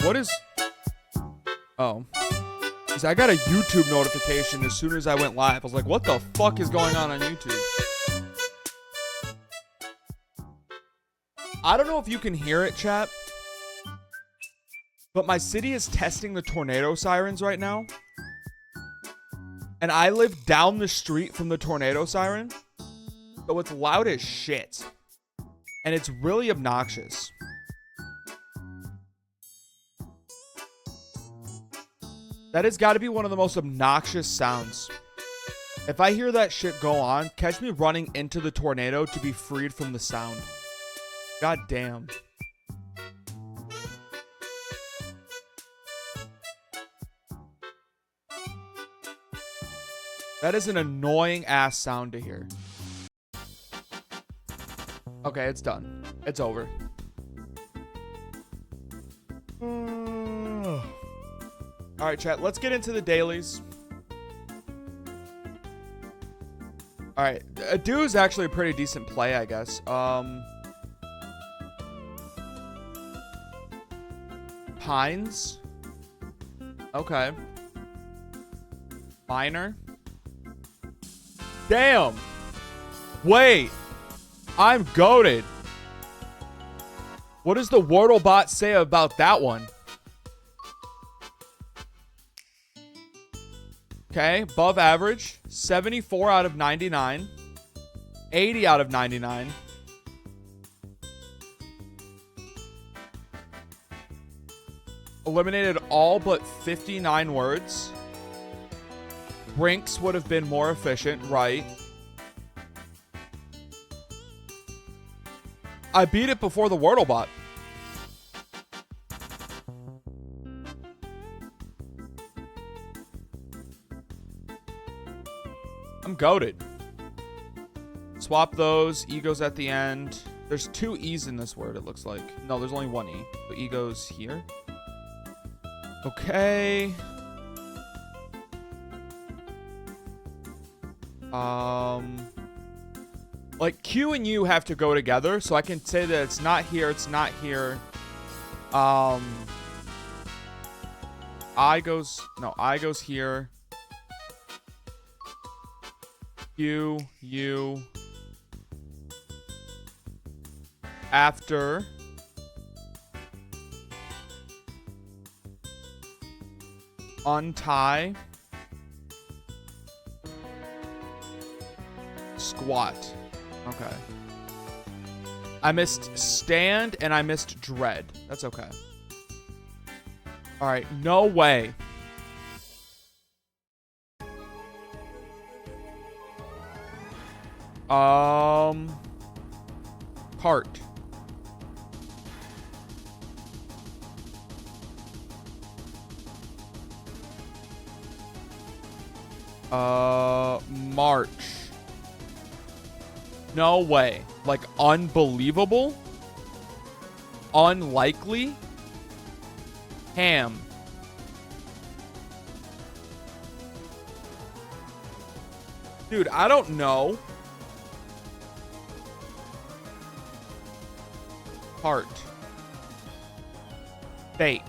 what is... Oh. 'Cause I got a YouTube notification as soon as I went live. I was like, what the fuck is going on YouTube? I don't know if you can hear it, chat. But my city is testing the tornado sirens right now. And I live down the street from the tornado siren. So it's loud as shit. And it's really obnoxious. That has got to be one of the most obnoxious sounds. If I hear that shit go on, catch me running into the tornado to be freed from the sound. God damn. That is an annoying ass sound to hear. Okay, it's done. It's over. All right, chat. Let's get into the dailies. All right. Ado is actually a pretty decent play, I guess. Pines. Okay. Minor. Damn. Wait. I'm goated. What does the Wordle bot say about that one? Okay, above average. 74 out of 99. 80 out of 99. Eliminated all but 59 words. Brinks would have been more efficient, right? I beat it before the Wordle bot. I'm goated. Swap those. Ego's at the end. There's 2 E's in this word, it looks like. No, there's only 1 E. So ego's here. Okay. Like Q and U have to go together, so I can say that it's not here, it's not here. I goes here. Q, U. After. Untie. Squat. Okay. I missed stand and I missed dread. That's okay. All right. No way. Part. March. No way. Like, unbelievable? Unlikely? Ham. Dude, I don't know. Heart. Fake.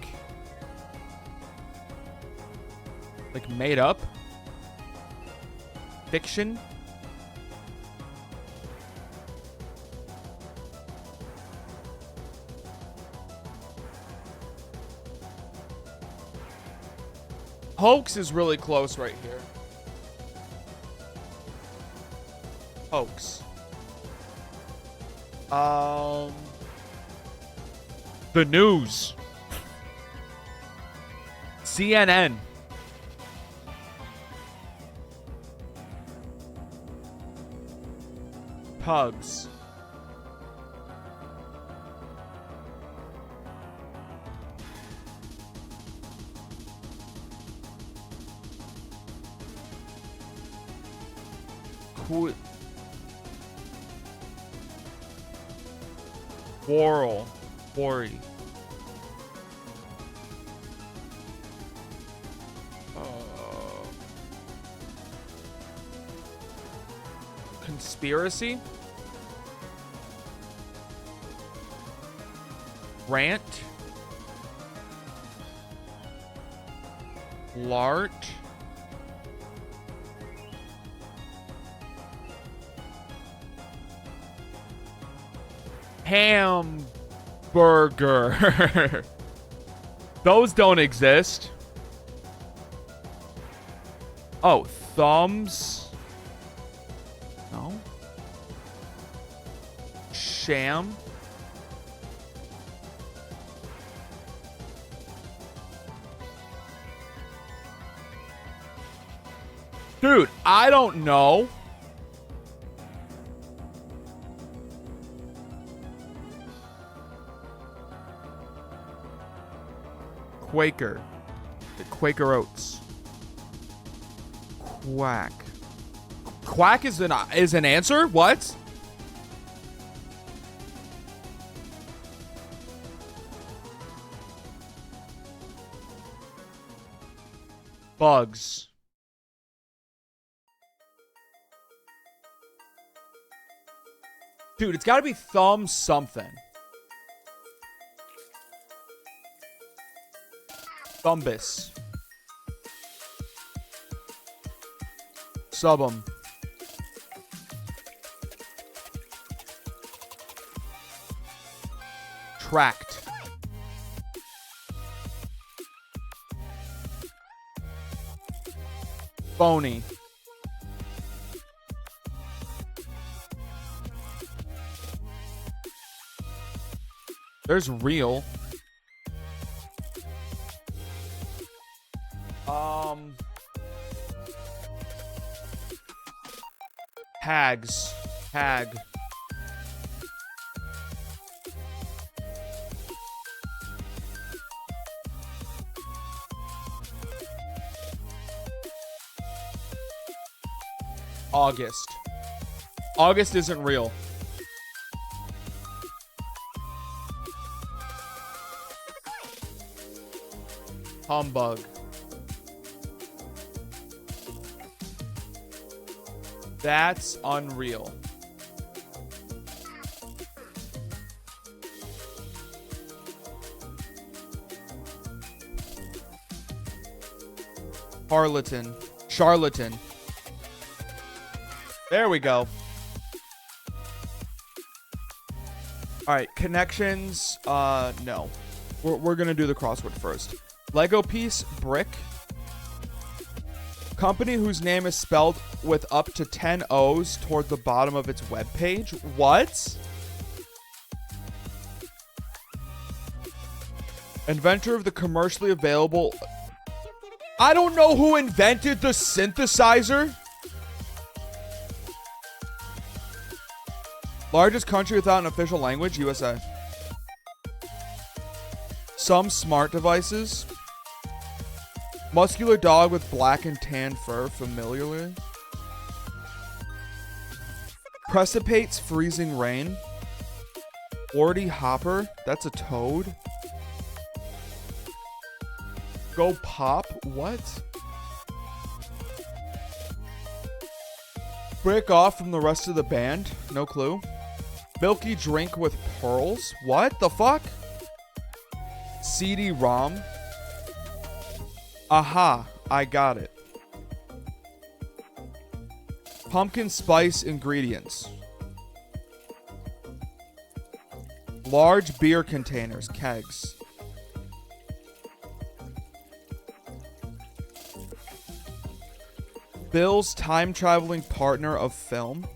Like, made up? Fiction? Hoax is really close right here. Hoax. The news. CNN. Pugs. Quarrel. Quarry. Conspiracy. Rant. Lart. Hamburger. Those don't exist. Oh, thumbs. No. Sham. Dude, I don't know. Quaker. The Quaker Oats. Quack. Quack is an answer? What? Bugs. Dude, it's got to be thumb something. Thumbus. Subum. Tract. Phony. There's real. Hags. Hag. August. August isn't real. Humbug. That's unreal. Harleton. Charlatan. There we go. All right, connections. No. We're going to do the crossword first. Lego piece, brick. Company whose name is spelled with up to 10 O's toward the bottom of its webpage. What? Inventor of the commercially available... I don't know who invented the synthesizer. Largest country without an official language, USA. Some smart devices. Muscular dog with black and tan fur, familiarly. Precipitates freezing rain. Orty hopper, that's a toad. Go pop, what? Break off from the rest of the band, no clue. Milky drink with pearls, what the fuck? CD-ROM. Aha, I got it. Pumpkin spice ingredients. Large beer containers, kegs. Bill's time-traveling partner of film.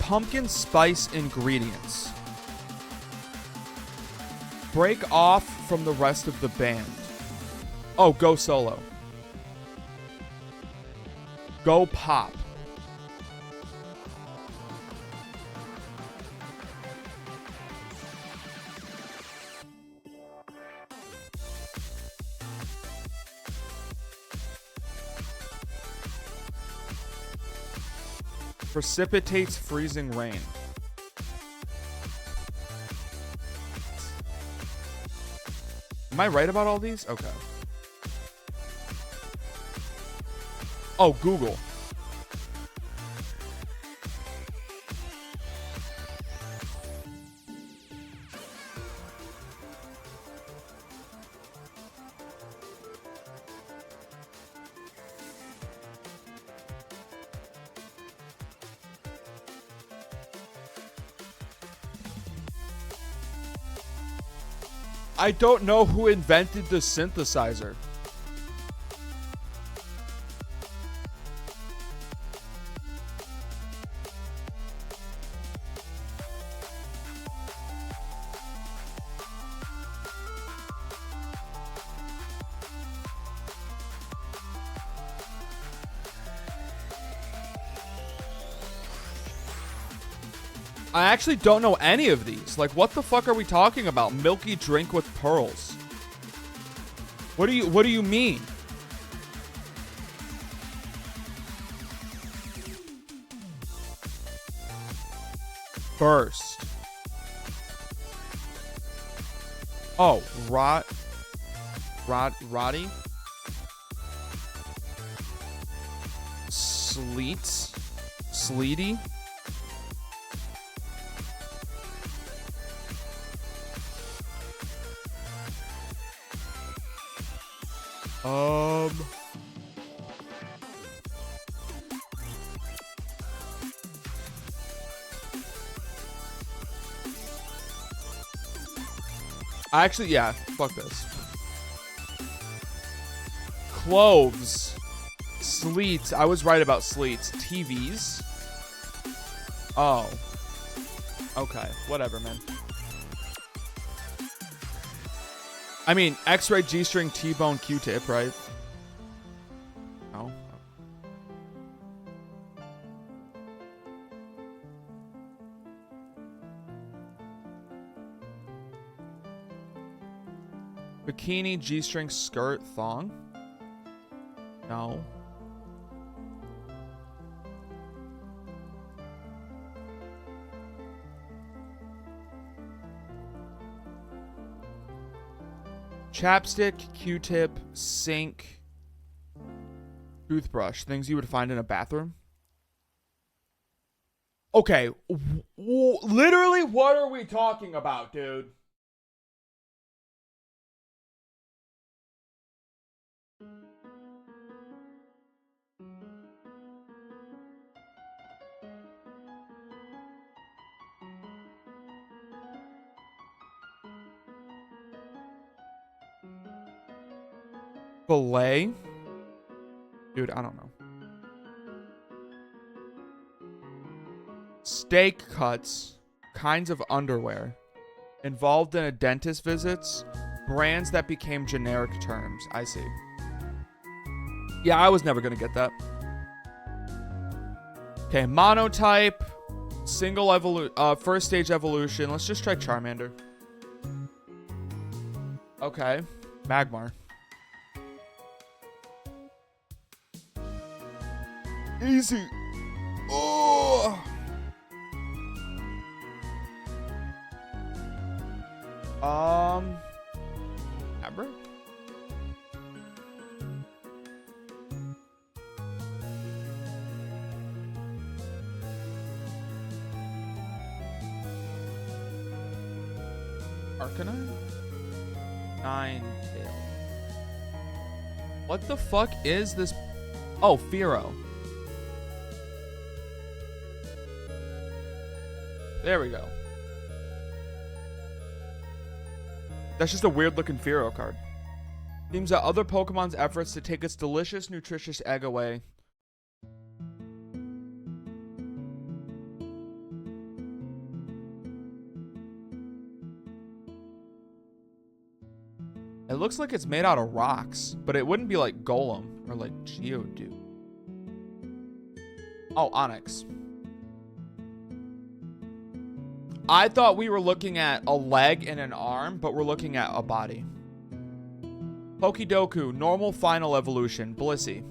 Pumpkin spice ingredients. Break off from the rest of the band. Oh, go solo. Go pop. Precipitates freezing rain. Am I right about all these? Okay. Oh, Google. I don't know who invented the synthesizer. I actually don't know any of these. Like, what the fuck are we talking about? Milky drink with pearls. What do you mean? Burst. Oh, Roddy? Sleety? Actually, yeah, fuck this. Cloves. Sleets. I was right about sleets. TVs. Oh. Okay, whatever, man. I mean, X-ray G-string T-bone Q-tip, right? No. Bikini G-string skirt thong? No. Chapstick, Q-tip, sink, toothbrush. Things you would find in a bathroom. Okay. Literally, what are we talking about, dude? Fillet? Dude, I don't know. Steak cuts. Kinds of underwear. Involved in a dentist visits. Brands that became generic terms. I see. Yeah, I was never going to get that. Okay, monotype. First stage evolution. Let's just try Charmander. Okay. Magmar. Easy. Oh. Abra? Arcanine? Ninetale. What the fuck is this? Oh, Fearow. There we go. That's just a weird looking Fearow card. Seems that other Pokemon's efforts to take its delicious, nutritious egg away. It looks like it's made out of rocks, but it wouldn't be like Golem or like Geodude. Oh, Onyx. I thought we were looking at a leg and an arm, but we're looking at a body. Pokedoku, normal final evolution, Blissey.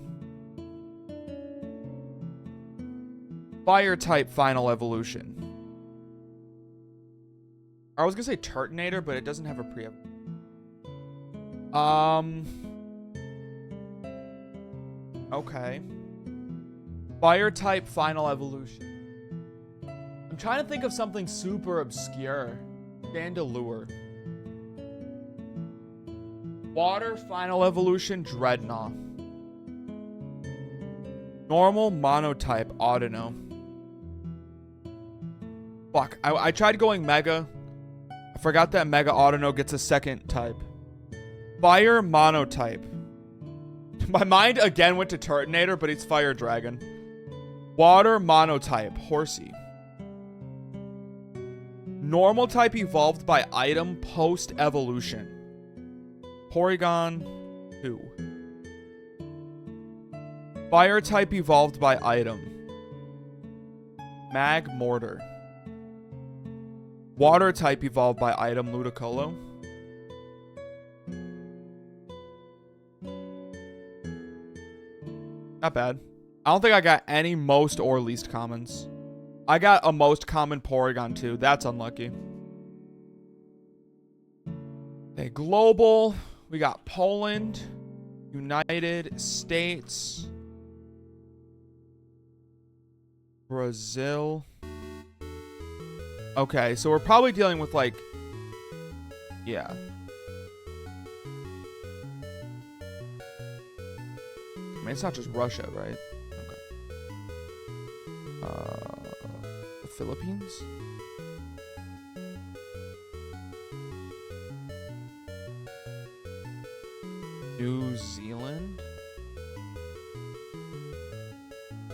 Fire type final evolution. I was gonna say Turtonator, but it doesn't have a pre. Okay. Fire type final evolution. I'm trying to think of something super obscure. Chandelure. Water final evolution Dreadnought. Normal monotype Audino. Fuck. I tried going Mega. I forgot that Mega Audino gets a second type. Fire monotype. My mind again went to Turtonator, but it's Fire Dragon. Water monotype Horsey. Normal type evolved by item post evolution. Porygon 2. Fire type evolved by item. Mag Mortar. Water type evolved by item Ludicolo. Not bad. I don't think I got any most or least commons. I got a most common Porygon 2. That's unlucky. Okay, global. We got Poland, United States, Brazil. Okay, so we're probably dealing with like, yeah. I mean, it's not just Russia, right? Okay. The Philippines? New Zealand?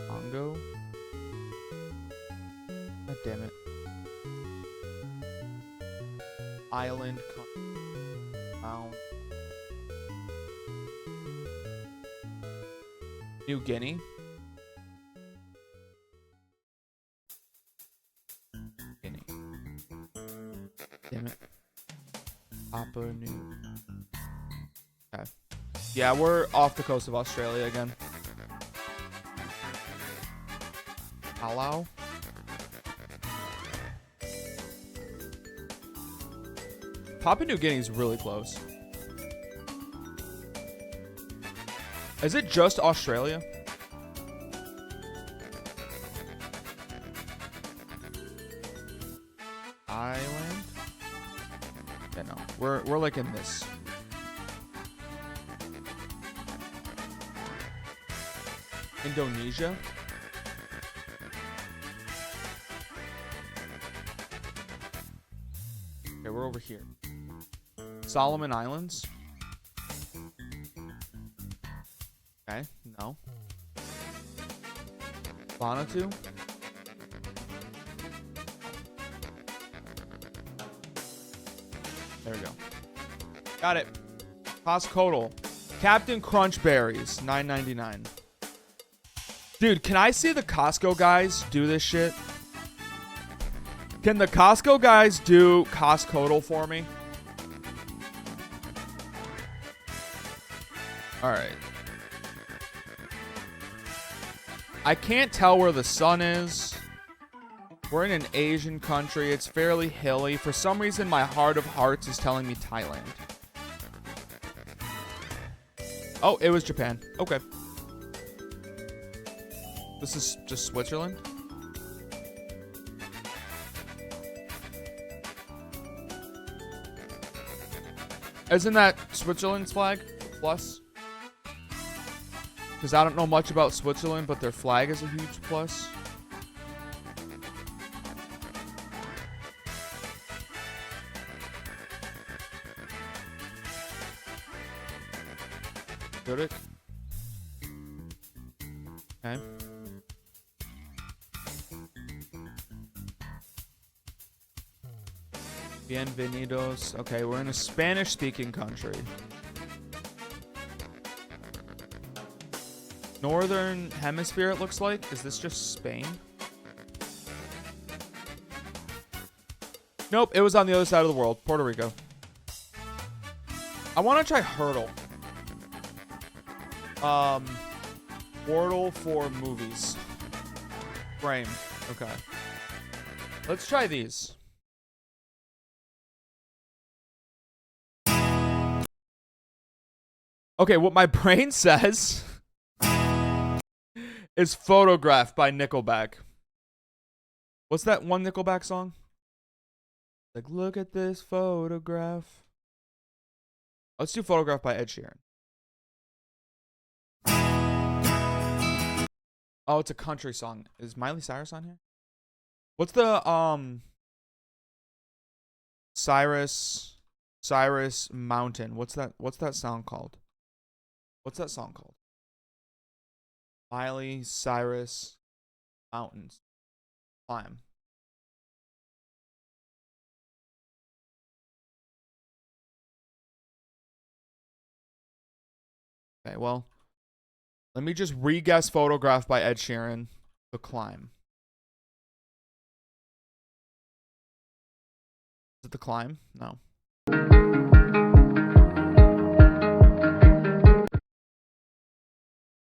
Congo? God damn it. Island. New Guinea. Guinea. Damn it. Papua New. Okay. Yeah, we're off the coast of Australia again. Palau. Papua New Guinea is really close. Is it just Australia? Island? Yeah, no. We're like in this. Indonesia? Okay, we're over here. Solomon Islands? Okay, no. Vanuatu? There we go. Got it. Costcotal. Captain Crunch Berries, $9.99. Dude, can I see the Costco guys do this shit? Can the Costco guys do Costcotal for me? Alright. I can't tell where the sun is. We're in an Asian country. It's fairly hilly. For some reason, my heart of hearts is telling me Thailand. Oh, it was Japan. Okay. This is just Switzerland? Isn't that Switzerland's flag? Plus? Because I don't know much about Switzerland, but their flag is a huge plus. Zurich. Okay. Bienvenidos. Okay, we're in a Spanish-speaking country. Northern Hemisphere, it looks like. Is this just Spain? Nope, it was on the other side of the world. Puerto Rico. I want to try Hurdle. Wordle for movies. Frame. Okay. Let's try these. Okay, what my brain says is Photograph by Nickelback. What's that one Nickelback song? Like, look at this photograph. Let's do Photograph by Ed Sheeran. Oh, it's a country song. Is Miley Cyrus on here? What's the Cyrus Mountain? What's that song called? What's that song called? Miley Cyrus Mountains. Climb. Okay, well, let me just re-guess Photograph by Ed Sheeran. The Climb. Is it The Climb? No.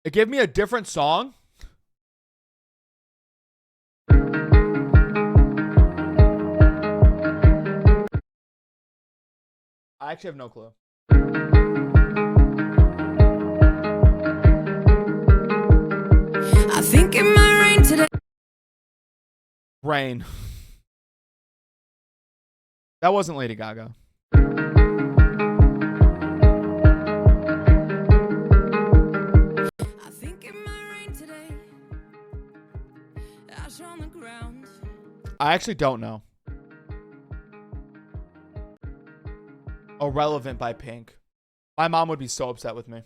It gave me a different song. I actually have no clue. I think it might rain today. Rain. That wasn't Lady Gaga. I think it might rain today. Ash on the ground. I actually don't know. Irrelevant by Pink. My mom would be so upset with me.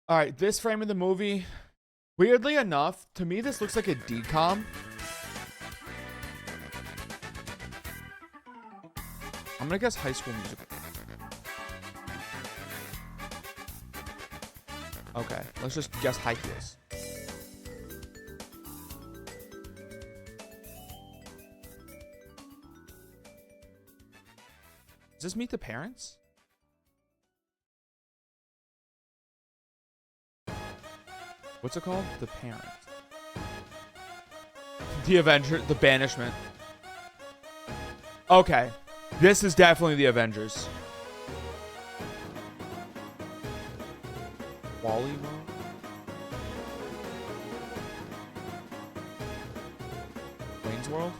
All right, this frame of the movie, weirdly enough, to me this looks like a decom. I'm gonna guess High School Musical. Okay, let's just guess High Heels. Does this Meet the Parents? What's it called? The Parent. The Avenger, The Banishment. Okay. This is definitely The Avengers. Wally World? Wayne's World?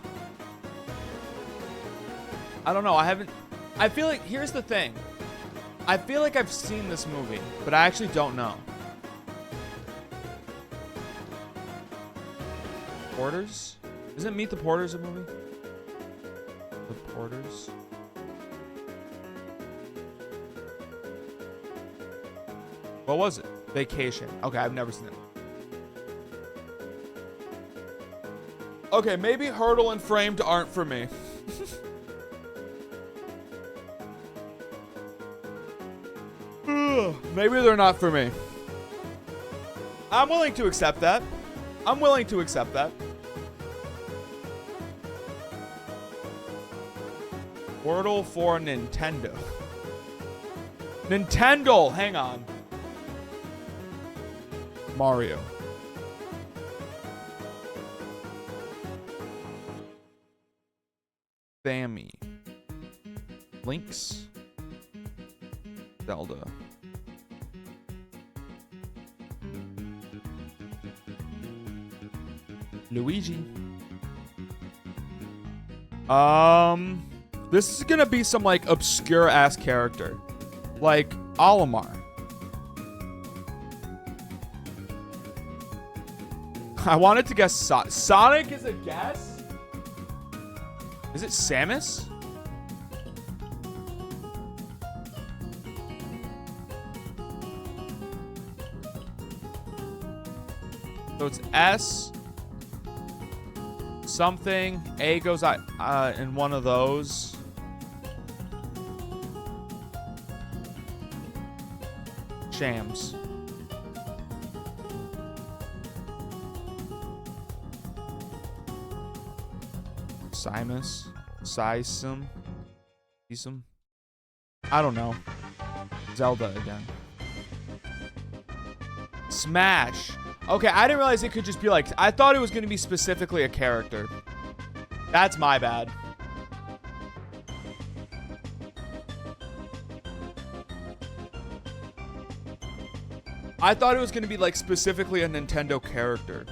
I don't know. I feel like, here's the thing. I feel like I've seen this movie, but I actually don't know. Porters? Isn't Meet the Porters a movie? The Porters? What was it? Vacation. Okay, I've never seen it. Okay, maybe Hurdle and Framed aren't for me. Maybe they're not for me. I'm willing to accept that. I'm willing to accept that. Wordle for Nintendo. Nintendo! Hang on. Mario. Sammy. Lynx. Zelda. Luigi. This is gonna be some like obscure ass character, like Olimar. I wanted to guess Sonic is a guess. Is it Samus? So it's S. Something. A goes in one of those. Shams. Simus. Sisum. Isum. I don't know. Zelda again. Smash. Okay, I didn't realize it could just be like... I thought it was going to be specifically a character. That's my bad. I thought it was going to be like specifically a Nintendo character.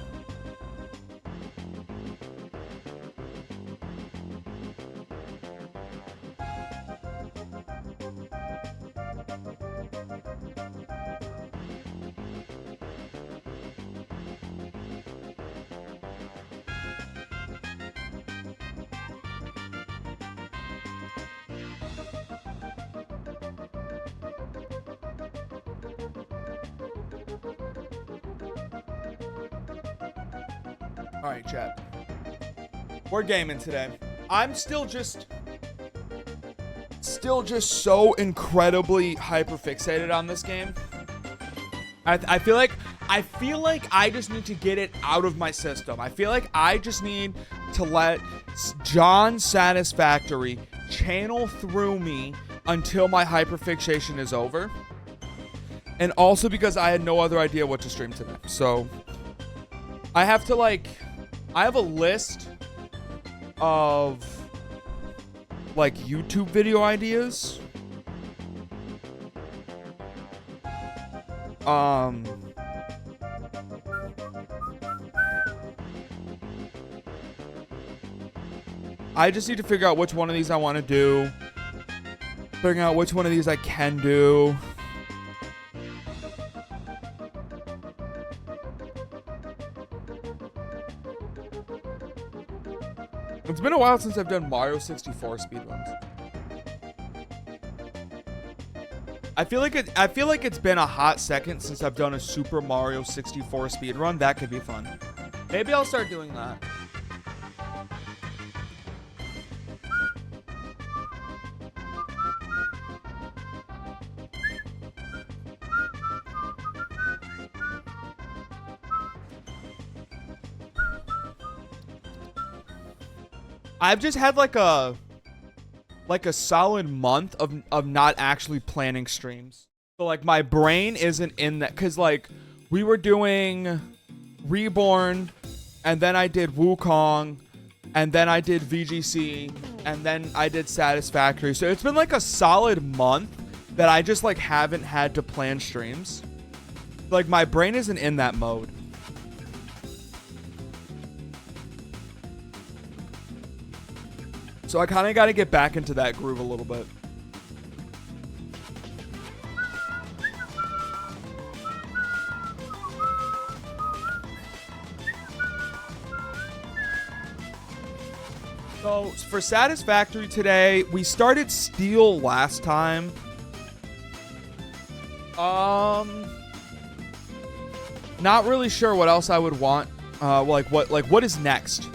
All right, chat. We're gaming today. I'm still just so incredibly hyper fixated on this game. I feel like I just need to get it out of my system. I feel like I just need to let John Satisfactory channel through me until my hyperfixation is over. And also because I had no other idea what to stream today. So I have to I have a list of like YouTube video ideas. I just need to figure out which one of these I want to do. Figuring out which one of these I can do. It's been a while since I've done Mario 64 speedruns. I feel like it's been a hot second since I've done a Super Mario 64 speedrun. That could be fun. Maybe I'll start doing that. I've just had like a solid month of not actually planning streams. So like my brain isn't in that, cause like we were doing Reborn, and then I did Wukong, and then I did VGC, and then I did Satisfactory. So it's been like a solid month that I just like haven't had to plan streams. Like my brain isn't in that mode. So I kind of got to get back into that groove a little bit. So for Satisfactory today, we started Steel last time. Not really sure what else I would want. What is next?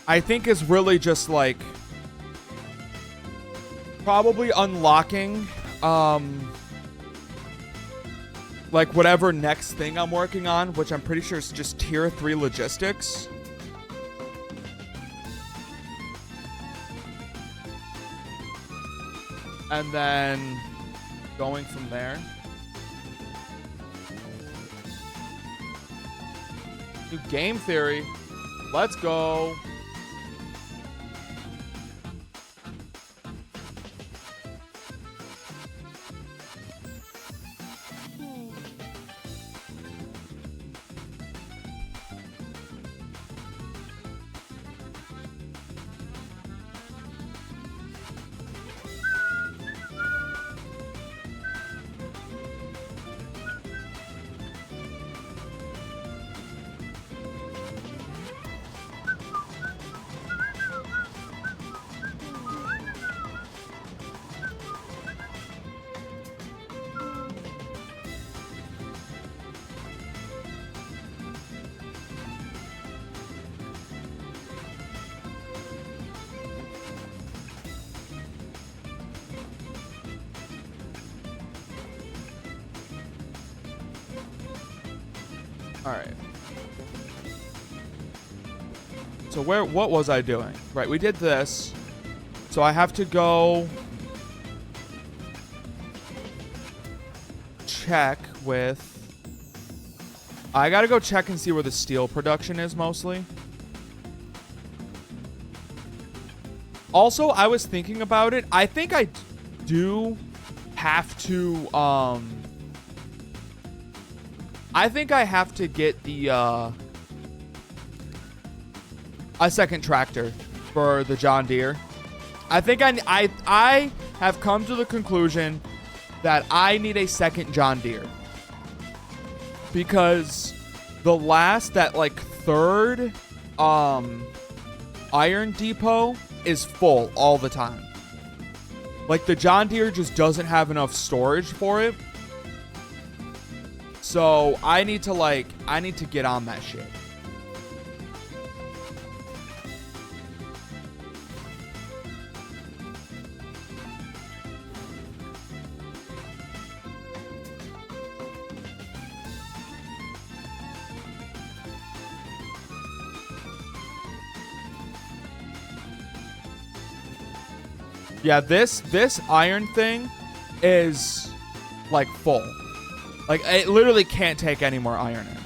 I think is really just like probably unlocking like whatever next thing I'm working on, which I'm pretty sure is just tier 3 logistics. And then going from there. Do game theory. Let's go. All right. So what was I doing? Right, we did this. So I have to go check with I gotta go check and see where the steel production is mostly. Also, I was thinking about it. I think I do have to, I think I have to get the, a second tractor for the John Deere. I think I have come to the conclusion that I need a second John Deere. Because that like third iron depot is full all the time. Like the John Deere just doesn't have enough storage for it. So I need to get on that shit. Yeah, this iron thing is like full. Like it literally can't take any more iron in.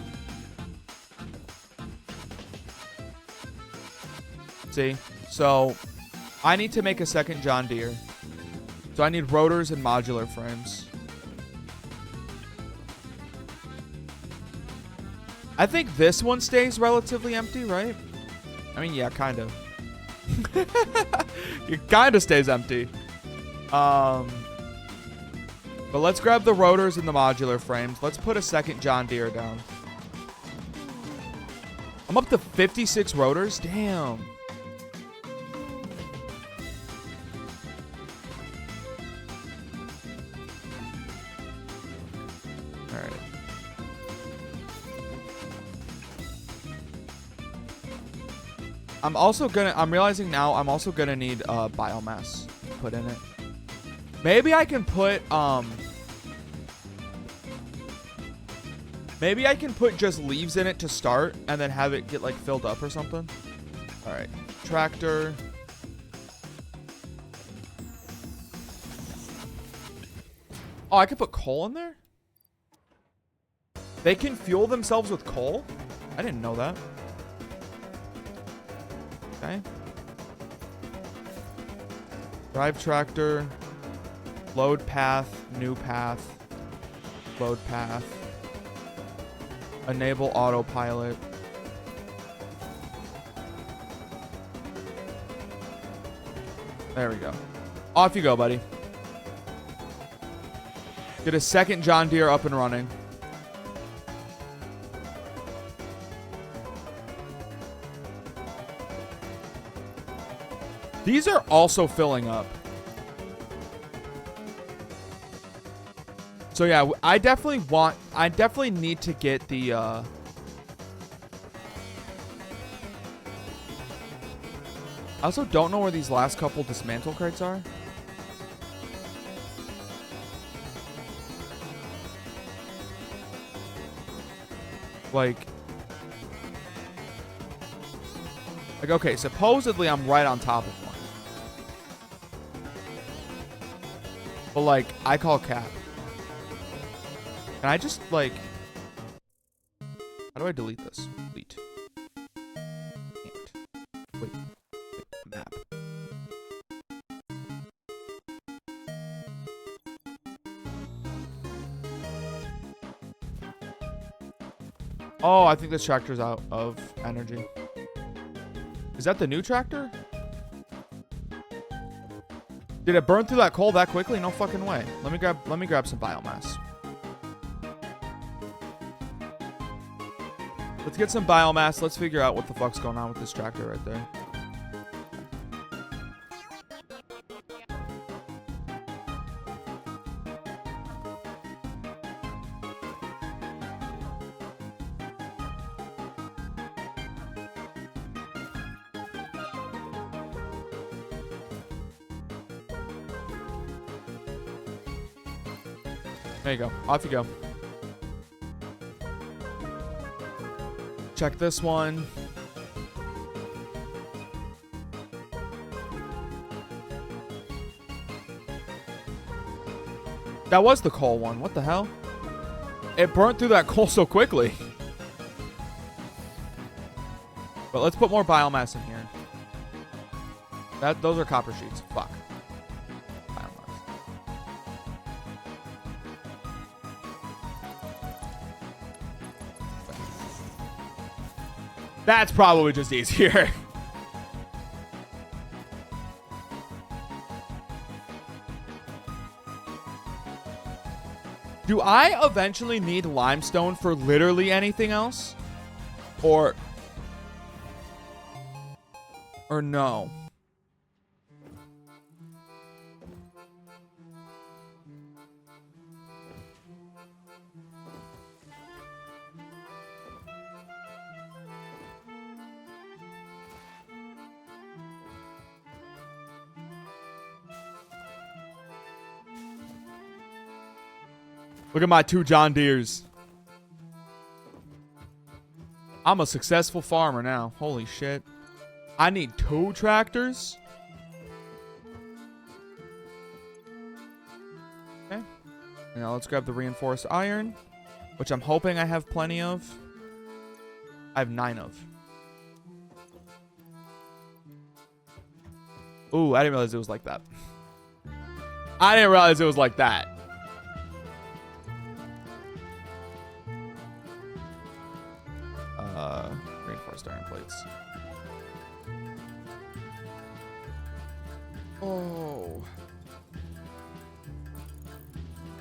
See? So I need to make a second John Deere. So I need rotors and modular frames. I think this one stays relatively empty, right? I mean, yeah, kind of. It kind of stays empty. But let's grab the rotors and the modular frames. Let's put a second John Deere down. I'm up to 56 rotors. Damn. All right. I'm realizing now I'm also gonna need biomass put in it. Maybe I can put just leaves in it to start and then have it get like filled up or something. All right, tractor. Oh, I could put coal in there? They can fuel themselves with coal? I didn't know that. Okay. Drive tractor. Load path. New path. Load path. Enable autopilot. There we go. Off you go, buddy. Get a second John Deere up and running. These are also filling up. So yeah, I definitely need to get the I also don't know where these last couple dismantle crates are. Like, okay, supposedly I'm right on top of one. But like, I call cap. Can I just like, how do I delete this? Delete. Can't. Wait, map. Oh, I think this tractor's out of energy. Is that the new tractor? Did it burn through that coal that quickly? No fucking way. Let me grab some biomass. Let's get some biomass. Let's figure out what the fuck's going on with this tractor right there. There you go. Off you go. Check this one. That was the coal one. What the hell? It burnt through that coal so quickly. But let's put more biomass in here. Those are copper sheets. Fuck. Biomass. That's probably just easier. Do I eventually need limestone for literally anything else? Or no? Look at my 2 John Deeres. I'm a successful farmer now. Holy shit. I need 2 tractors? Okay. Now let's grab the reinforced iron, which I'm hoping I have plenty of. I have 9 of. Ooh, I didn't realize it was like that. I didn't realize it was like that. Reinforced iron plates. Oh.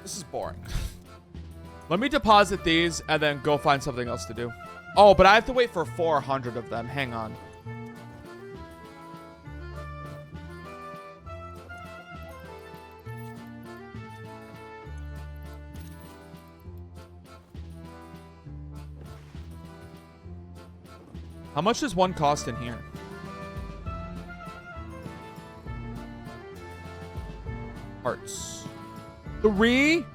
This is boring. Let me deposit these and then go find something else to do. Oh, but I have to wait for 400 of them. Hang on. How much does one cost in here? Parts. 3?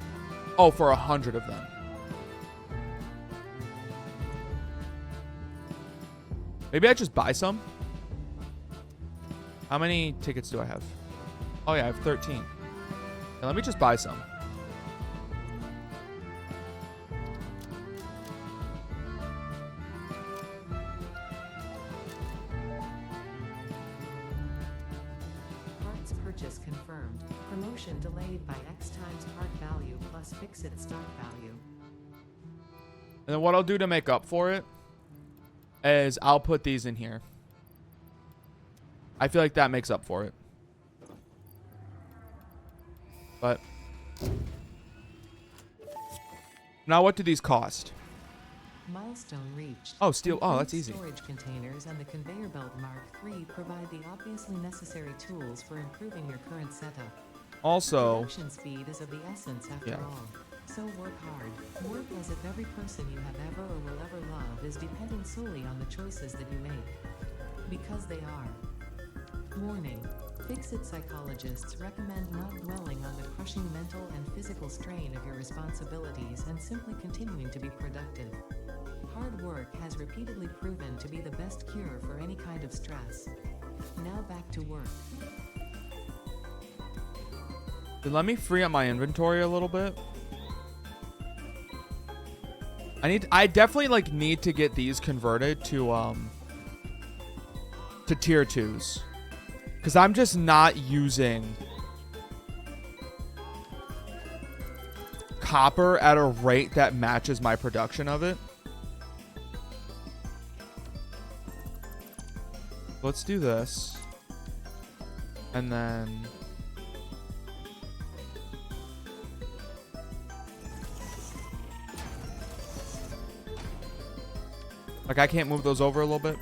Oh, for 100 of them. Maybe I just buy some? How many tickets do I have? Oh yeah, I have 13. Okay, let me just buy some. Purchase confirmed. Promotion delayed by X times part value plus fixed stock value. And then what I'll do to make up for it is I'll put these in here. I feel like that makes up for it. But now what do these cost? Milestone reached. Oh, steel. Oh, that's easy. Storage containers and the conveyor belt Mark III provide the obviously necessary tools for improving your current setup. Also, Production speed is of the essence after all. So work hard. Work as if every person you have ever or will ever love is dependent solely on the choices that you make. Because they are. Warning. Fix-It psychologists recommend not dwelling on the crushing mental and physical strain of your responsibilities and simply continuing to be productive. Hard work has repeatedly proven to be the best cure for any kind of stress. Now back to work. then let me free up my inventory a little bit. I definitely need to get these converted to tier 2s. Because I'm just not using copper at a rate that matches my production of it. Let's do this. And then I can't move those over a little bit.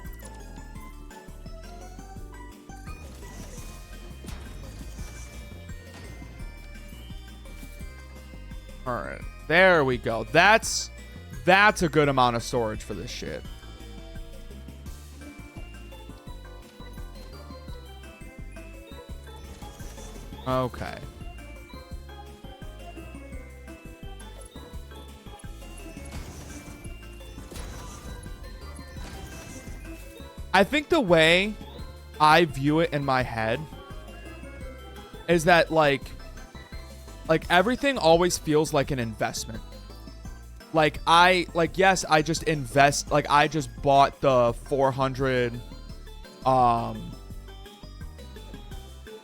All right, there we go. That's a good amount of storage for this shit. Okay. I think the way I view it in my head is that like everything always feels like an investment. Yes, I just invest, like, I just bought the 400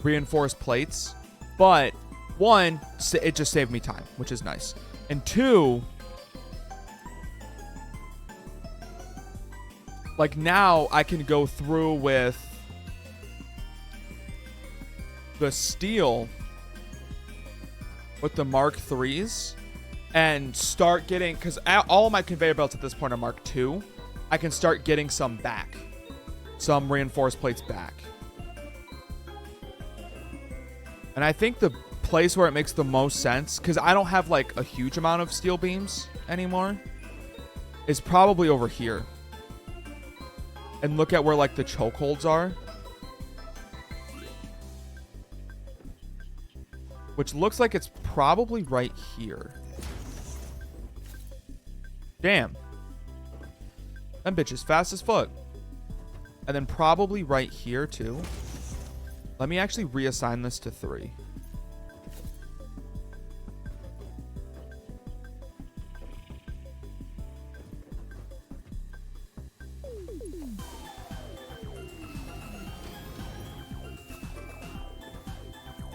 reinforced plates, but one, it just saved me time, which is nice, and two, like, now I can go through with the steel with the Mark 3s and start getting, because all of my conveyor belts at this point are Mark 2, I can start getting some back, some reinforced plates back. And I think the place where it makes the most sense, because I don't have like a huge amount of steel beams anymore, is probably over here. And look at where like the chokeholds are. Which looks like it's probably right here. Damn. That bitch is fast as fuck. And then probably right here too. Let me actually reassign this to 3.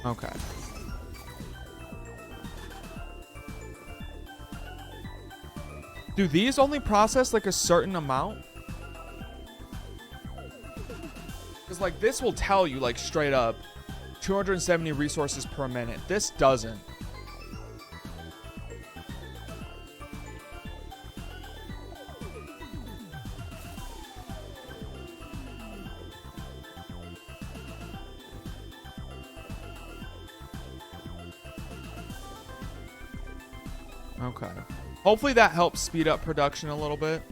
Okay. Do these only process like a certain amount? Because like this will tell you like straight up 270 resources per minute. This doesn't. Okay. Hopefully that helps speed up production a little bit.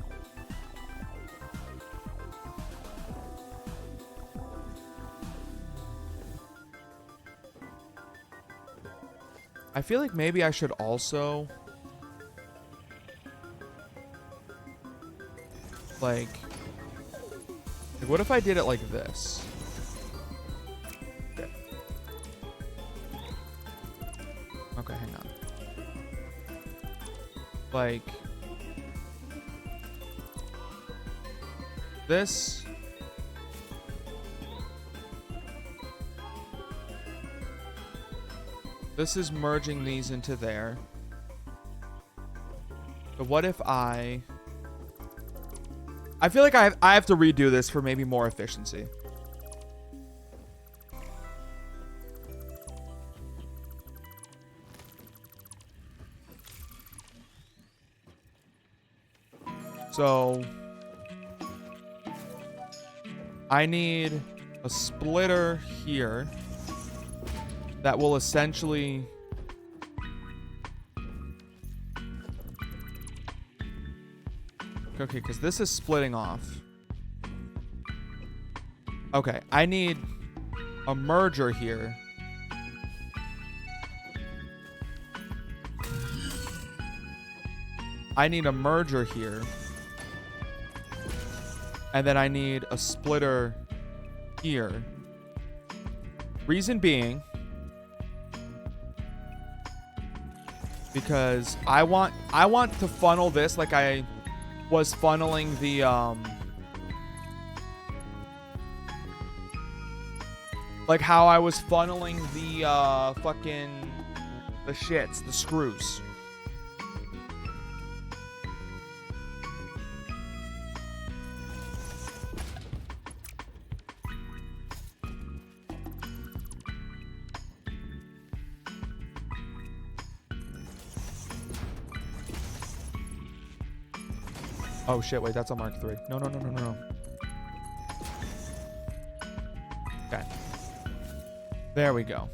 I feel like maybe I should also like what if I did it like this? Okay. Okay, hang on. Like this. This is merging these into there. But what if I feel like I have to redo this for maybe more efficiency. So I need a splitter here that will essentially okay, because this is splitting off. Okay, I need a merger here. I need a merger here. And then I need a splitter here. Reason being, because I want to funnel this like I was funneling the like how I was funneling the fucking the shits, the screws. Oh shit, wait, that's a Mark 3. No. Okay. There we go.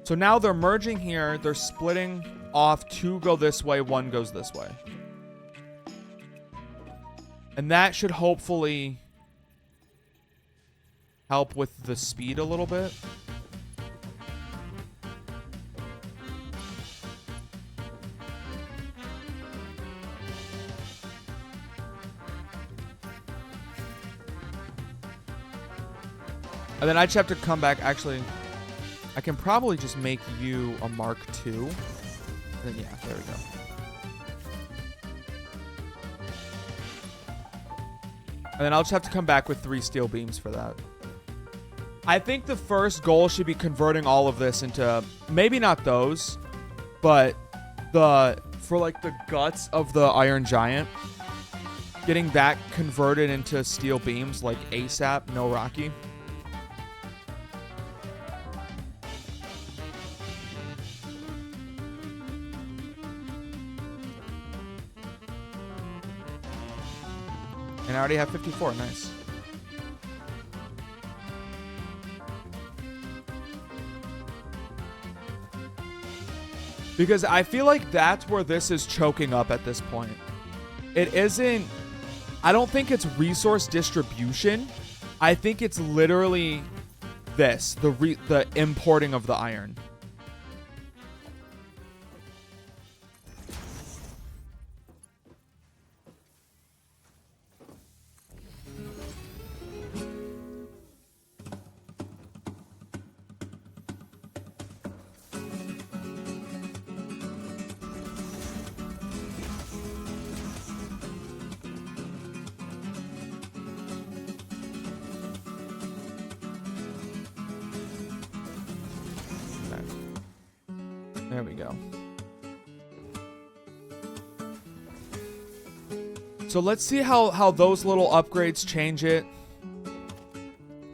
So now they're merging here. They're splitting off. 2 go this way, 1 goes this way. And that should hopefully help with the speed a little bit. And then I just have to come back. Actually, I can probably just make you a Mark 2. And then, yeah, there we go. then I'll just have to come back with 3 steel beams for that. I think the first goal should be converting all of this into, maybe not those, but for like the guts of the Iron Giant, getting that converted into steel beams like ASAP, no Rocky. And I already have 54, nice. Because I feel like that's where this is choking up at this point. It isn't, I don't think it's resource distribution. I think it's literally this, the importing of the iron. There we go. So let's see how those little upgrades change it.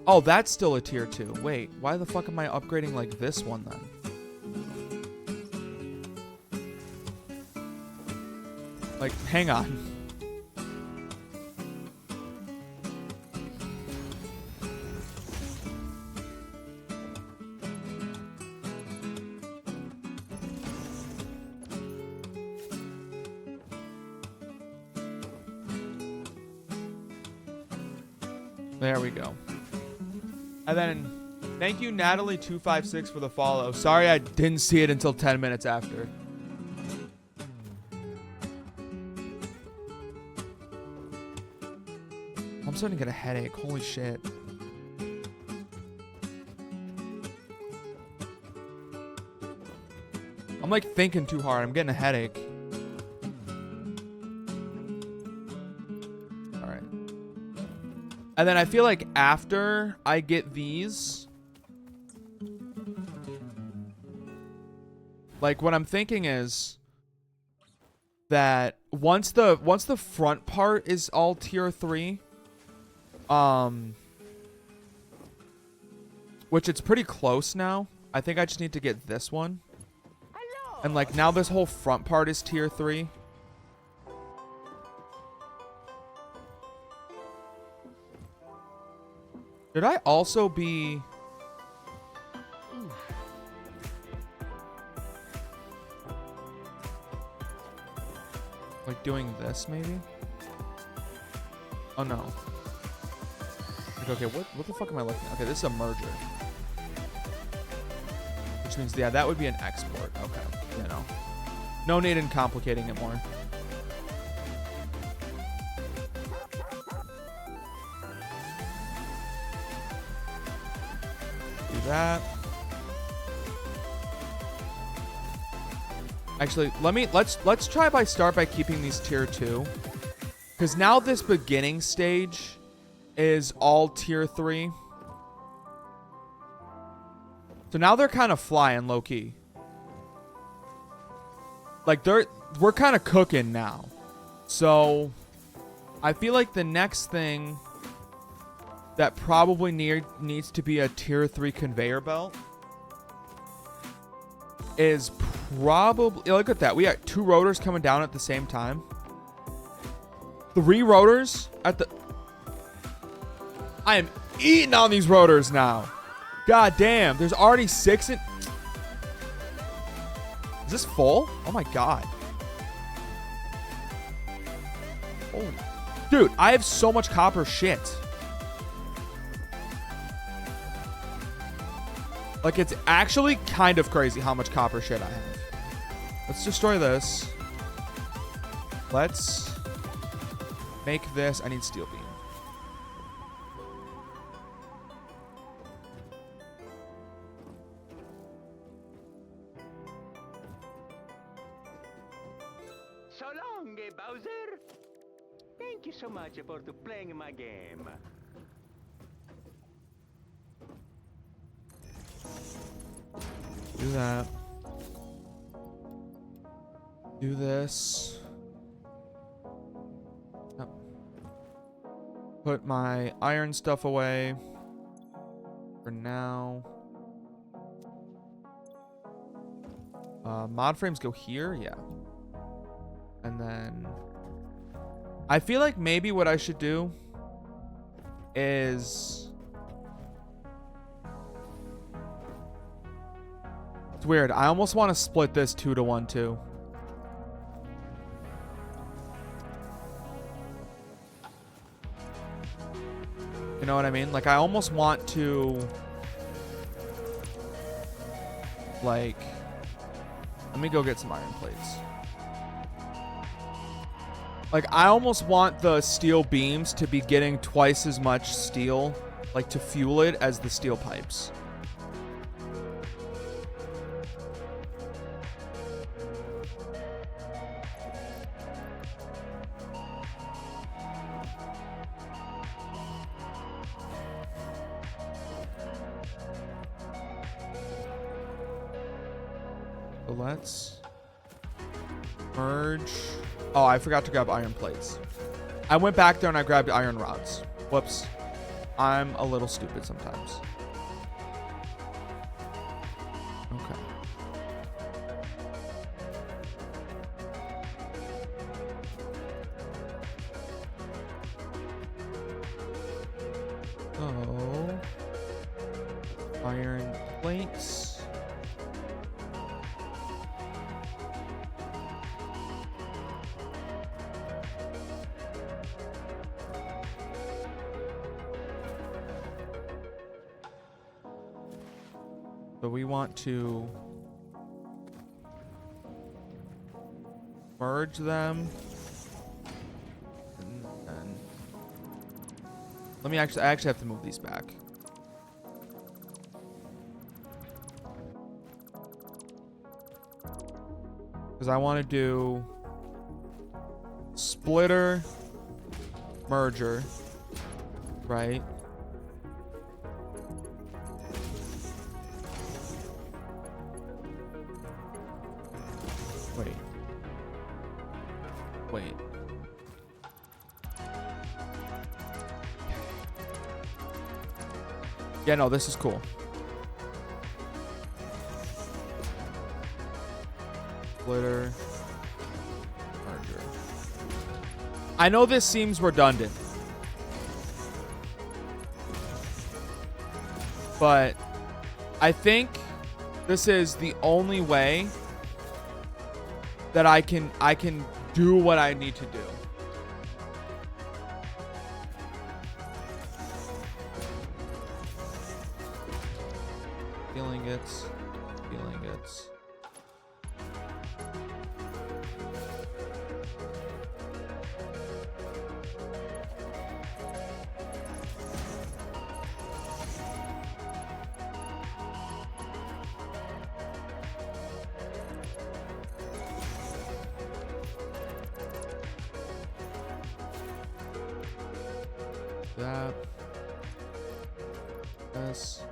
Oh, that's still a tier 2. Wait, why the fuck am I upgrading like this one then? Like, hang on. There we go. And then, thank you, Natalie256, for the follow. Sorry I didn't see it until 10 minutes after. I'm starting to get a headache. Holy shit. I'm like thinking too hard. I'm getting a headache. And then I feel like after I get these, like what I'm thinking is that once the front part is all tier 3, which it's pretty close now. I think I just need to get this one. Hello. And like now this whole front part is tier 3. Should I also be... like doing this maybe? Oh no. Like, okay, what the fuck am I looking at? Okay, this is a merger. Which means, yeah, that would be an export. Okay, you know. No need in complicating it more. That. Actually, let's try by keeping these tier 2, because now this beginning stage is all tier 3. So now they're kind of flying low key. Like we're kind of cooking now. So I feel like the next thing that probably needs to be a tier 3 conveyor belt is probably... Look at that. We got 2 rotors coming down at the same time. 3 rotors at the... I am eating on these rotors now. God damn. There's already 6 in... Is this full? Oh my god. Oh. Dude, I have so much copper shit. Like, it's actually kind of crazy how much copper shit I have. Let's destroy this. Let's make this. I need steel beam. So long, Bowser. Thank you so much for playing my game. Do that. Do this. Yep. Put my iron stuff away for now. Mod frames go here, yeah. And then I feel like maybe what I should do is, it's weird. I almost want to split this 2-to-1 too. You know what I mean? Like, I almost want to, like, let me go get some iron plates. Like, I almost want the steel beams to be getting twice as much steel, like, to fuel it as the steel pipes. So let's merge. Oh, I forgot to grab iron plates. I went back there and I grabbed iron rods. Whoops. I'm a little stupid sometimes. Okay. So, iron plates. So we want to merge them. And then let me I actually have to move these back. Because I want to do splitter, merger, right? Wait. Yeah, no, this is cool. Splitter. Merger. I know this seems redundant, but I think this is the only way that I can do what I need to do. Feeling it. That. This.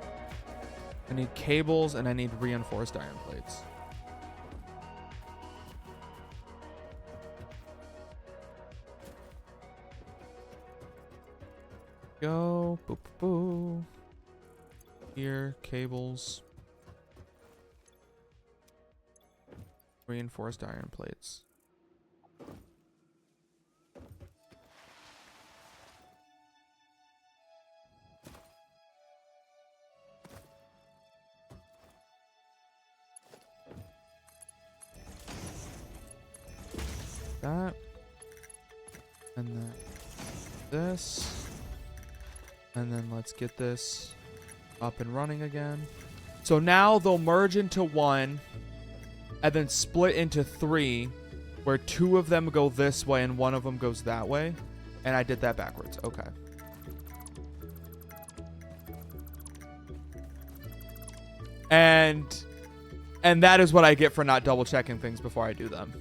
I need cables and I need reinforced iron plates. Go. Boo, boo, boo. Here, cables. Reinforced iron plates. That. And then this. And then let's get this up and running again. So now they'll merge into one and then split into three, where two of them go this way and one of them goes that way. And I did that backwards. Okay. And that is what I get for not double checking things before I do them.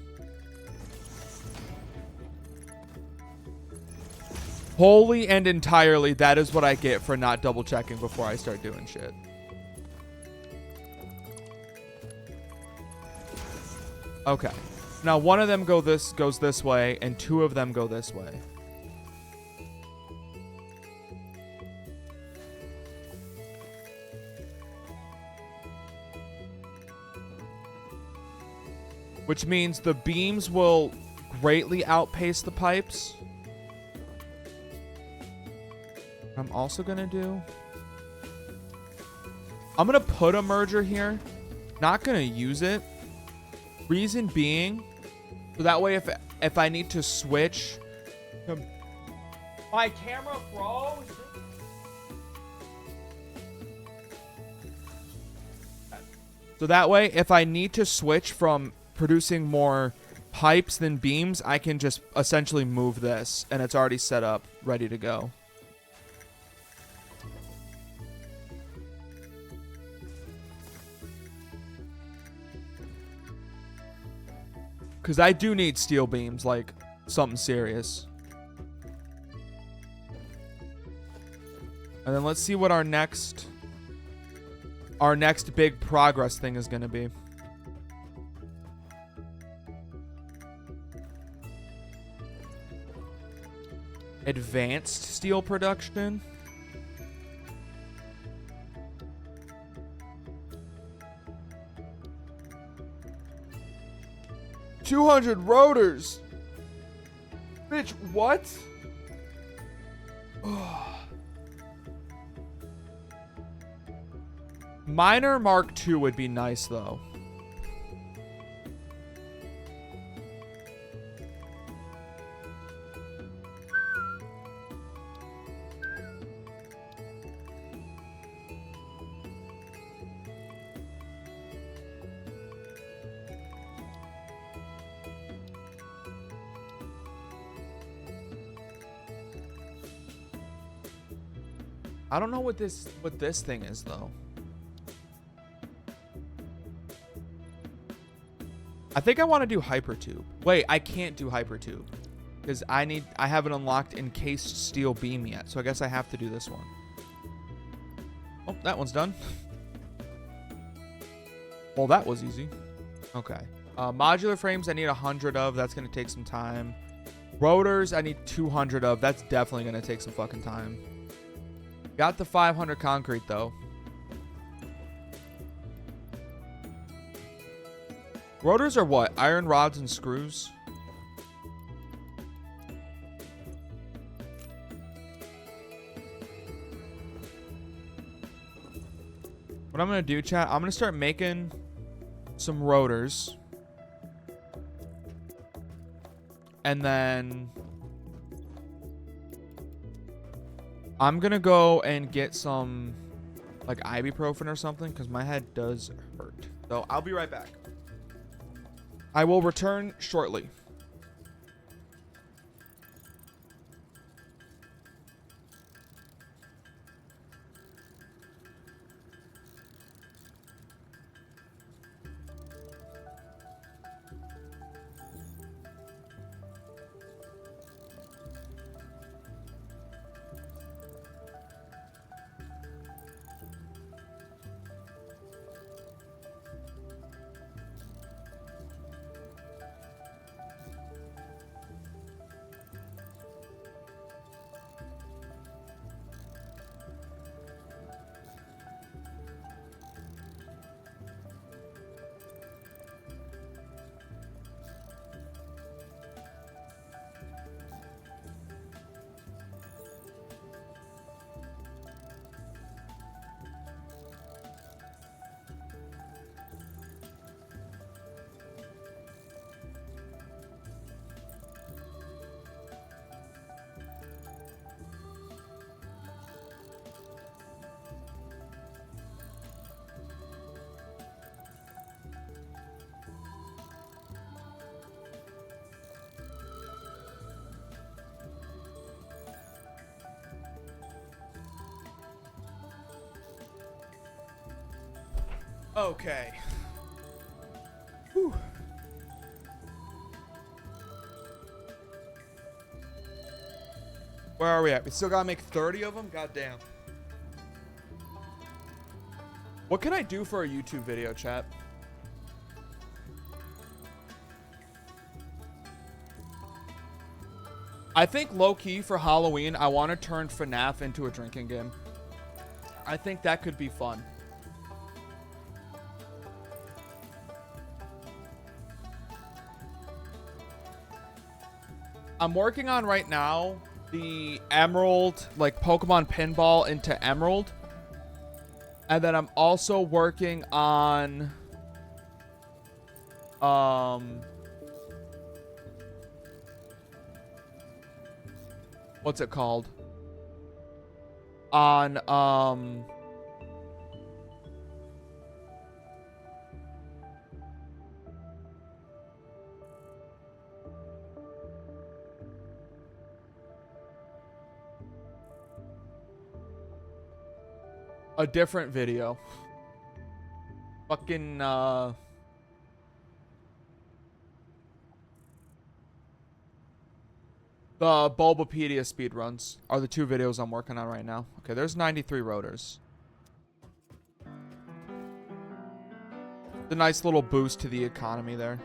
Wholly and entirely, that is what I get for not double checking before I start doing shit. Okay. Now one of them goes this way, and two of them go this way. Which means the beams will greatly outpace the pipes. I'm also gonna do... I'm gonna put a merger here. Not gonna use it. Reason being, so that way if I need to switch... My camera froze! So that way, if I need to switch from producing more pipes than beams, I can just essentially move this, and it's already set up, ready to go. Because I do need steel beams, like something serious. And then let's see what our next big progress thing is going to be. Advanced steel production. $200 rotors. Bitch, what? Miner Mark II would be nice, though. I don't know what this thing is, though. I think I want to do hypertube. Wait, I can't do hypertube because I haven't unlocked encased steel beam yet. So I guess I have to do this one. Oh, that one's done. Well, that was easy. Okay. Modular frames, I need 100 of. That's going to take some time. Rotors, I need 200 of. That's definitely going to take some fucking time. Got the 500 concrete, though. Rotors are what? Iron rods and screws? What I'm going to do, chat, I'm going to start making some rotors. And then I'm going to go and get some like ibuprofen or something because my head does hurt. So I'll be right back. I will return shortly. Okay. Whew. Where are we at? We still gotta make 30 of them? God damn. What can I do for a YouTube video, chat? I think low-key for Halloween, I want to turn FNAF into a drinking game. I think that could be fun. I'm working on right now the Emerald, like Pokemon Pinball into Emerald. And then I'm also working on what's it called? On a different video. Fucking the Bulbapedia speedruns are the two videos I'm working on right now. Okay, there's 93 rotors. The nice little boost to the economy there.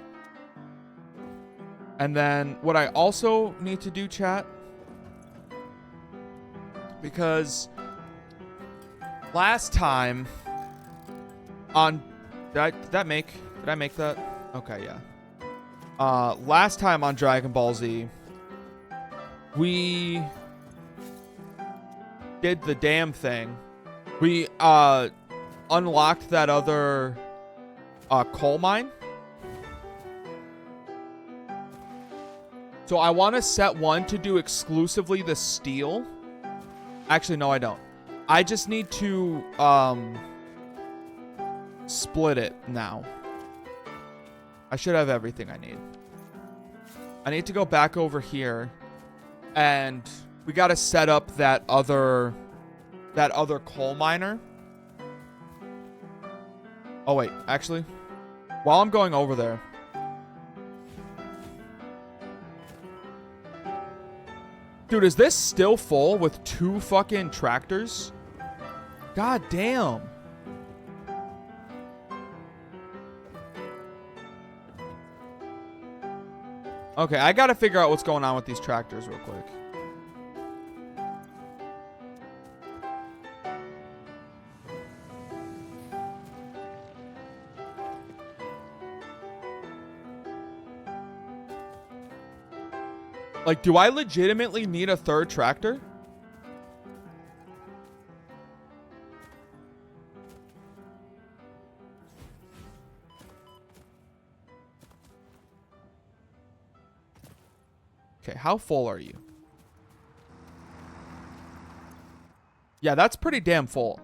And then what I also need to do, chat, because last time on did I make that? Okay, yeah. Last time on Dragon Ball Z, we did the damn thing. We unlocked that other coal mine. So I want to set one to do exclusively the steel. Actually, no, I don't. I just need to split it now. I should have everything I need. I need to go back over here, and we got to set up that other coal miner. Oh wait, actually, while I'm going over there, dude, is this still full with 2 fucking tractors? God damn. Okay, I gotta figure out what's going on with these tractors real quick. Like, do I legitimately need a 3rd tractor? Okay, how full are you? Yeah, that's pretty damn full.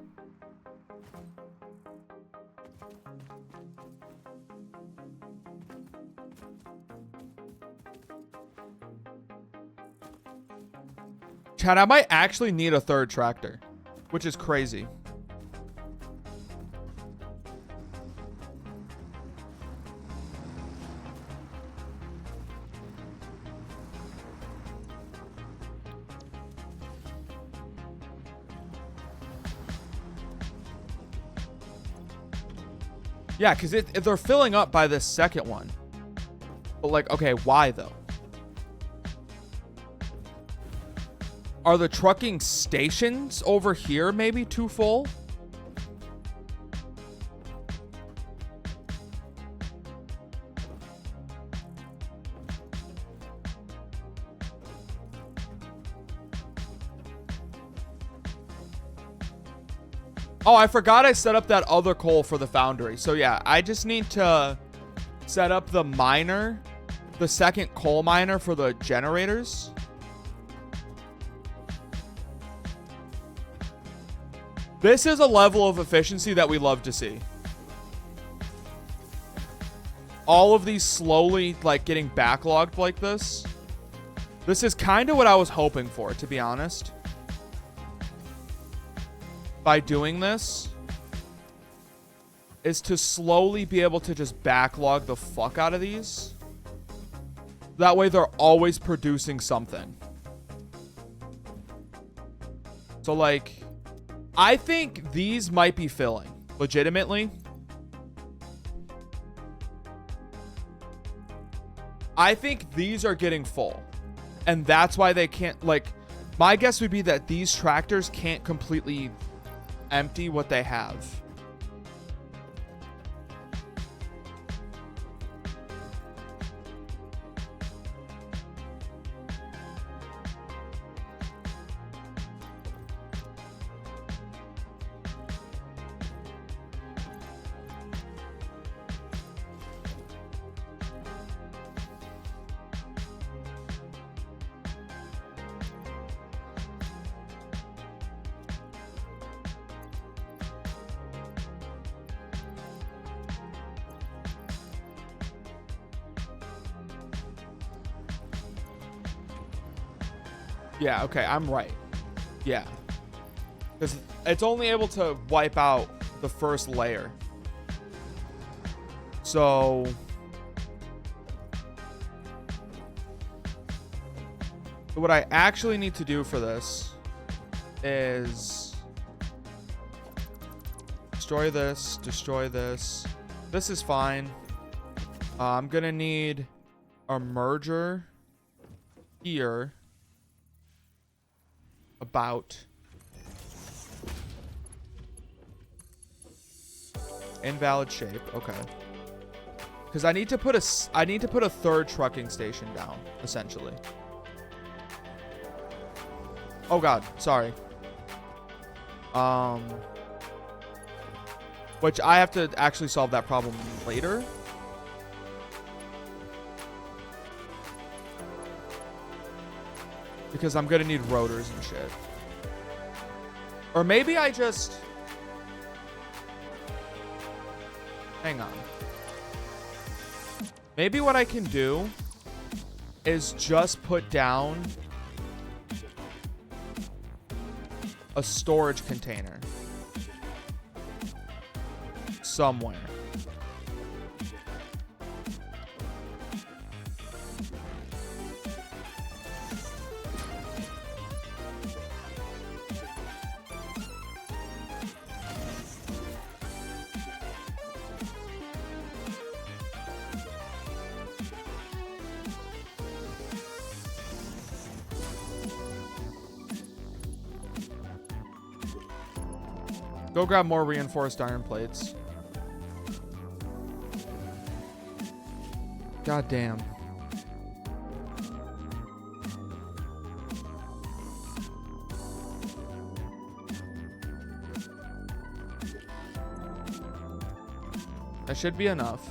Chad, I might actually need a 3rd tractor, which is crazy. Yeah, because they're filling up by this second one. But, like, okay, why, though? Are the trucking stations over here maybe too full? Oh, I forgot I set up that other coal for the foundry. So yeah, I just need to set up the miner, the second coal miner for the generators. This is a level of efficiency that we love to see. All of these slowly, like, getting backlogged like this. This is kind of what I was hoping for, to be honest. By doing this, is to slowly be able to just backlog the fuck out of these. That way they're always producing something. So, like, I think these might be filling. Legitimately. I think these are getting full. And that's why they can't, like, my guess would be that these tractors can't completely empty what they have. Yeah, okay, I'm right. Yeah. Because it's only able to wipe out the first layer. So what I actually need to do for this is destroy this, destroy this. This is fine. I'm going to need a merger here. About invalid shape. Okay, because I need to put a third trucking station down, essentially. Oh god, sorry. Which I have to actually solve that problem later. Because I'm going to need rotors and shit. Or maybe I just... Hang on. Maybe what I can do is just put down a storage container somewhere. Go grab more reinforced iron plates. God damn. That should be enough.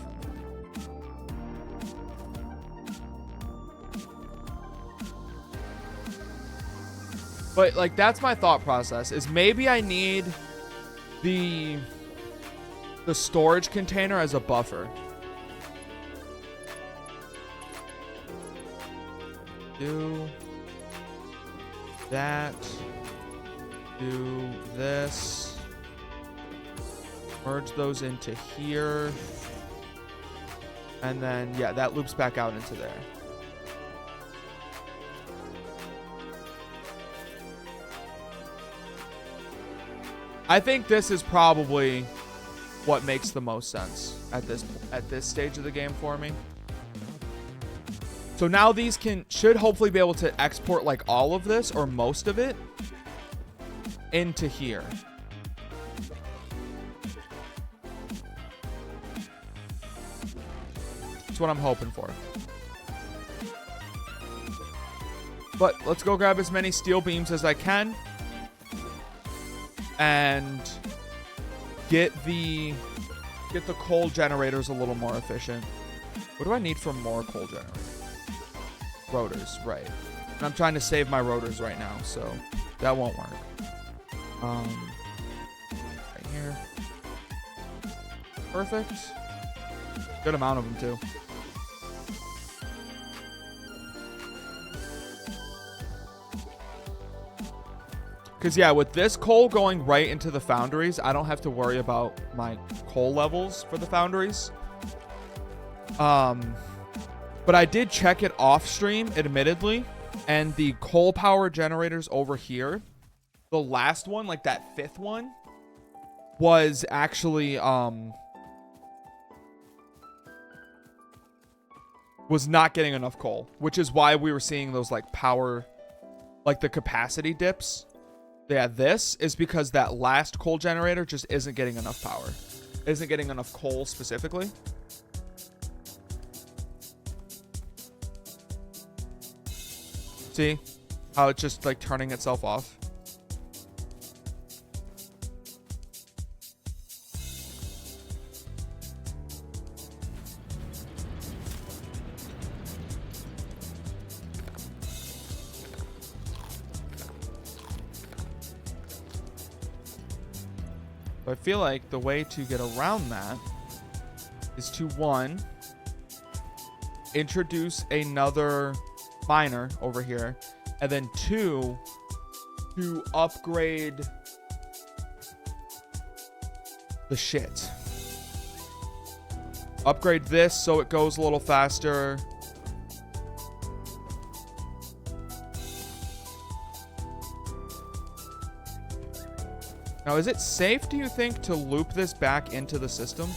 But like that's my thought process is maybe I need the storage container as a buffer. Do that. Do this. Merge those into here. And then, yeah, that loops back out into there. I think this is probably what makes the most sense at this stage of the game for me. So now these should hopefully be able to export like all of this or most of it into here. That's what I'm hoping for. But let's go grab as many steel beams as I can. And get the coal generators a little more efficient. What do I need for more coal generators? Rotors, right. And I'm trying to save my rotors right now, so that won't work. Right here. Perfect. Good amount of them too. Because, yeah, with this coal going right into the foundries, I don't have to worry about my coal levels for the foundries. But I did check it off stream, admittedly, and the coal power generators over here, the last one, like that 5th one, was actually was not getting enough coal, which is why we were seeing those like power, like the capacity dips. Yeah, this is because that last coal generator just isn't getting enough power. Isn't getting enough coal specifically. See how it's just like turning itself off? I feel like the way to get around that is to, 1, introduce another miner over here, and then 2, to upgrade the shit. Upgrade this so it goes a little faster. Now, is it safe, do you think, to loop this back into the system?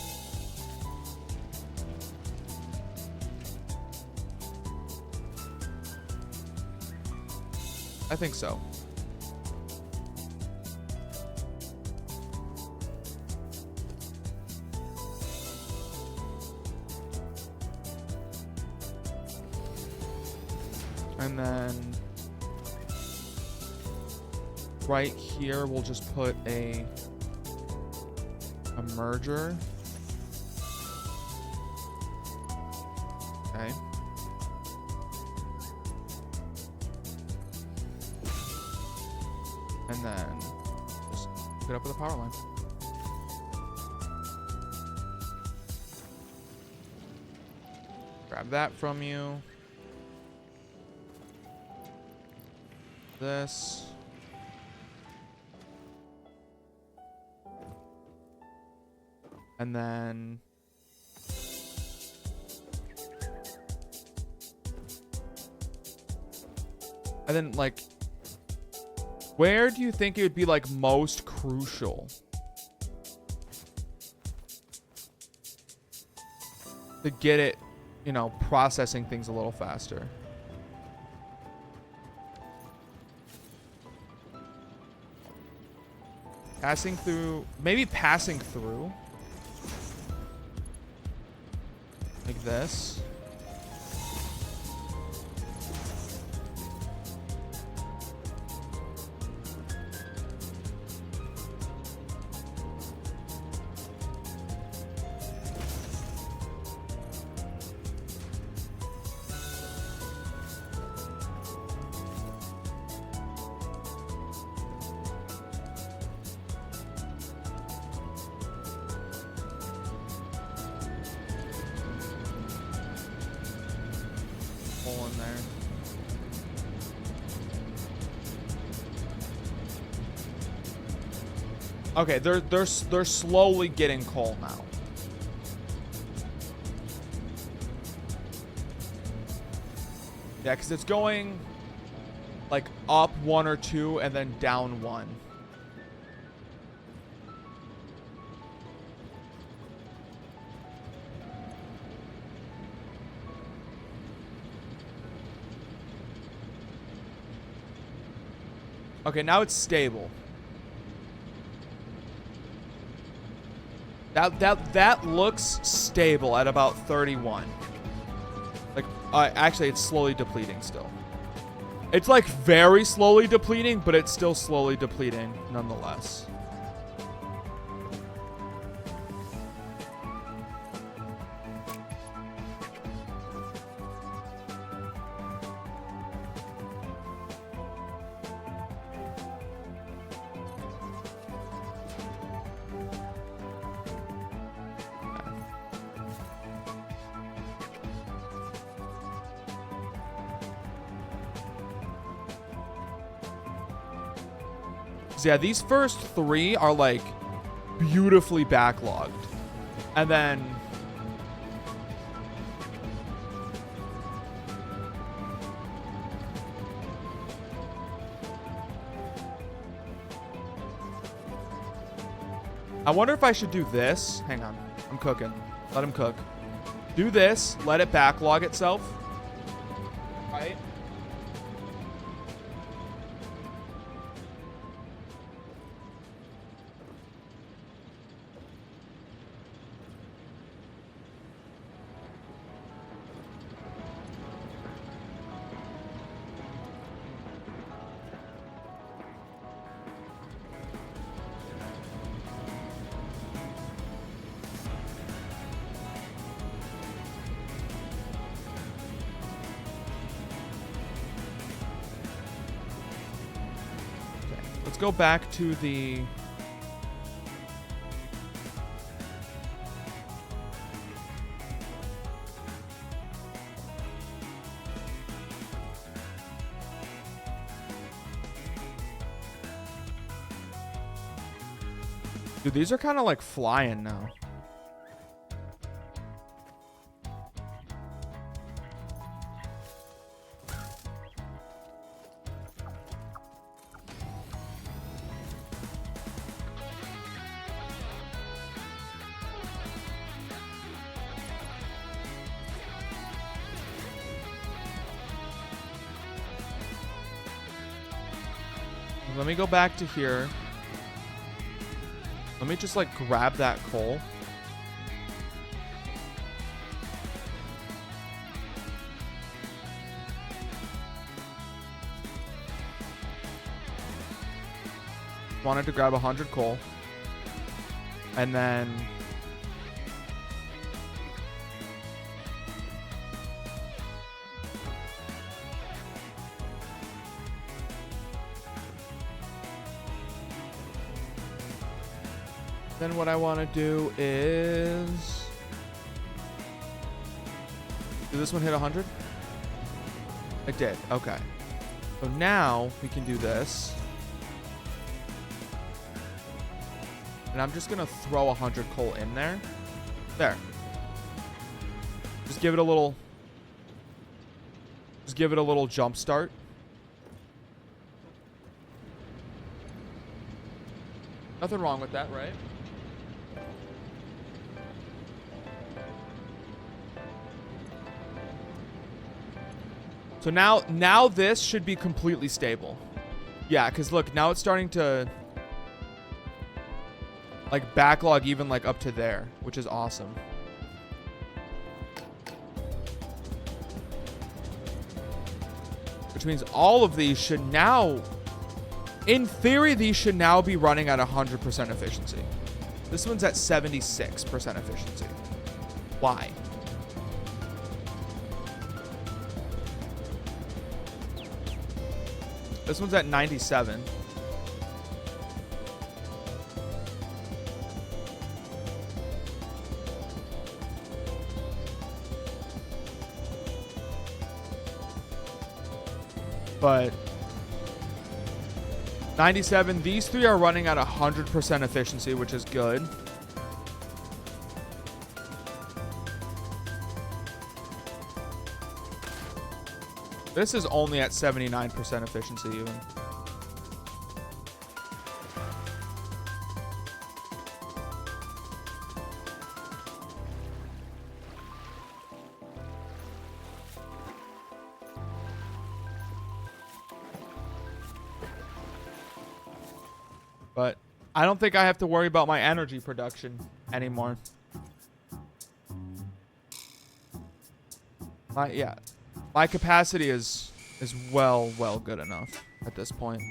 I think so. And then right here, we'll just put a merger. Okay. And then just hook it up with a power line. Grab that from you. This. And then like, where do you think it would be like most crucial to get it, you know, processing things a little faster? Passing through, maybe passing through. Like this. In there. Okay, they're slowly getting coal now. Yeah, because it's going like up 1 or 2 and then down 1. Okay, now it's stable. That looks stable at about 31. Like, actually, it's slowly depleting still. It's like very slowly depleting, but it's still slowly depleting nonetheless. So yeah, these first 3 are like beautifully backlogged. And then I wonder if I should do this. Hang on. I'm cooking. Let him cook. Do this. Let it backlog itself. Right? Let's go back to the... Dude, these are kind of like flying now. Let me go back to here. Let me just like grab that coal. Wanted to grab 100 coal. And then what I want to do is... Did this one hit 100? It did. Okay. So now we can do this. And I'm just going to throw 100 coal in there. There. Just give it a little... Just give it a little jump start. Nothing wrong with that, right? So now this should be completely stable. Yeah, because look, now it's starting to like backlog even like up to there, which is awesome. Which means all of these should now, in theory, these should now be running at 100% efficiency. This one's at 76% efficiency. Why? This one's at 97. But 97, these three are running at 100% efficiency, which is good. This is only at 79% efficiency even. But I don't think I have to worry about my energy production anymore. Yeah. My capacity is well good enough at this point.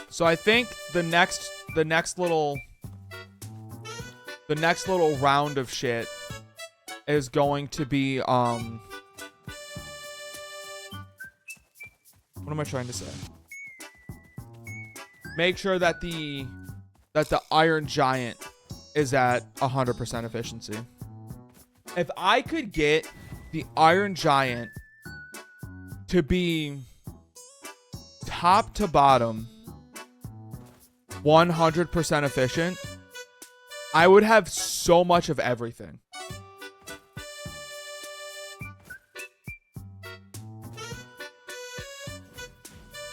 So I think the next little round of shit is going to be what am I trying to say? Make sure that the Iron Giant is at 100% efficiency. If I could get the Iron Giant to be top to bottom 100% efficient, I would have so much of everything.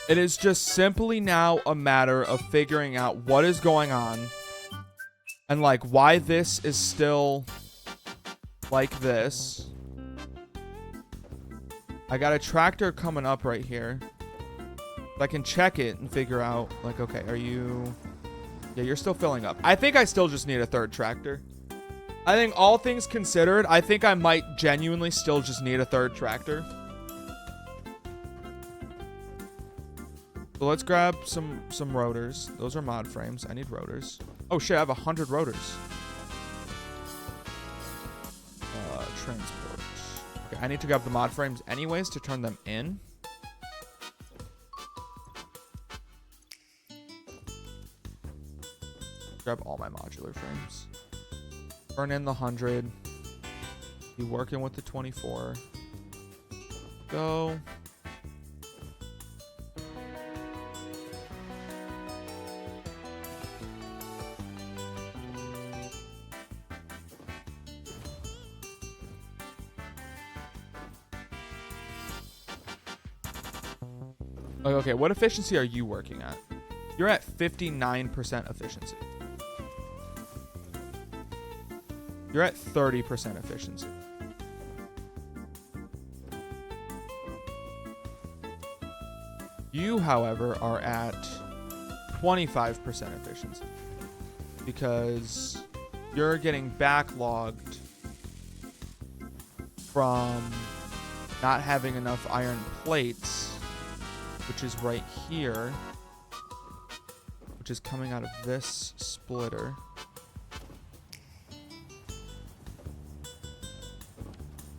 It is just simply now a matter of figuring out what is going on and like why this is still like this. I got a tractor coming up right here. I can check it and figure out like, okay, are you... Yeah, you're still filling up. I think I still just need a third tractor. I think all things considered, I think I might genuinely still just need a third tractor. So let's grab some rotors. Those are mod frames. I need rotors. Oh shit, I have 100 rotors. Transport. Okay, I need to grab the mod frames anyways to turn them in. Grab all my modular frames. Burn in the 100. Be working with the 24. Go. Okay, what efficiency are you working at? You're at 59% efficiency. You're at 30% efficiency. You, however, are at 25% efficiency because you're getting backlogged from not having enough iron plates, which is right here, which is coming out of this splitter.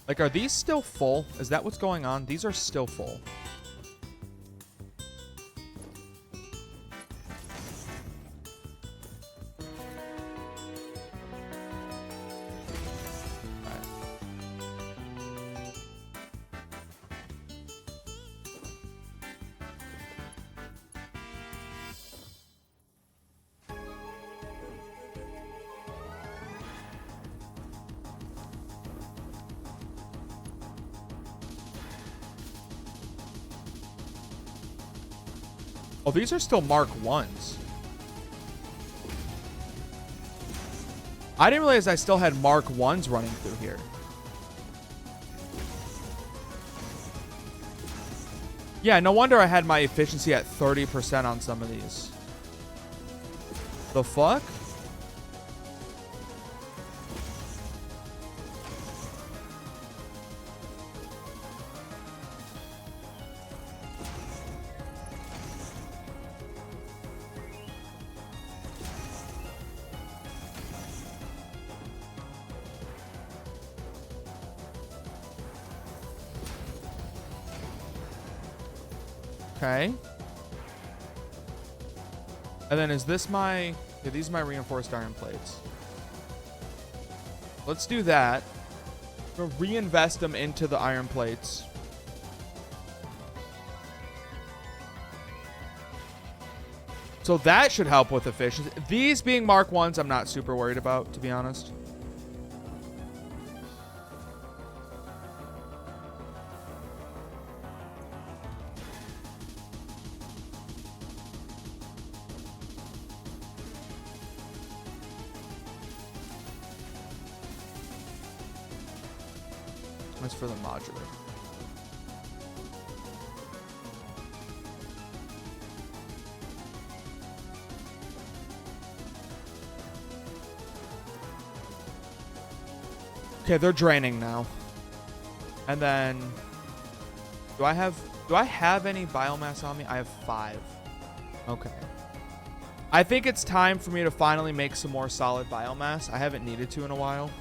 Like, are these still full? Is that what's going on? These are still full. Oh, these are still Mark 1s. I didn't realize I still had Mark 1s running through here. Yeah, no wonder I had my efficiency at 30% on some of these. The fuck? Okay. And then is this my... Yeah, these are my reinforced iron plates. Let's do that. We'll reinvest them into the iron plates. So that should help with efficiency. These being Mark 1s, I'm not super worried about, to be honest. That's for the modular. Okay, they're draining now. And then do I have any biomass on me? I have 5. Okay. I think it's time for me to finally make some more solid biomass. I haven't needed to in a while.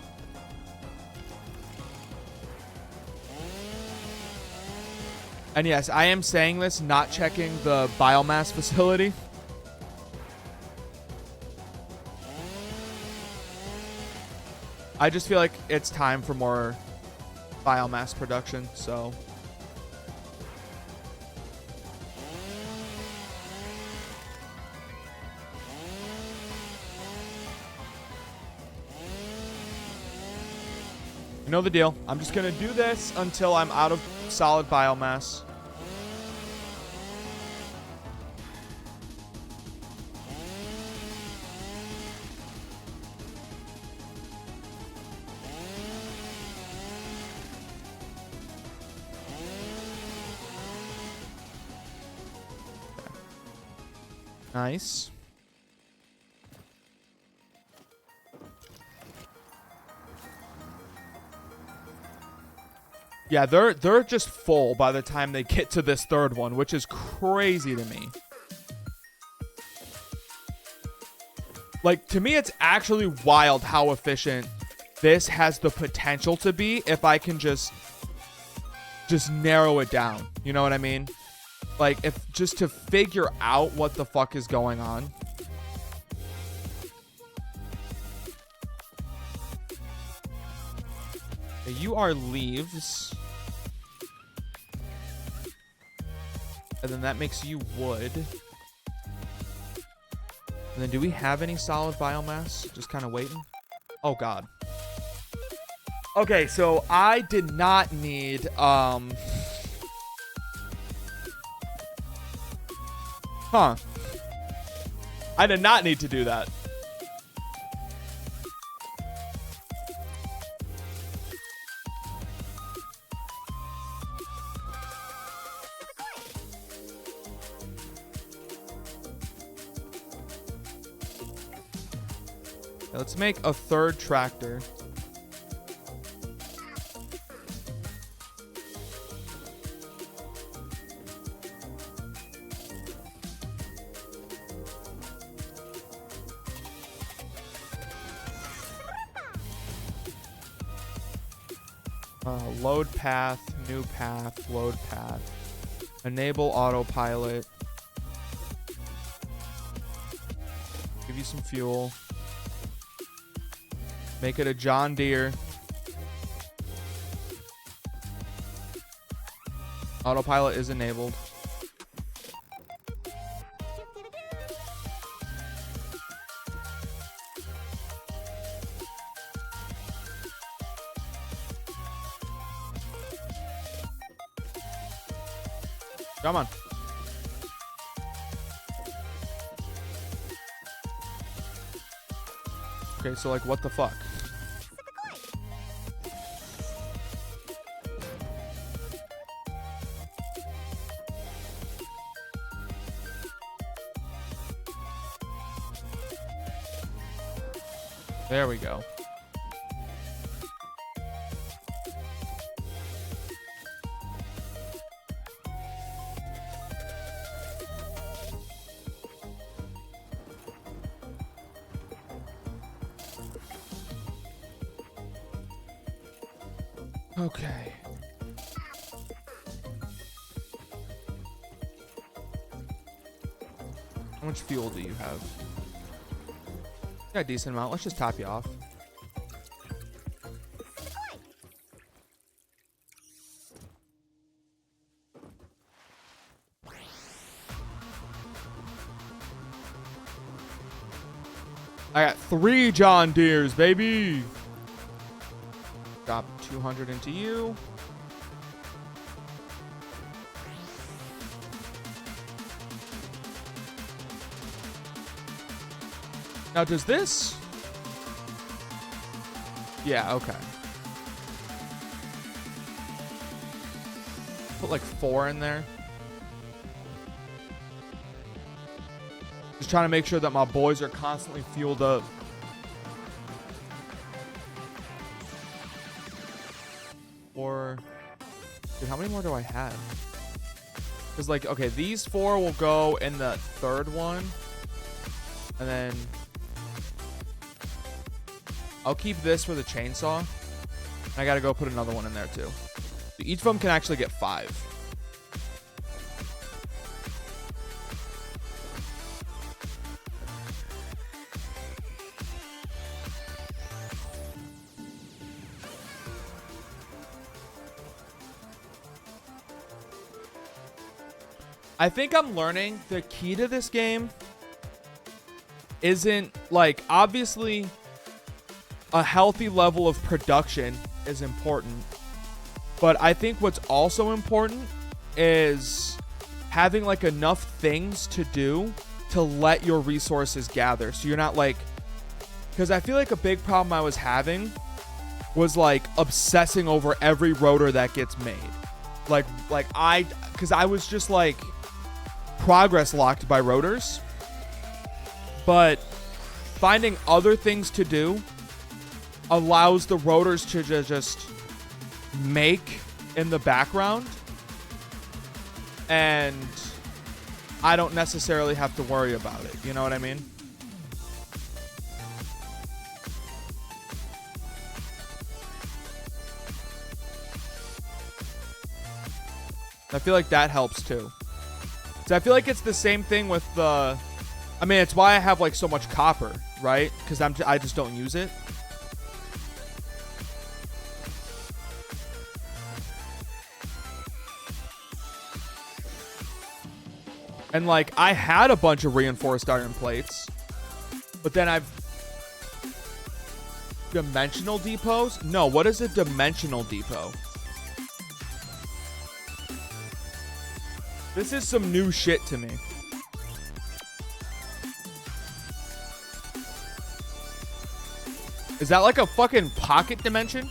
And yes, I am saying this, not checking the biomass facility. I just feel like it's time for more biomass production, so. You know the deal. I'm just going to do this until I'm out of solid biomass. Nice. Yeah, they're just full by the time they get to this third one, which is crazy to me. Like, to me, it's actually wild how efficient this has the potential to be if I can just narrow it down. You know what I mean? Like, if just to figure out what the fuck is going on. Okay, you are leaves. And then that makes you wood. And then do we have any solid biomass? Just kind of waiting. Oh, God. Okay, so I did not need, Huh. I did not need to do that. Let's make a third tractor. Load path, new path, load path. Enable autopilot. Give you some fuel. Make it a John Deere. Autopilot is enabled. Come on. Okay, so like, what the fuck? There we go. Okay. How much fuel do you have? Yeah, a decent amount. Let's just top you off. I got 3 John Deeres, baby. Drop 200 into you. Now, does this? Yeah, okay. Put like 4 in there. Just trying to make sure that my boys are constantly fueled up. Or, dude, how many more do I have? Because, like, okay, these 4 will go in the third one. And then I'll keep this for the chainsaw. I gotta go put another one in there, too. So each of them can actually get 5. I think I'm learning the key to this game isn't, like, obviously a healthy level of production is important. But I think what's also important is having like enough things to do to let your resources gather. So you're not like, because I feel like a big problem I was having was like obsessing over every rotor that gets made. Because I was just like progress locked by rotors. But finding other things to do allows the rotors to just make in the background, and I don't necessarily have to worry about it. You know what I mean? I feel like that helps too. So I feel like it's the same thing with the... I mean, it's why I have like so much copper, right? Because I just don't use it. And like, I had a bunch of reinforced iron plates, but then I've... Dimensional depots? No, what is a dimensional depot? This is some new shit to me. Is that like a fucking pocket dimension?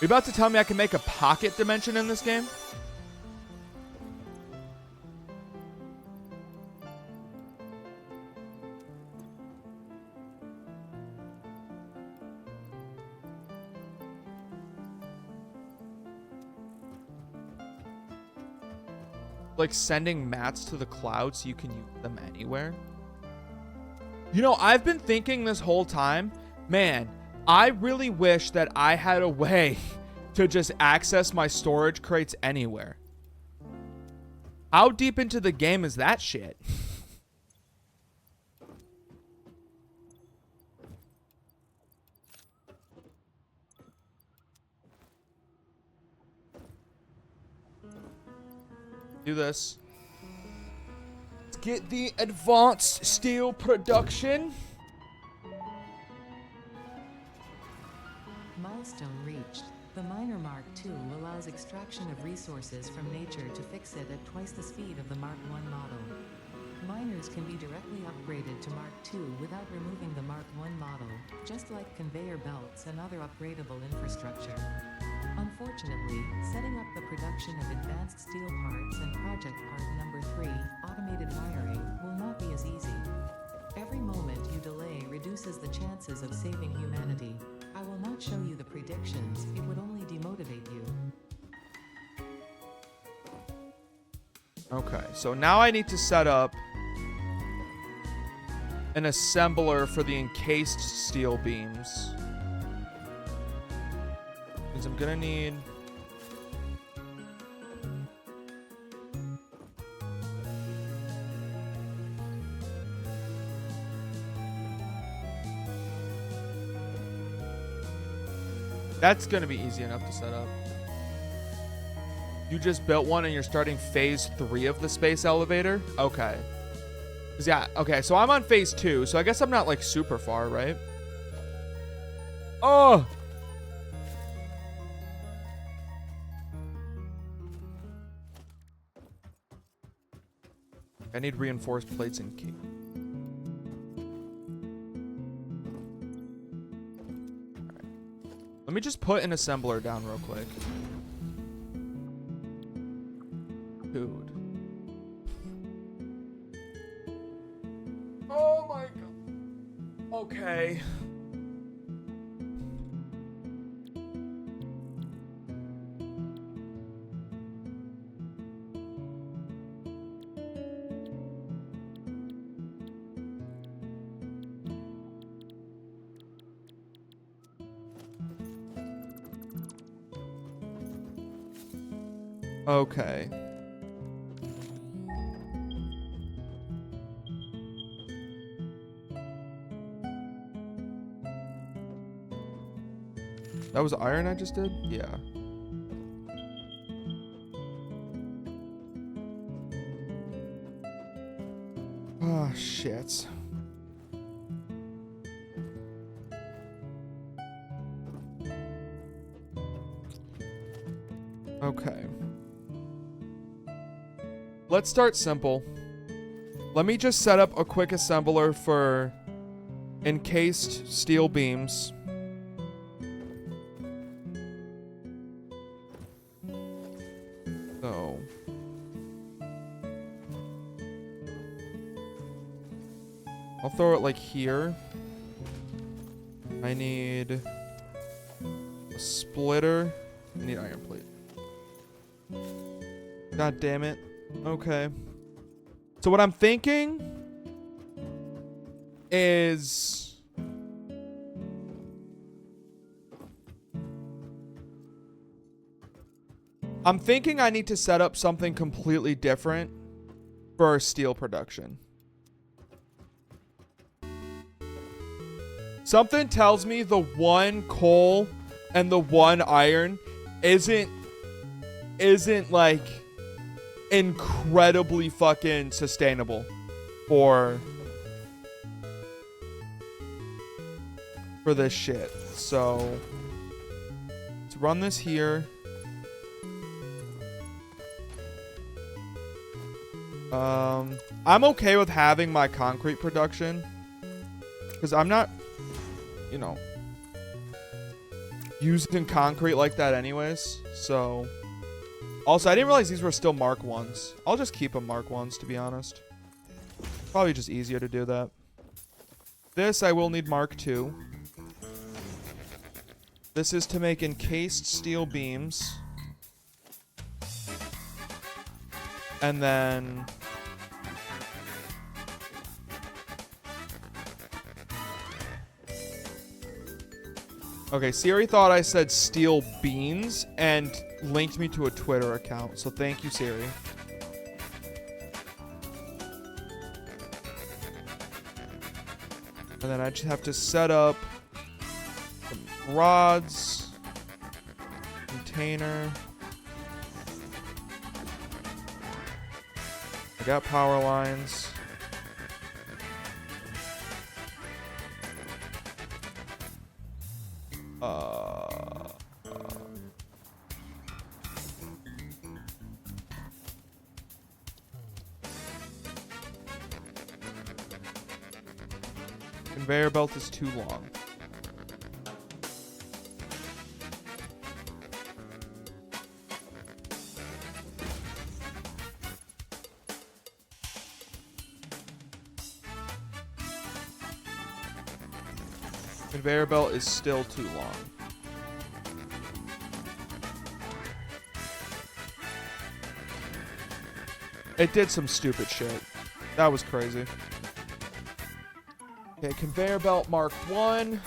You about to tell me I can make a pocket dimension in this game? Like sending mats to the cloud so you can use them anywhere. You know, I've been thinking this whole time, man, I really wish that I had a way to just access my storage crates anywhere. How deep into the game is that shit? Do this. Let's get the advanced steel production. Milestone reached. The Miner Mark II allows extraction of resources from nature to fix it at twice the speed of the Mark I model. Miners can be directly upgraded to Mark II without removing the Mark I model, just like conveyor belts and other upgradable infrastructure. Unfortunately, setting up the production of advanced steel parts and project part number 3, automated wiring, will not be as easy. Every moment you delay reduces the chances of saving humanity. I will not show you the predictions, it would only demotivate you. Okay, so now I need to set up an assembler for the encased steel beams. Because I'm gonna need... That's gonna be easy enough to set up. You just built one and you're starting phase 3 of the space elevator? Okay. 'Cause yeah, okay, so I'm on phase 2, so I guess I'm not like super far, right? Oh! I need reinforced plates and key. Alright. Let me just put an assembler down real quick. Dude. Oh my god. Okay. Okay. That was iron I just did? Yeah. Oh, shit. Okay. Let's start simple. Let me just set up a quick assembler for encased steel beams. So. I'll throw it like here. I need a splitter. I need iron plate. God damn it. Okay. So what I'm thinking is I need to set up something completely different for our steel production. Something tells me the one coal and the one iron isn't like incredibly fucking sustainable for this shit. So let's run this here. I'm okay with having my concrete production because I'm not, you know, using concrete like that anyways. So also, I didn't realize these were still Mark 1s. I'll just keep them Mark 1s, to be honest. Probably just easier to do that. This I will need Mark 2. This is to make encased steel beams. And then okay, Siri thought I said steel beans and linked me to a Twitter account. So thank you, Siri. And then I just have to set up some rods, container. I got power lines. Conveyor belt is too long. Conveyor belt is still too long. It did some stupid shit. That was crazy. Okay, conveyor belt Mark 1.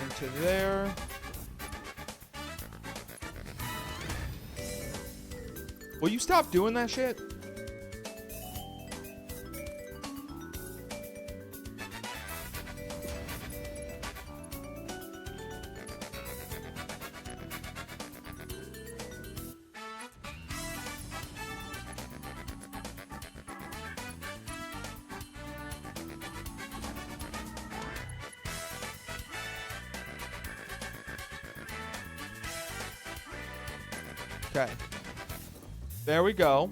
Into there. Will you stop doing that shit? Okay. There we go.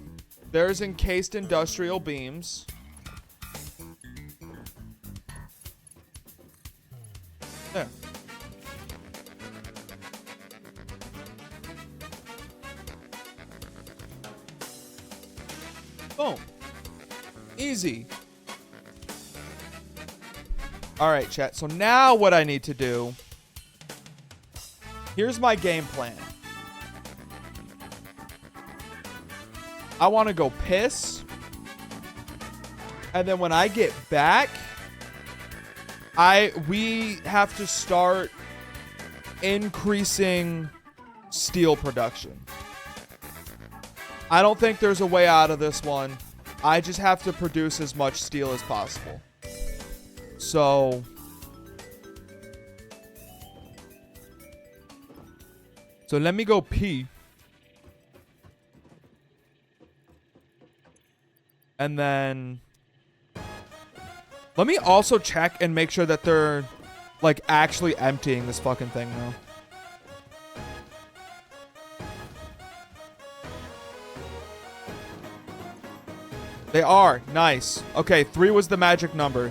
There's encased industrial beams. There. Boom. Easy. All right, chat. So now what I need to do, here's my game plan. I want to go piss. And then when I get back, we have to start increasing steel production. I don't think there's a way out of this one. I just have to produce as much steel as possible. So let me go pee. And then let me also check and make sure that they're like actually emptying this fucking thing now. They are. Nice. Okay, 3 was the magic number.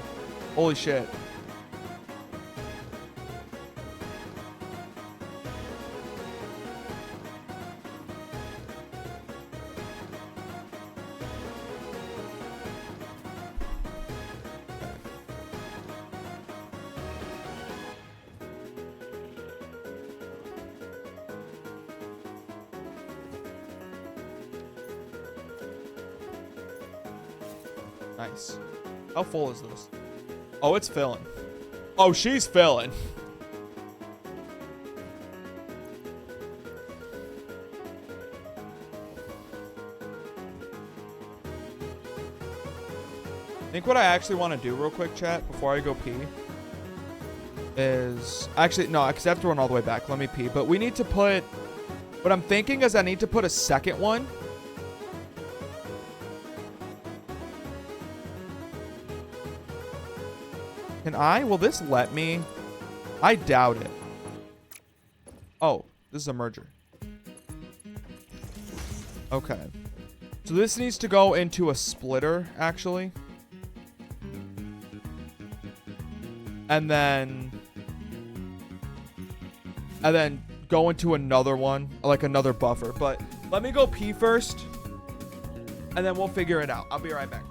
Holy shit. Nice. How full is this? Oh, it's filling. Oh, she's filling. I think what I actually want to do real quick, chat, before I go pee, is... Actually, no, because I have to run all the way back. Let me pee. But we need to put... What I'm thinking is I need to put a second one. Can I? Will this let me? I doubt it. Oh, this is a merger. Okay. So this needs to go into a splitter, actually. And then go into another one, like another buffer. But let me go pee first, and then we'll figure it out. I'll be right back.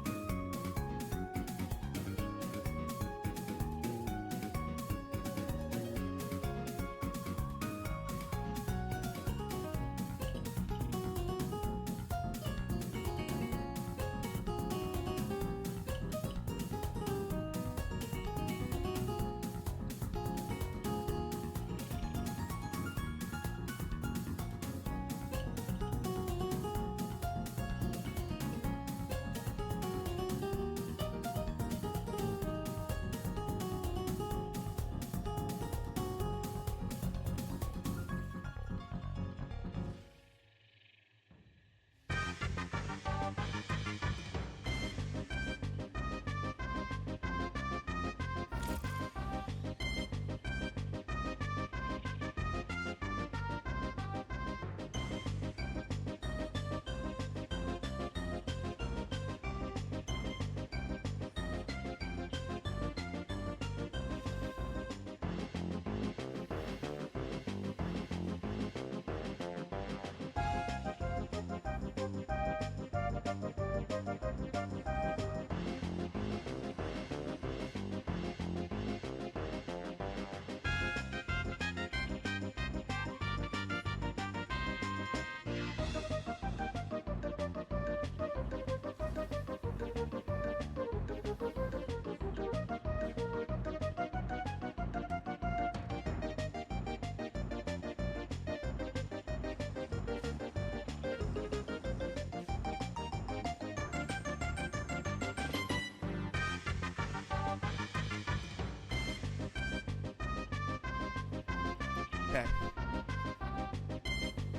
Okay.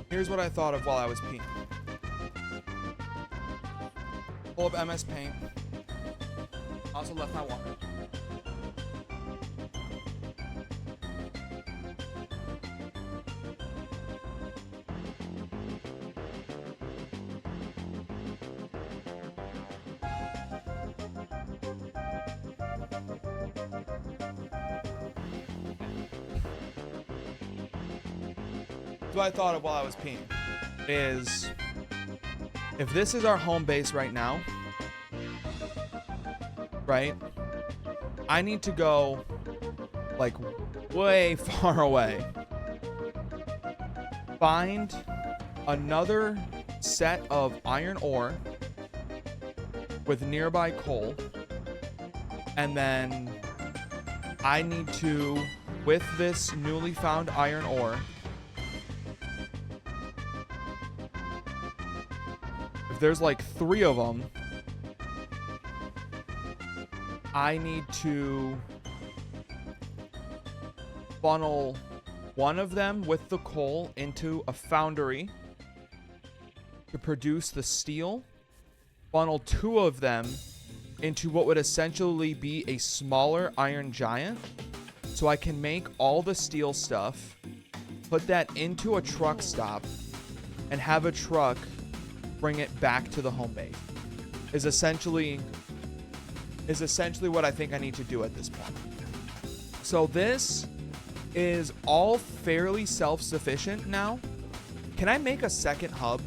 Here's what I thought of while I was peeing. Pull up MS Paint. Also left my water. What I thought of while I was peeing is, if this is our home base right now, right, I need to go like way far away, find another set of iron ore with nearby coal, and then I need to, with this newly found iron ore, if there's like 3 of them, I need to funnel one of them with the coal into a foundry to produce the steel, funnel 2 of them into what would essentially be a smaller iron giant, so I can make all the steel stuff, put that into a truck stop, and have a truck bring it back to the home base. is essentially what I think I need to do at this point. So this is all fairly self-sufficient now. Can I make a second hub?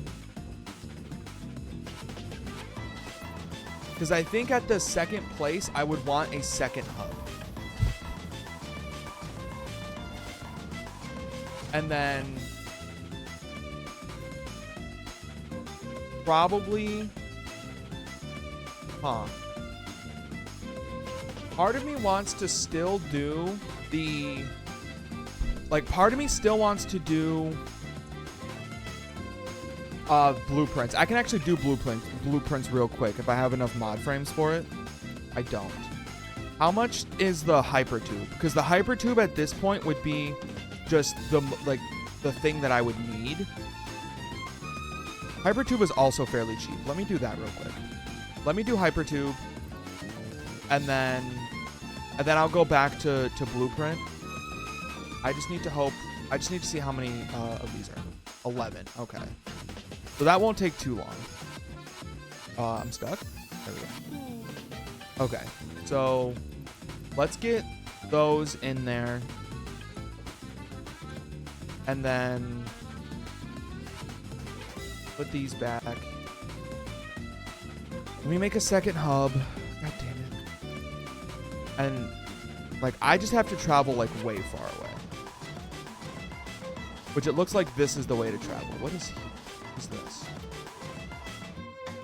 Because I think at the second place, I would want a second hub. And then probably, part of me wants to still do the, like, part of me still wants to do blueprints. I can actually do blueprints real quick if I have enough mod frames for it. I don't. How much is the hypertube? Because the hypertube at this point would be just the thing that I would need. Hypertube is also fairly cheap. Let me do that real quick. Let me do hypertube, and then I'll go back to blueprint. I just need to see how many of these are. 11. Okay. So that won't take too long. I'm stuck. There we go. Okay. So let's get those in there. And then put these back. Let me make a second hub. God damn it. And like, I just have to travel like way far away. Which it looks like this is the way to travel. What is this?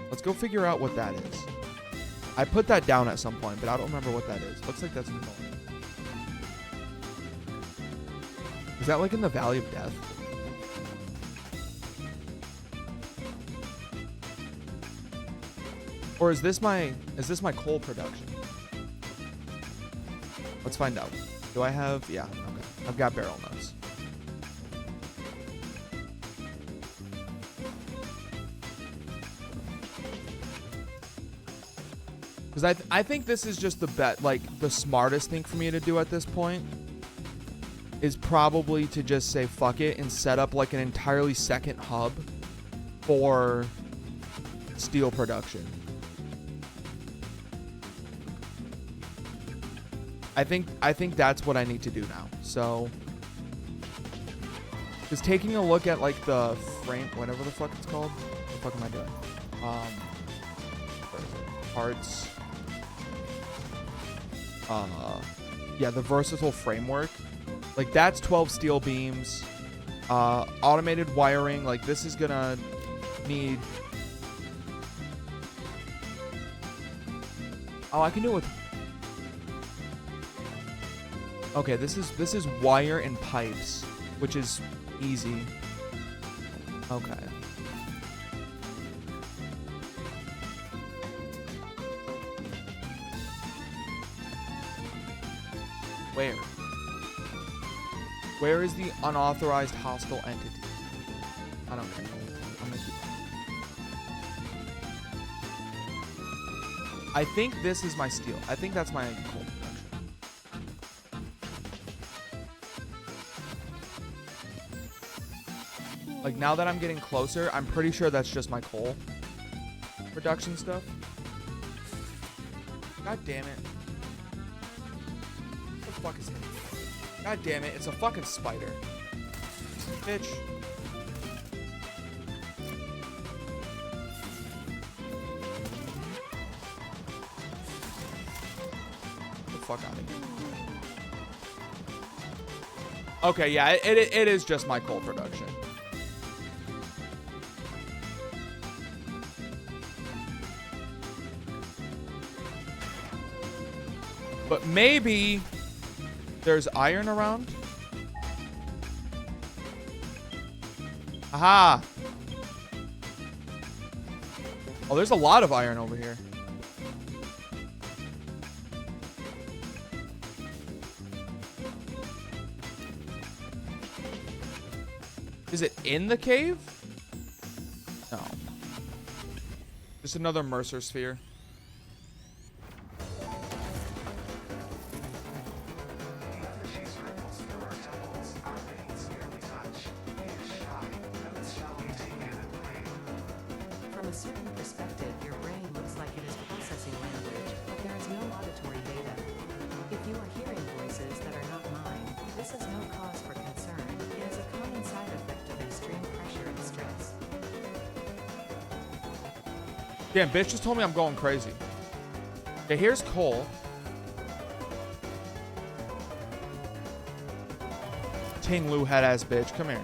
Let's go figure out what that is. I put that down at some point, but I don't remember what that is. Looks like that's north. Is that like in the Valley of Death? Or is this my coal production? Let's find out. Do I have, yeah, okay. I've got barrel nuts. Because I think this is just the smartest thing for me to do at this point is probably to just say fuck it and set up like an entirely second hub for steel production. I think that's what I need to do now. So just taking a look at like the frame, whatever the fuck it's called. What the fuck am I doing? Where is it? Parts. Yeah, the versatile framework. Like that's 12 steel beams. Automated wiring. Like this is gonna need. Oh, I can do it with. Okay, this is wire and pipes, which is easy. Okay. Where? Where is the unauthorized hostile entity? I don't care. I'm gonna keep it. I think this is my steel. I think that's my coal production. Like now that I'm getting closer, I'm pretty sure that's just my coal production stuff. God damn it. What the fuck is it? God damn it, it's a fucking spider. Bitch. Get the fuck out of here. Okay, yeah, it is just my coal production. But maybe there's iron around. Aha! Oh, there's a lot of iron over here. Is it in the cave? No. Just another Mercer sphere. From a certain perspective, your brain looks like it cause for concern. It is a common side effect of extreme pressure and stress. Damn, bitch just told me I'm going crazy. Okay, here's coal. Ting Lu head ass bitch, come here.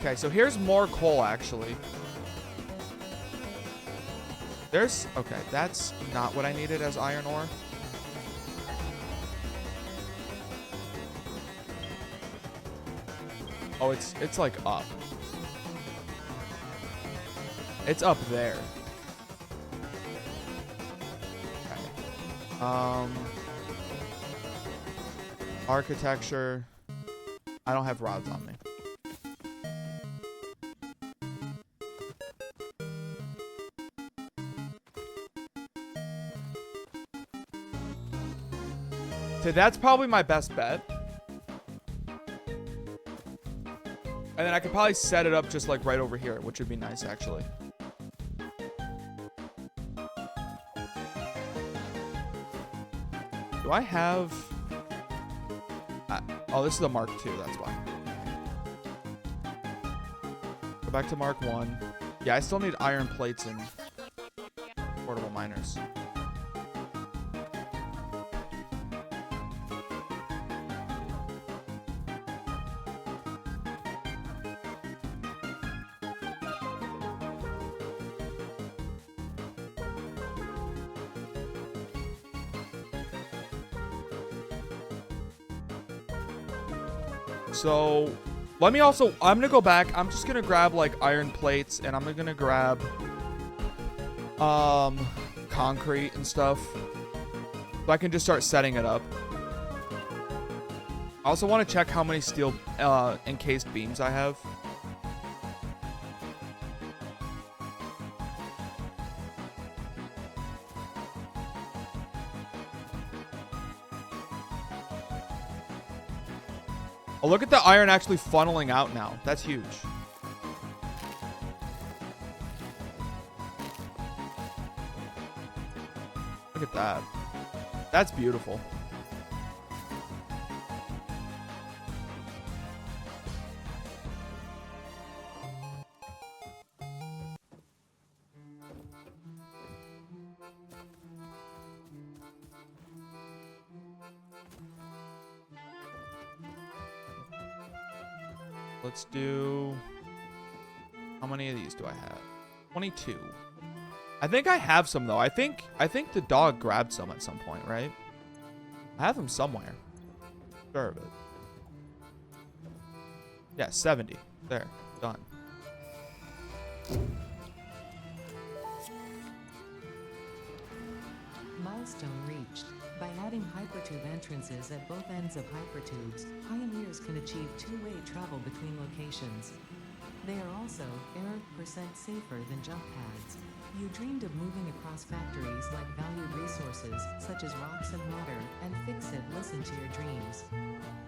Okay, so here's more coal actually. Okay, that's not what I needed as iron ore. Oh, it's like up. It's up there. Okay. Architecture. I don't have rods on me. So that's probably my best bet. And then I could probably set it up just like right over here, which would be nice actually. Do I have... oh, this is the Mark II, that's why. Go back to Mark 1. Yeah, I still need iron plates and portable miners. So, let me also, I'm going to go back. I'm just going to grab like iron plates and I'm going to grab concrete and stuff. So I can just start setting it up. I also want to check how many steel encased beams I have. Oh, look at the iron actually funneling out now. That's huge. Look at that. That's beautiful. Let's do... How many of these do I have? 22. I think I have some, though. I think the dog grabbed some at some point, right? I have them somewhere. Sure of it. Yeah, 70. There. Done. Milestone reached. By adding hypertube entrances at both ends of hypertubes, pioneers can achieve two-way travel between locations. They are also error% safer than jump pads. You dreamed of moving across factories like valued resources, such as rocks and water, and Fix-It listened to your dreams.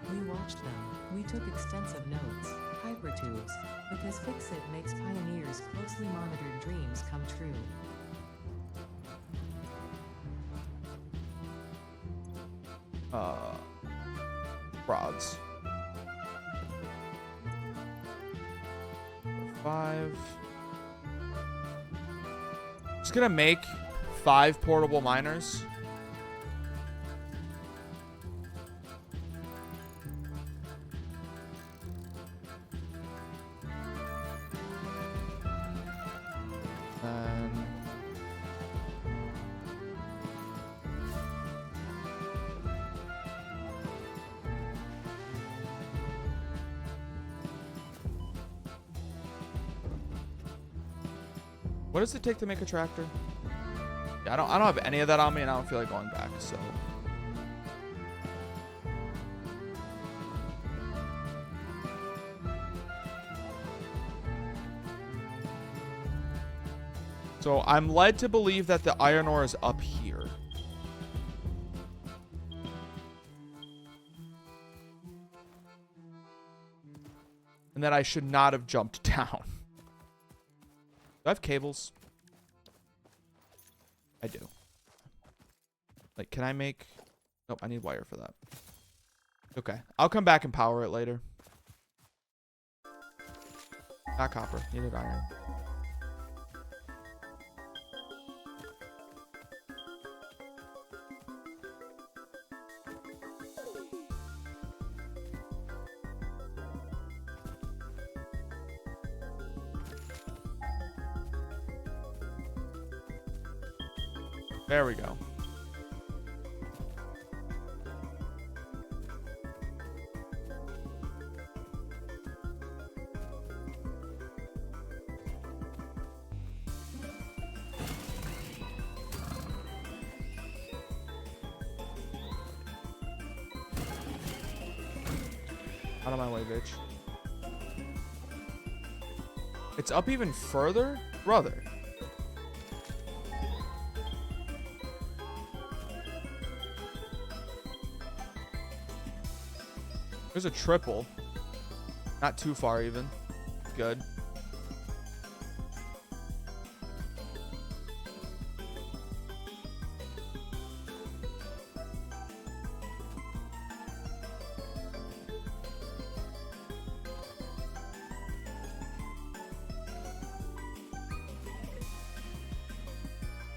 We watched them. We took extensive notes. Hypertubes. Because Fix-It makes pioneers' closely monitored dreams come true. Rods. 5. Just gonna make 5 portable miners. And what does it take to make a tractor? Yeah, I don't have any of that on me and I don't feel like going back, so. So I'm led to believe that the iron ore is up here. And that I should not have jumped down. I have cables? I do. Like, can I make... Nope, I need wire for that. Okay. I'll come back and power it later. Not copper. Neither iron. There we go. Out of my way, bitch. It's up even further? Brother. There's a triple. Not too far even. Good.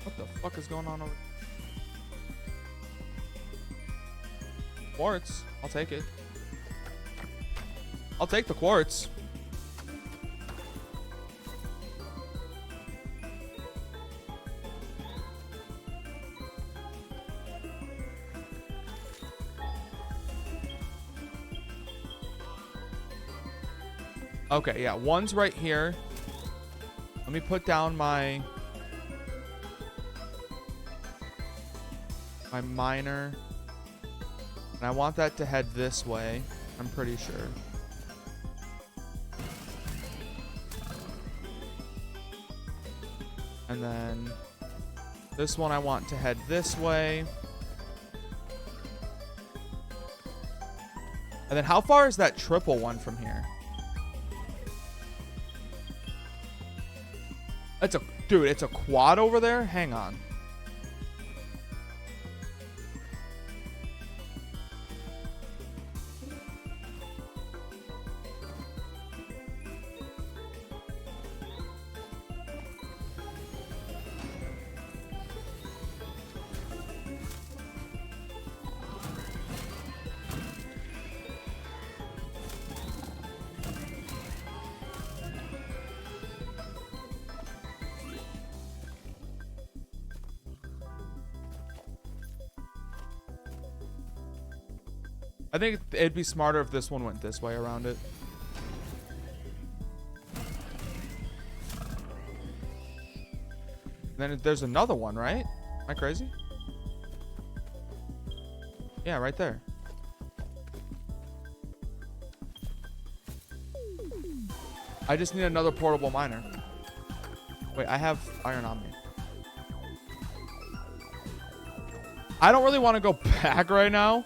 What the fuck is going on over? Quartz. I'll take it. I'll take the quartz. Okay, yeah, one's right here. Let me put down my miner. And I want that to head this way, I'm pretty sure. And then this one I want to head this way. And then how far is that triple one from here? Dude, it's a quad over there? Hang on. I think it'd be smarter if this one went this way around it. Then there's another one, right? Am I crazy? Yeah, right there. I just need another portable miner. Wait, I have iron on me. I don't really want to go back right now.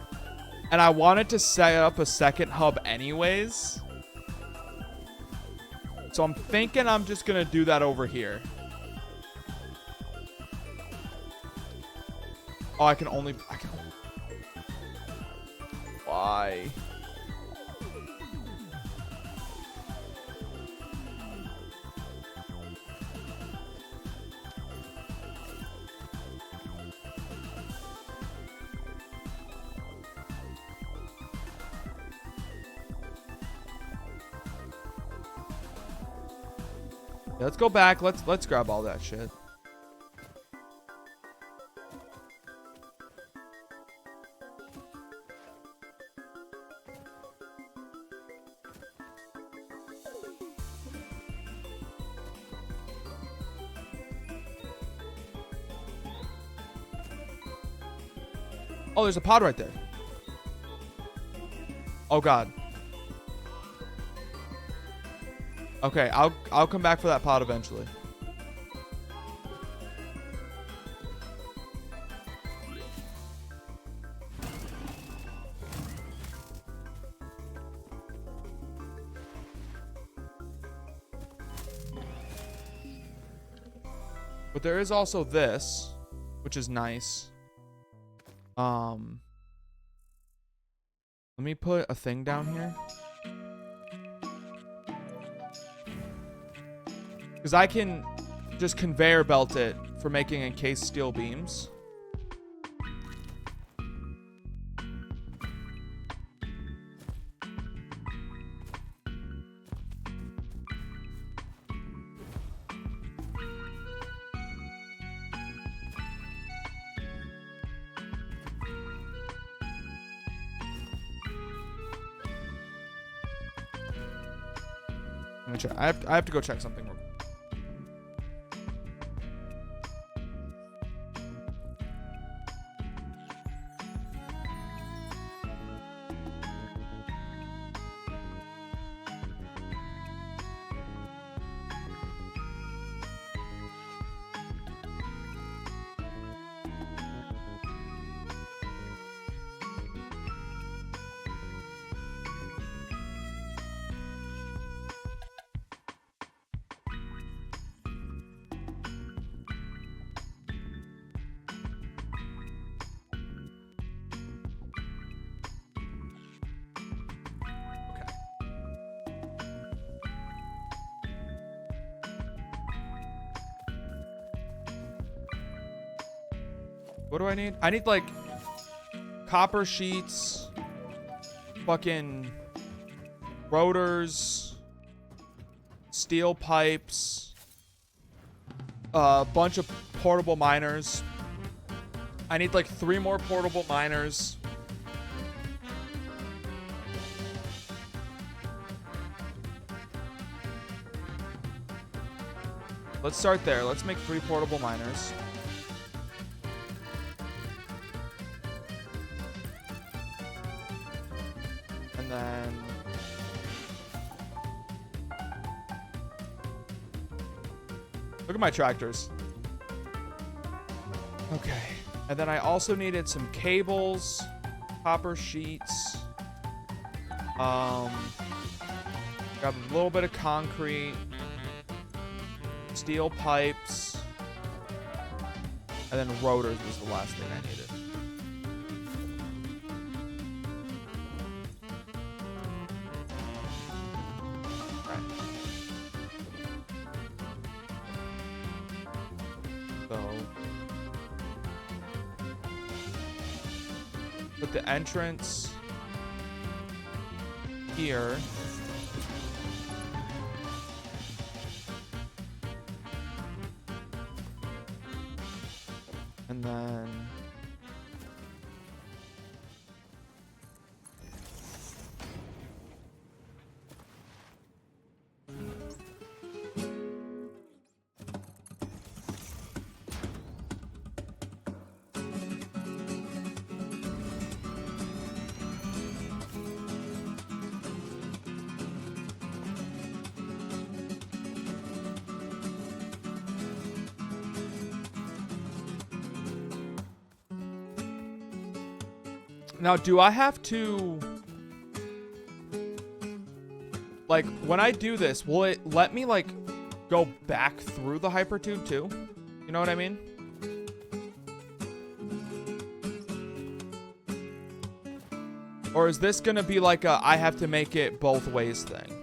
And I wanted to set up a second hub anyways. So I'm thinking I'm just going to do that over here. Oh, I can only... Why? Yeah, let's go back. Let's grab all that shit. Oh, there's a pod right there. Oh god. Okay, I'll come back for that pod eventually. But there is also this, which is nice. Let me put a thing down here. Because I can just conveyor belt it for making encased steel beams. Let me check. I have to go check something real quick. What do I need? I need like copper sheets, fucking rotors, steel pipes, a bunch of portable miners. I need like 3 more portable miners. Let's start there. Let's make 3 portable miners. And then look at my tractors. Okay. And then I also needed some cables, copper sheets. Got a little bit of concrete, steel pipes, and then rotors was the last thing I needed. Put the entrance here. And then now, do I have to, like, when I do this, will it let me, like, go back through the hypertube, too? You know what I mean? Or is this gonna be like a I have to make it both ways thing?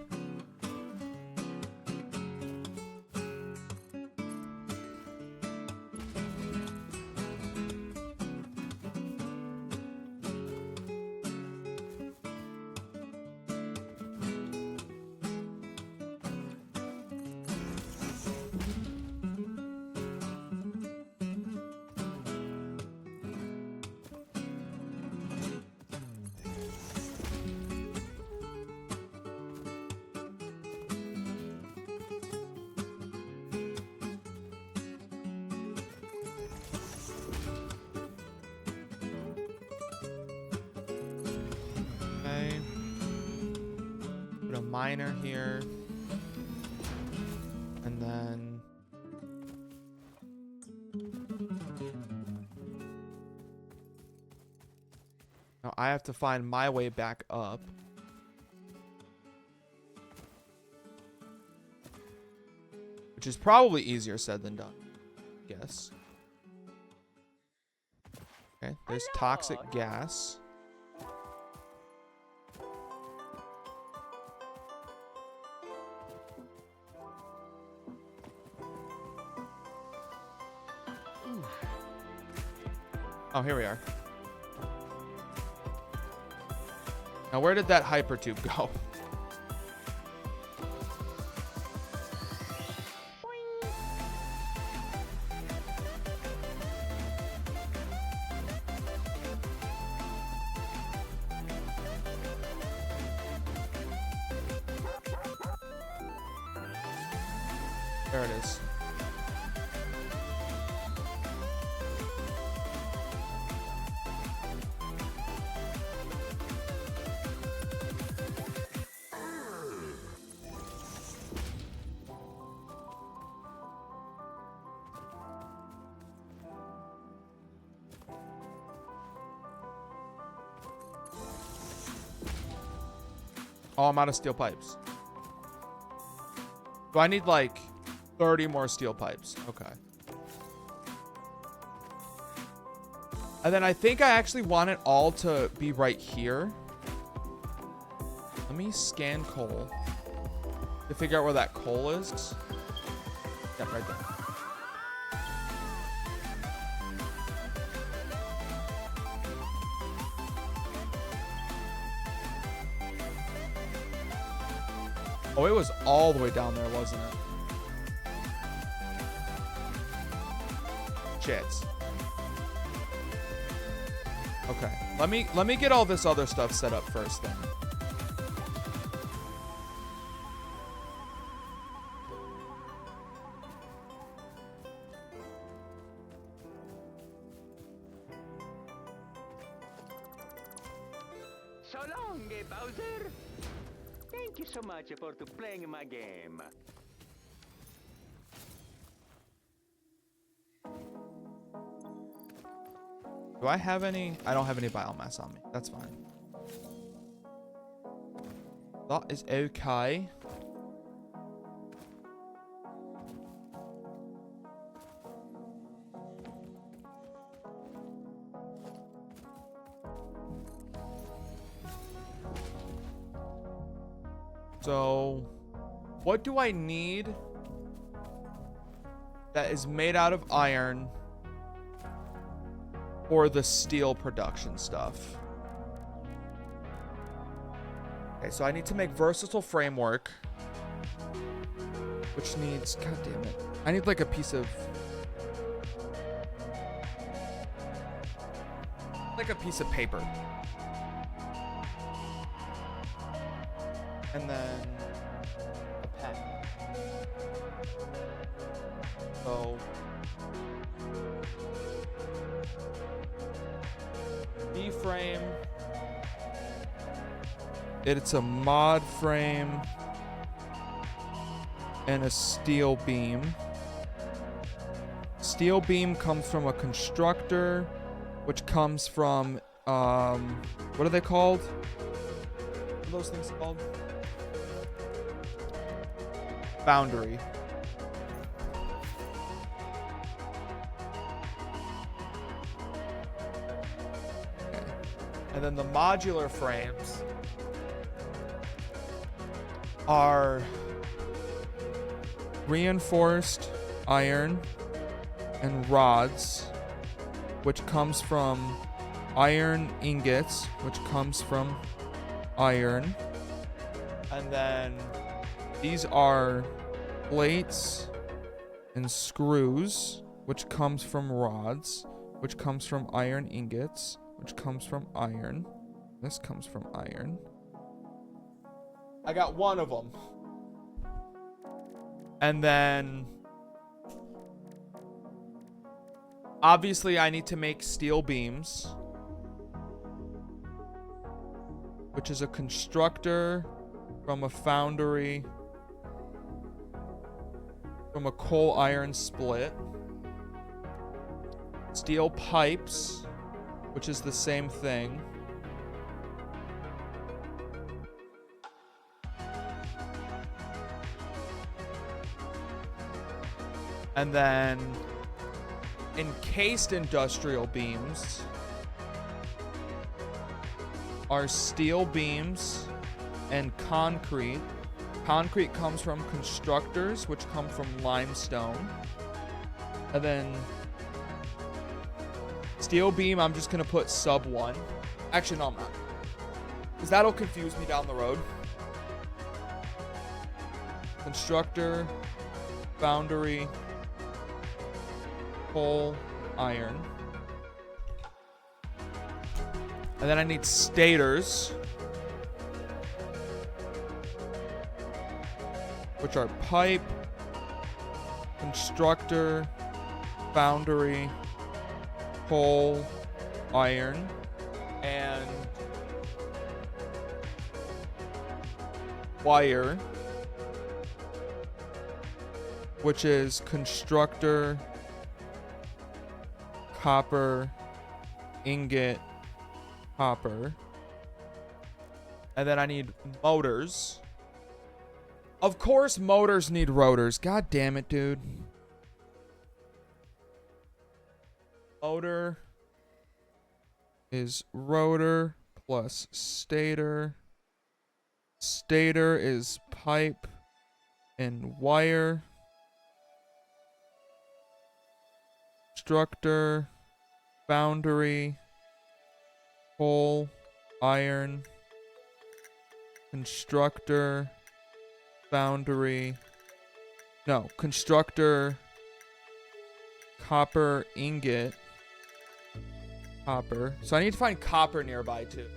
Miner here, and then now I have to find my way back up, which is probably easier said than done. Yes. Okay, there's toxic gas. Oh, here we are. Now, where did that hypertube go? There it is. Oh, I'm out of steel pipes. Do I need like 30 more steel pipes? Okay. And then I think I actually want it all to be right here. Let me scan coal to figure out where that coal is. Yep, right there. Oh, it was all the way down there, wasn't it? Shit. Okay. Let me get all this other stuff set up first then. So long, Bowser. Thank you so much for playing my game. Do I have any? I don't have any biomass on me. That's fine. That is okay. So, what do I need that is made out of iron for the steel production stuff? Okay, so I need to make versatile framework, which needs, god damn it, I need like a piece of, paper. And then a pen. So D-frame. It's a mod frame and a steel beam. Steel beam comes from a constructor, which comes from what are they called? What are those things called? Foundry. Okay. And then the modular frames are reinforced iron and rods, which comes from iron ingots, which comes from iron. And then these are plates and screws, which comes from rods, which comes from iron ingots, which comes from iron. This comes from iron. I got one of them. And then obviously I need to make steel beams, which is a constructor from a foundry, from a coal iron split. Steel pipes, which is the same thing. And then Encased industrial beams are steel beams and concrete. Concrete comes from constructors, which come from limestone. And then steel beam, I'm just going to put sub 1. Actually, no, I'm not. Because that'll confuse me down the road. Constructor, foundry, coal, iron. And then I need stators, which are pipe, constructor, foundry, coal, iron, and wire, which is constructor, copper, ingot, copper. And then I need motors. Of course motors need rotors. God damn it, dude. Motor is rotor plus stator. Stator is pipe and wire. Constructor, foundry, coal, iron, constructor, foundry, no, constructor, copper, ingot, copper. So I need to find copper nearby too.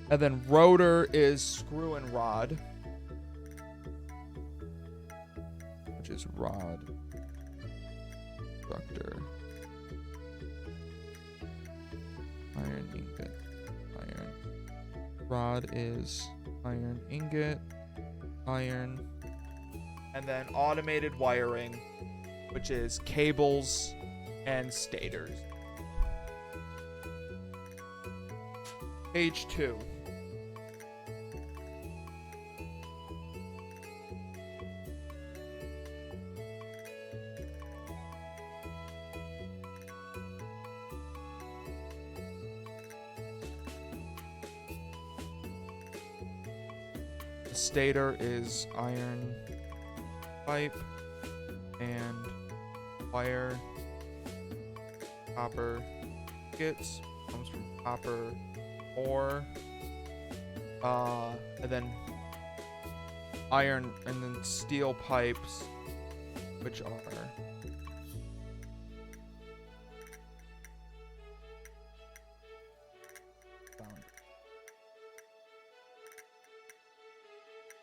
And then rotor is screw and rod, which is rod, constructor, iron, ingot, iron. Rod is iron, ingot, iron. And then automated wiring, which is cables and stators. Page 2. The stator is iron pipe and wire, copper ingots, comes from copper ore, and then iron, and then steel pipes, which are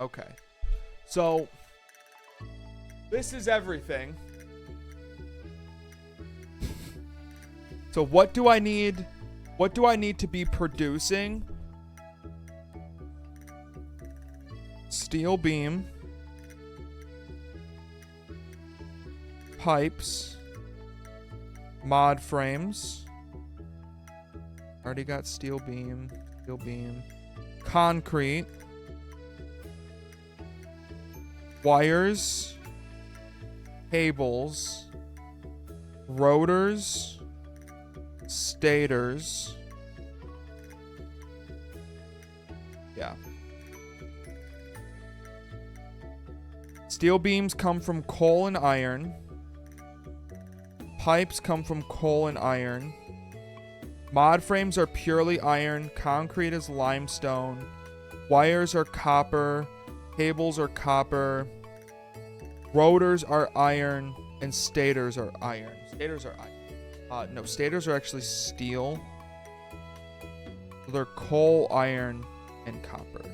okay. So this is everything. So what do I need? What do I need to be producing? Steel beam, pipes, mod frames. Already got steel beam, concrete, wires, cables, rotors, stators. Yeah. Steel beams come from coal and iron. Pipes come from coal and iron. Mod frames are purely iron. Concrete is limestone. Wires are copper. Cables are copper. Rotors are iron. And stators are iron. Stators are iron. No, stators are actually steel. So they're coal, iron, and copper.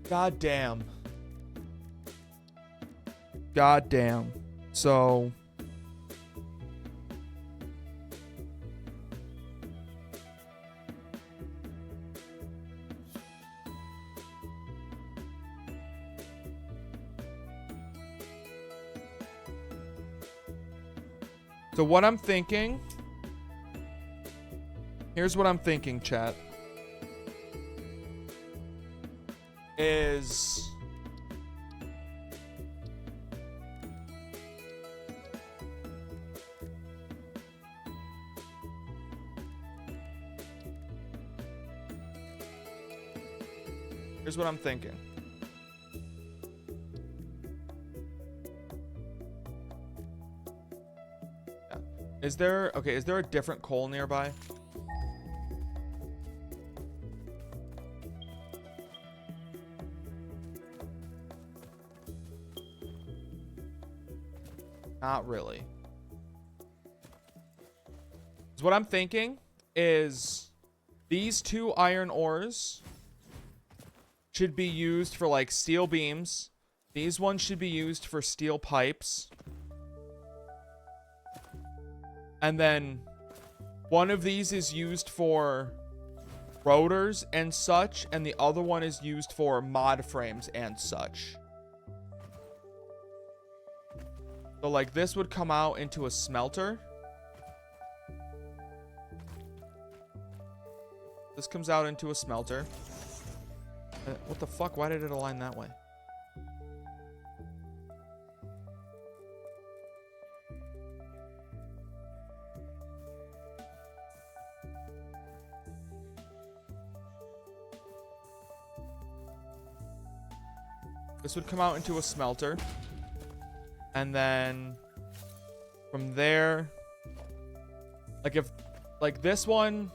God damn. God damn. So what I'm thinking, here's what I'm thinking, chat, is Here's what I'm thinking. Yeah. Is there a different coal nearby? Not really. So what I'm thinking is these 2 iron ores should be used for like steel beams. These ones should be used for steel pipes. And then one of these is used for rotors and such, and the other one is used for mod frames and such. So like this would come out into a smelter. This comes out into a smelter. What the fuck? Why did it align that way? This would come out into a smelter. And then from there, like if, like this one,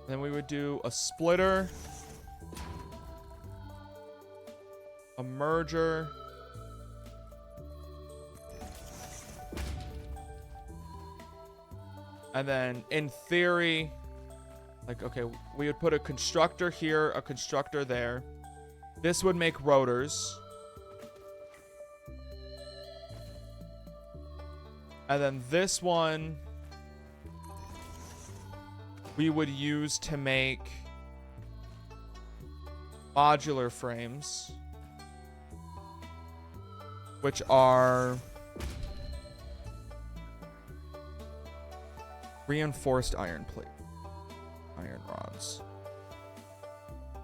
then we would do a splitter, a merger, and then in theory, like, okay, we would put a constructor here, a constructor there. This would make rotors. And then this one we would use to make modular frames, which are reinforced iron plate. Iron rods.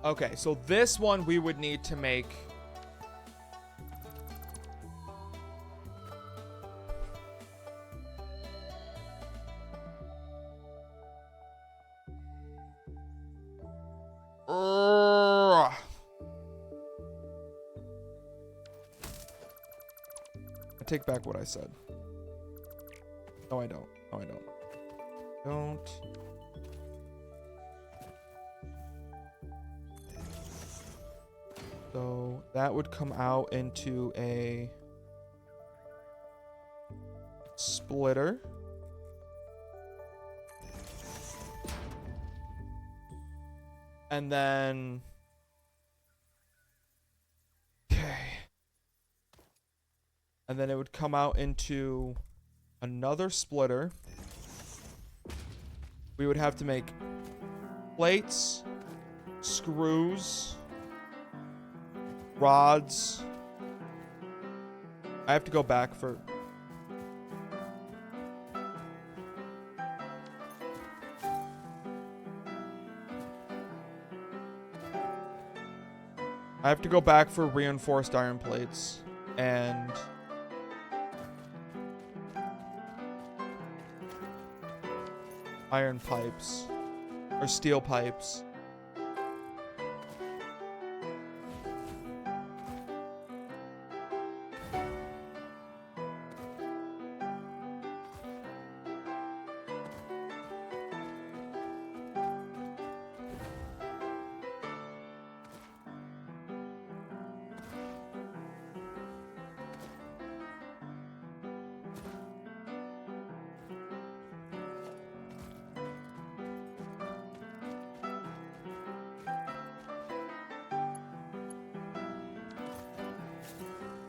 Okay, so this one we would need to make I take back what I said. No, I don't. No, I don't. Don't. So that would come out into a splitter. And then, okay. And then it would come out into another splitter. We would have to make plates, screws, rods. I have to go back for... I have to go back for reinforced iron plates and iron pipes or steel pipes.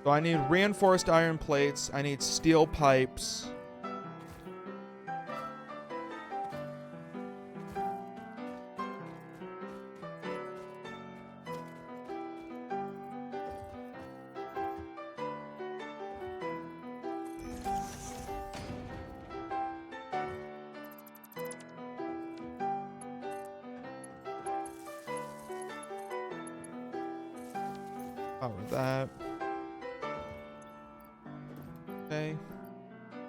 So I need reinforced iron plates. I need steel pipes. Power that. Okay.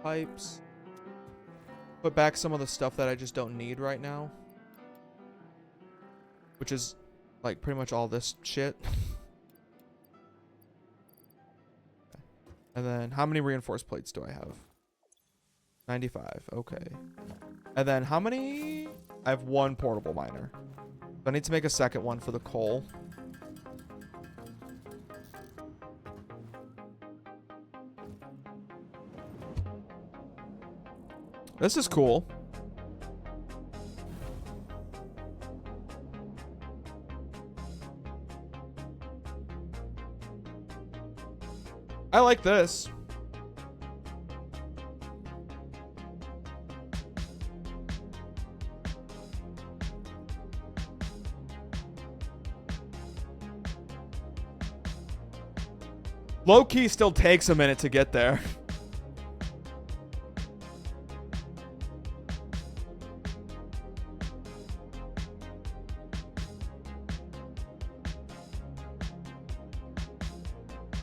Pipes. Put back some of the stuff that I just don't need right now. Which is, like, pretty much all this shit. And then, how many reinforced plates do I have? 95. Okay. And then, how many? I have 1 portable miner. So I need to make a second one for the coal. This is cool. I like this. Low key still takes a minute to get there.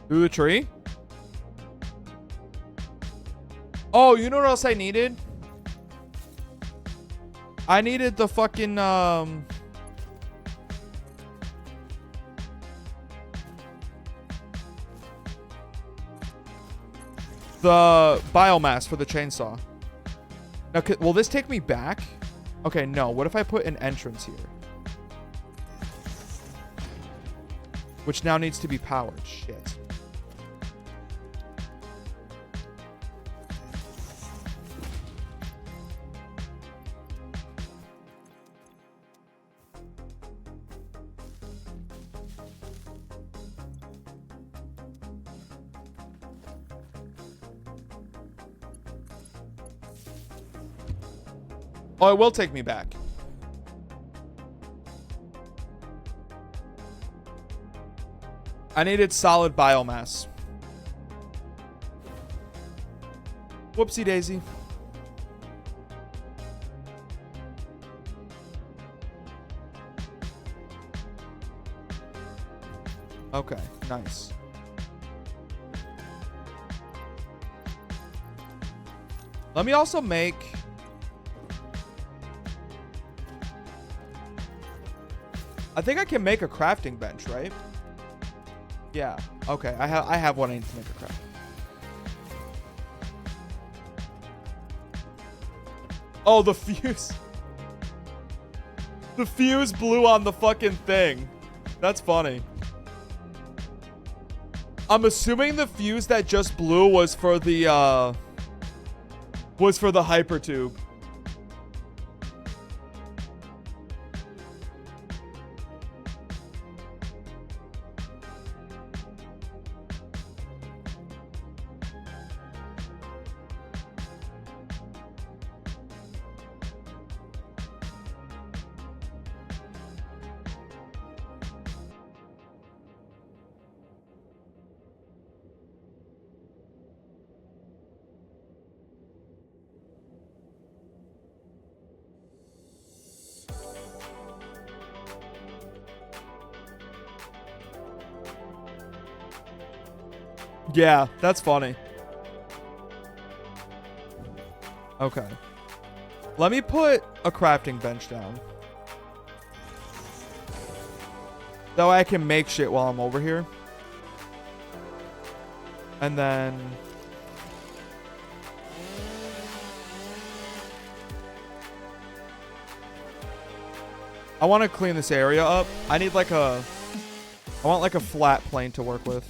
Through the tree? Oh, you know what else I needed? I needed the fucking, the biomass for the chainsaw. Now, will this take me back? Okay, no. What if I put an entrance here? Which now needs to be powered. Shit. Oh, it will take me back. I needed solid biomass. Whoopsie daisy. Okay, nice. Let me also make... I think I can make a crafting bench, right? Yeah. Okay. I have what I need to make a craft. Oh, the fuse. The fuse blew on the fucking thing. That's funny. I'm assuming the fuse that just blew was for the hypertube. Yeah, that's funny. Okay. Let me put a crafting bench down. That way I can make shit while I'm over here. And then... I want to clean this area up. I need like a... I want like a flat plane to work with.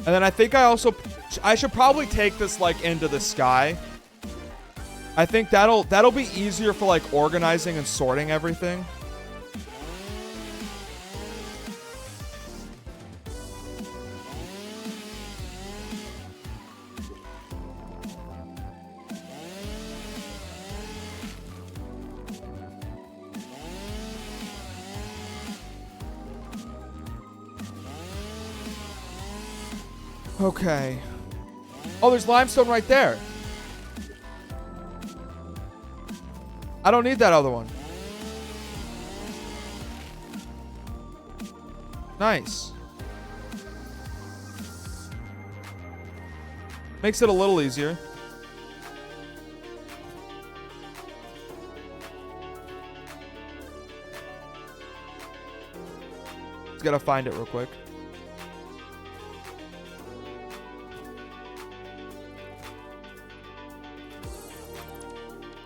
And then I think I should probably take this like into the sky. I think that'll be easier for like organizing and sorting everything. Okay. Oh, there's limestone right there. I don't need that other one. Nice. Makes it a little easier. Just gotta find it real quick.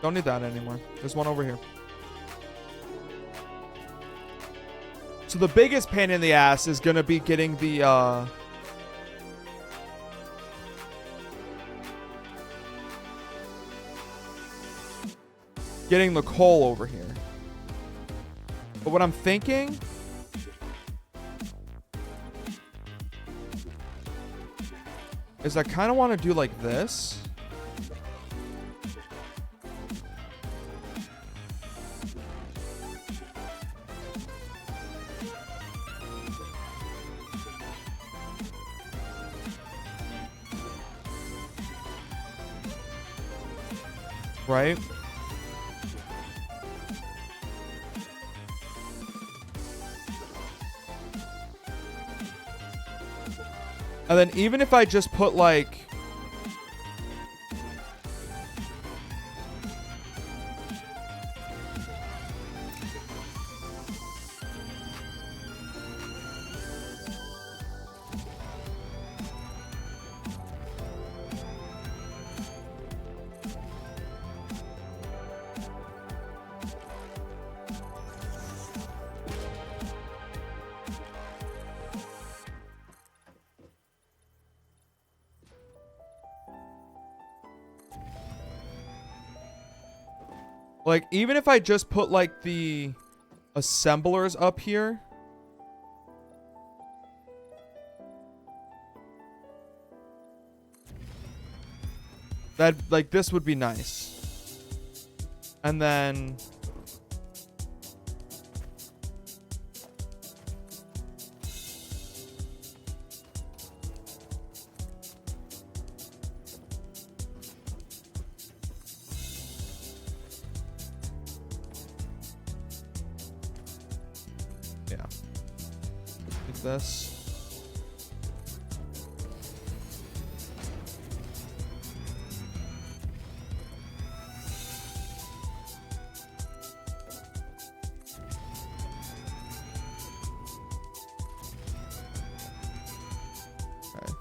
Don't need that anymore. There's one over here. So the biggest pain in the ass is gonna be getting the getting the coal over here. But what I'm thinking is I kind of want to do like this. Right? And then even if I just put like even if I just put like the assemblers up here. That like this would be nice. And then this. Okay.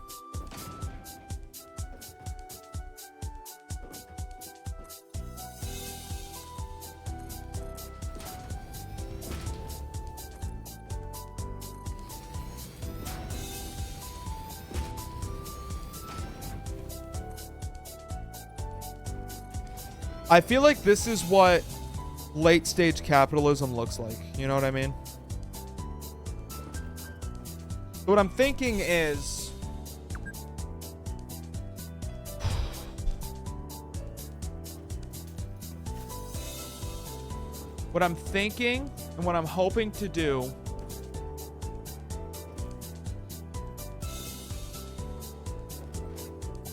I feel like this is what late stage capitalism looks like. You know what I mean? So what I'm thinking is what I'm thinking and what I'm hoping to do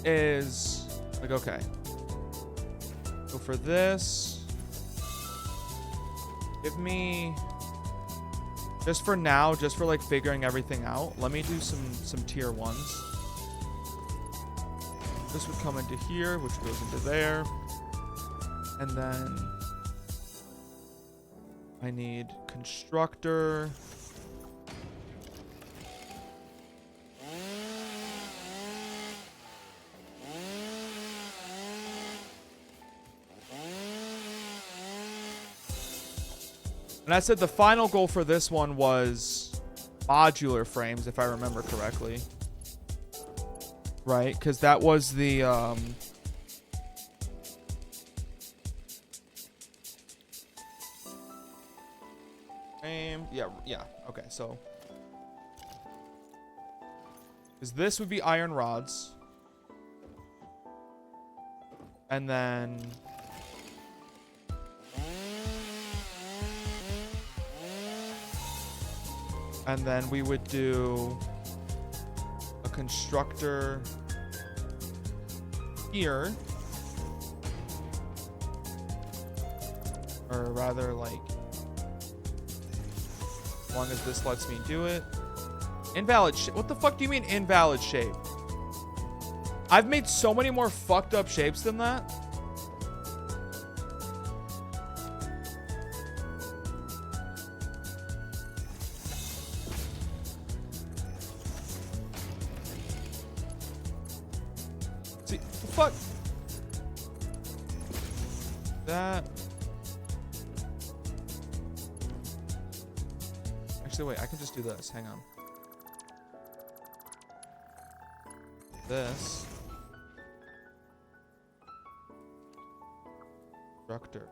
is like, okay. So for this, give me, just for now, just for like figuring everything out, let me do some tier ones. This would come into here, which goes into there. And then I need constructor. And I said the final goal for this one was modular frames, if I remember correctly. Right? Because that was the... Yeah. Okay, so... Because this would be iron rods. And then... And then we would do a constructor here. Or rather, like, as long as this lets me do it. Invalid shape. What the fuck do you mean invalid shape? I've made so many more fucked up shapes than that. See, fuck. That. Actually, wait, I can just do this. Hang on. This. Structure.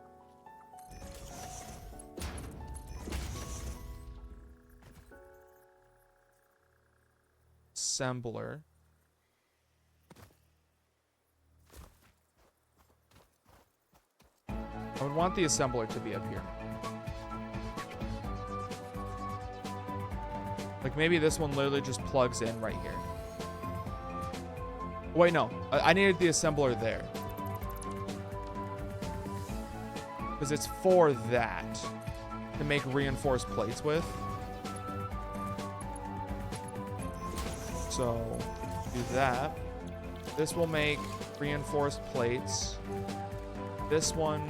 Assembler. I would want the assembler to be up here. Like maybe this one literally just plugs in right here. Wait, no. I needed the assembler there. Because it's for that. To make reinforced plates with. So, do that. This will make reinforced plates. This one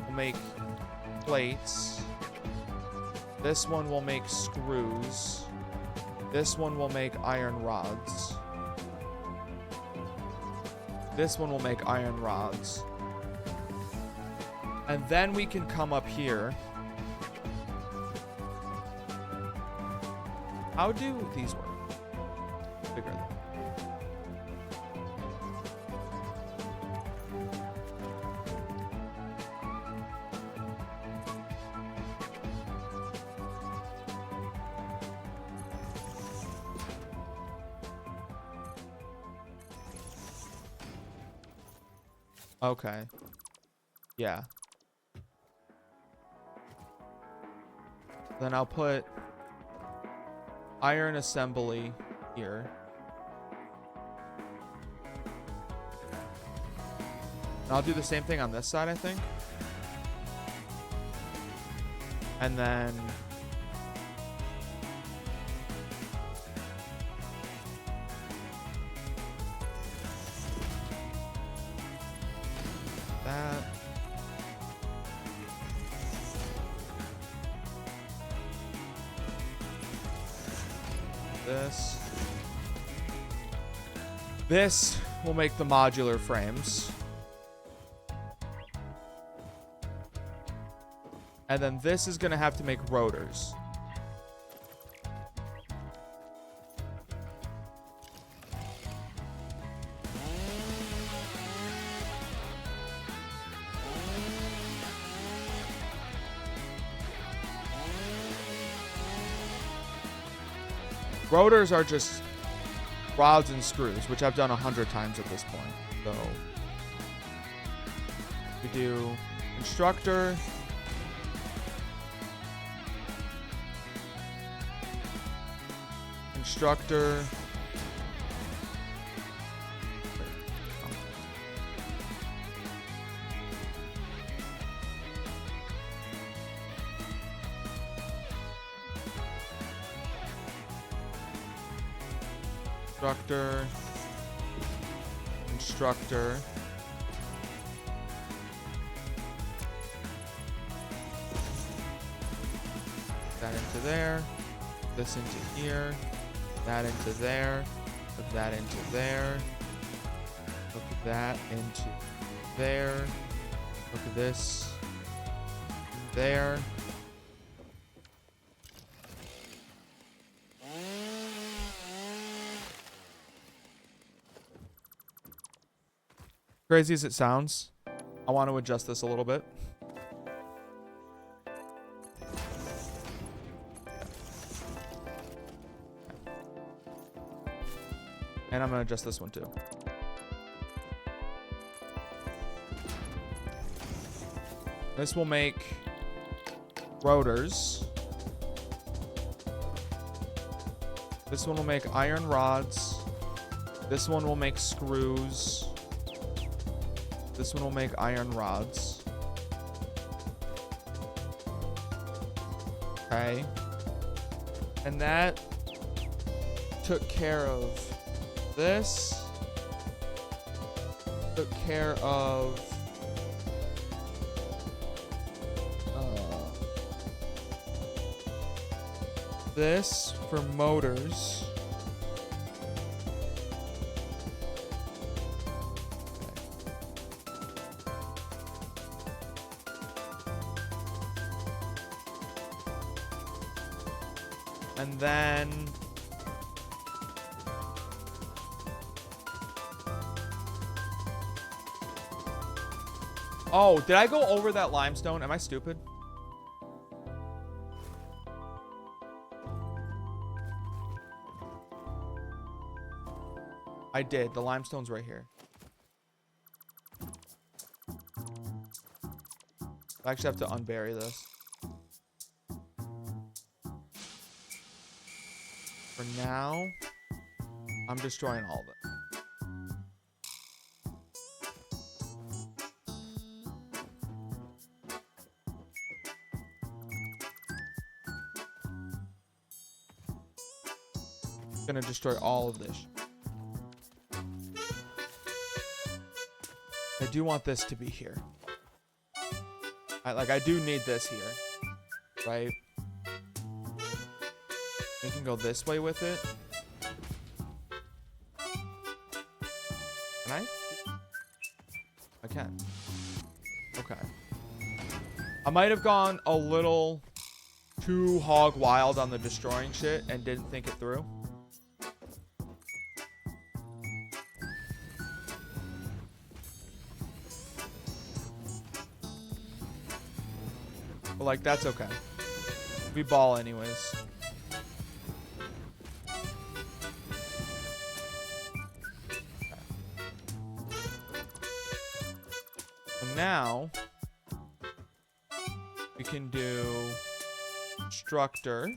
will make plates. This one will make screws. This one will make iron rods. This one will make iron rods. And then we can come up here. How do these work? Figure it out. Okay. Yeah. Then I'll put iron assembly here. And I'll do the same thing on this side, I think. And then that. This will make the modular frames. And then this is going to have to make rotors. Rotors are just rods and screws, which I've done 100 times at this point. So we do constructor, constructor, constructor, constructor, that into there, this into here, that into there, put that into there, look at that into there, look at this, there. Crazy as it sounds, I want to adjust this a little bit. And I'm going to adjust this one too. This will make rotors. This one will make iron rods. This one will make screws. This one will make iron rods. Okay. And that took care of this. Took care of this for motors. And then oh, did I go over that limestone? Am I stupid? I did. The limestone's right here. I actually have to unbury this. For now, I'm destroying all of it. Gonna destroy all of this. I do want this to be here. I do need this here, right? We can go this way with it. Can I? I can. Okay. I might have gone a little too hog wild on the destroying shit and didn't think it through. But like, that's okay. We ball anyways. Now we can do structure,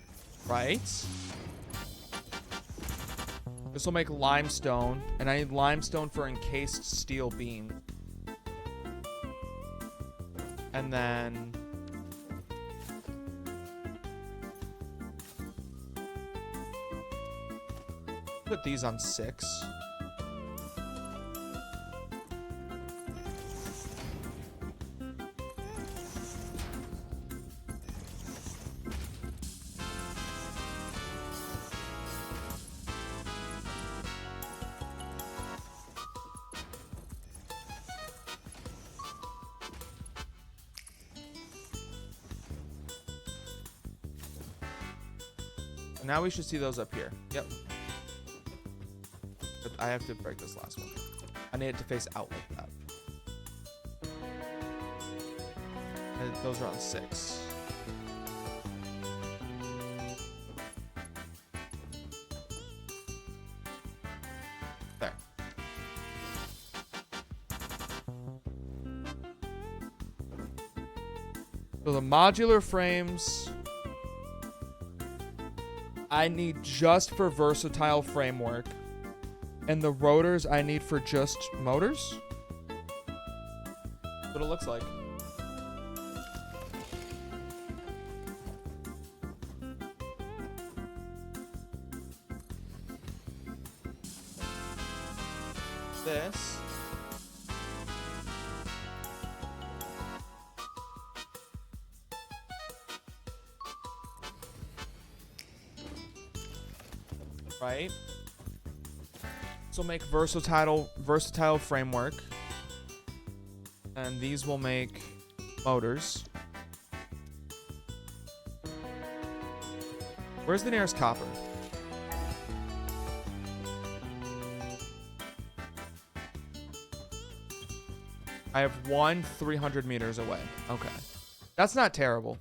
right? This will make limestone, and I need limestone for encased steel beam. And then put these on 6. Now we should see those up here. Yep. But I have to break this last one. I need it to face out like that. And those are on 6. There. So the modular frames I need just for versatile framework, and the rotors I need for just motors. That's what it looks like. This. Right? This will make versatile framework. And these will make motors. Where's the nearest copper? I have one 300 meters away. Okay. That's not terrible.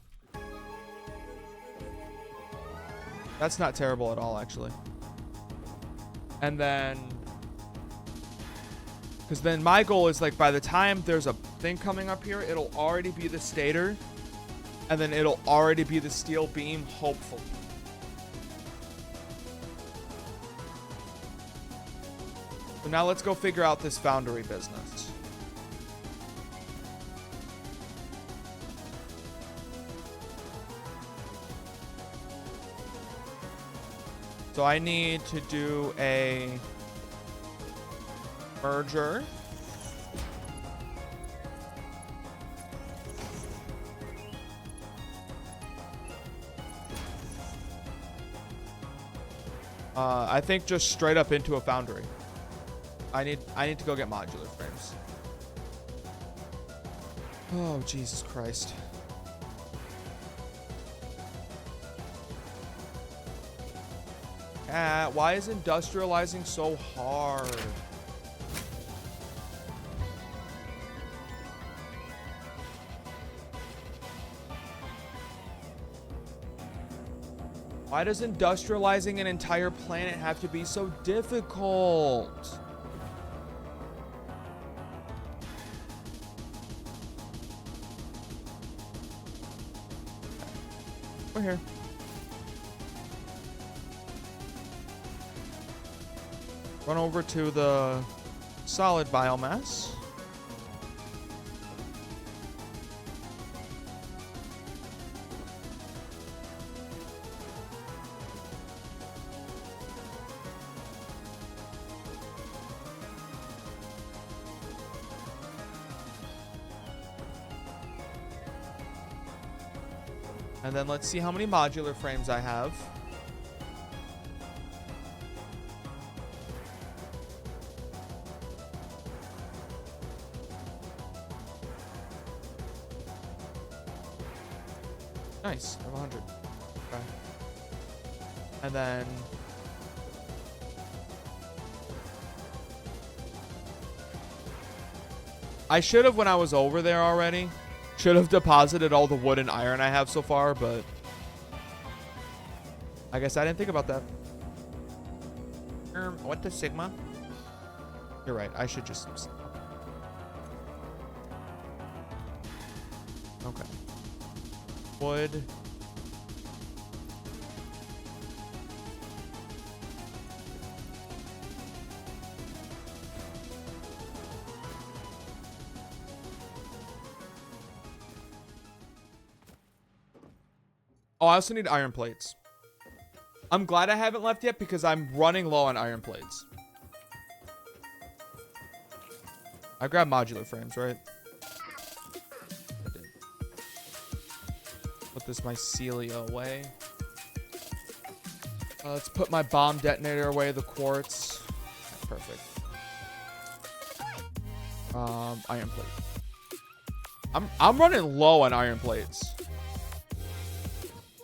That's not terrible at all, actually. And then, because then my goal is like by the time there's a thing coming up here, it'll already be the stator, and then it'll already be the steel beam, hopefully. So now let's go figure out this foundry business. So I need to do a merger. I think just straight up into a foundry. I need to go get modular frames. Oh, Jesus Christ. Why is industrializing so hard? Why does industrializing an entire planet have to be so difficult? We're here. Run over to the solid biomass. And then let's see how many modular frames I have. Nice, I have 100. Okay. And then I should have, when I was over there already, should have deposited all the wood and iron I have so far, but I guess I didn't think about that. What the Sigma? You're right, I should just... Okay. Wood. Oh, I also need iron plates. I'm glad I haven't left yet because I'm running low on iron plates. I grabbed modular frames, right? I did. Put this mycelia away. Let's put my bomb detonator away, the quartz. Okay, perfect. Iron plate. I'm running low on iron plates.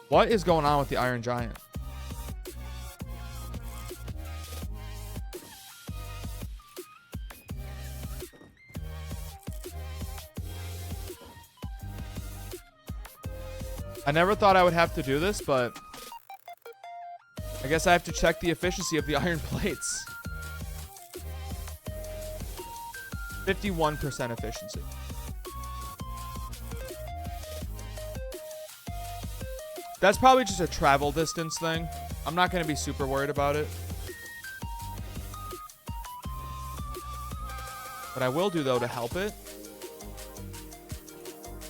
What is going on with the Iron Giant? I never thought I would have to do this, but I guess I have to check the efficiency of the iron plates. 51% efficiency. That's probably just a travel distance thing. I'm not going to be super worried about it. What I will do, though, to help it,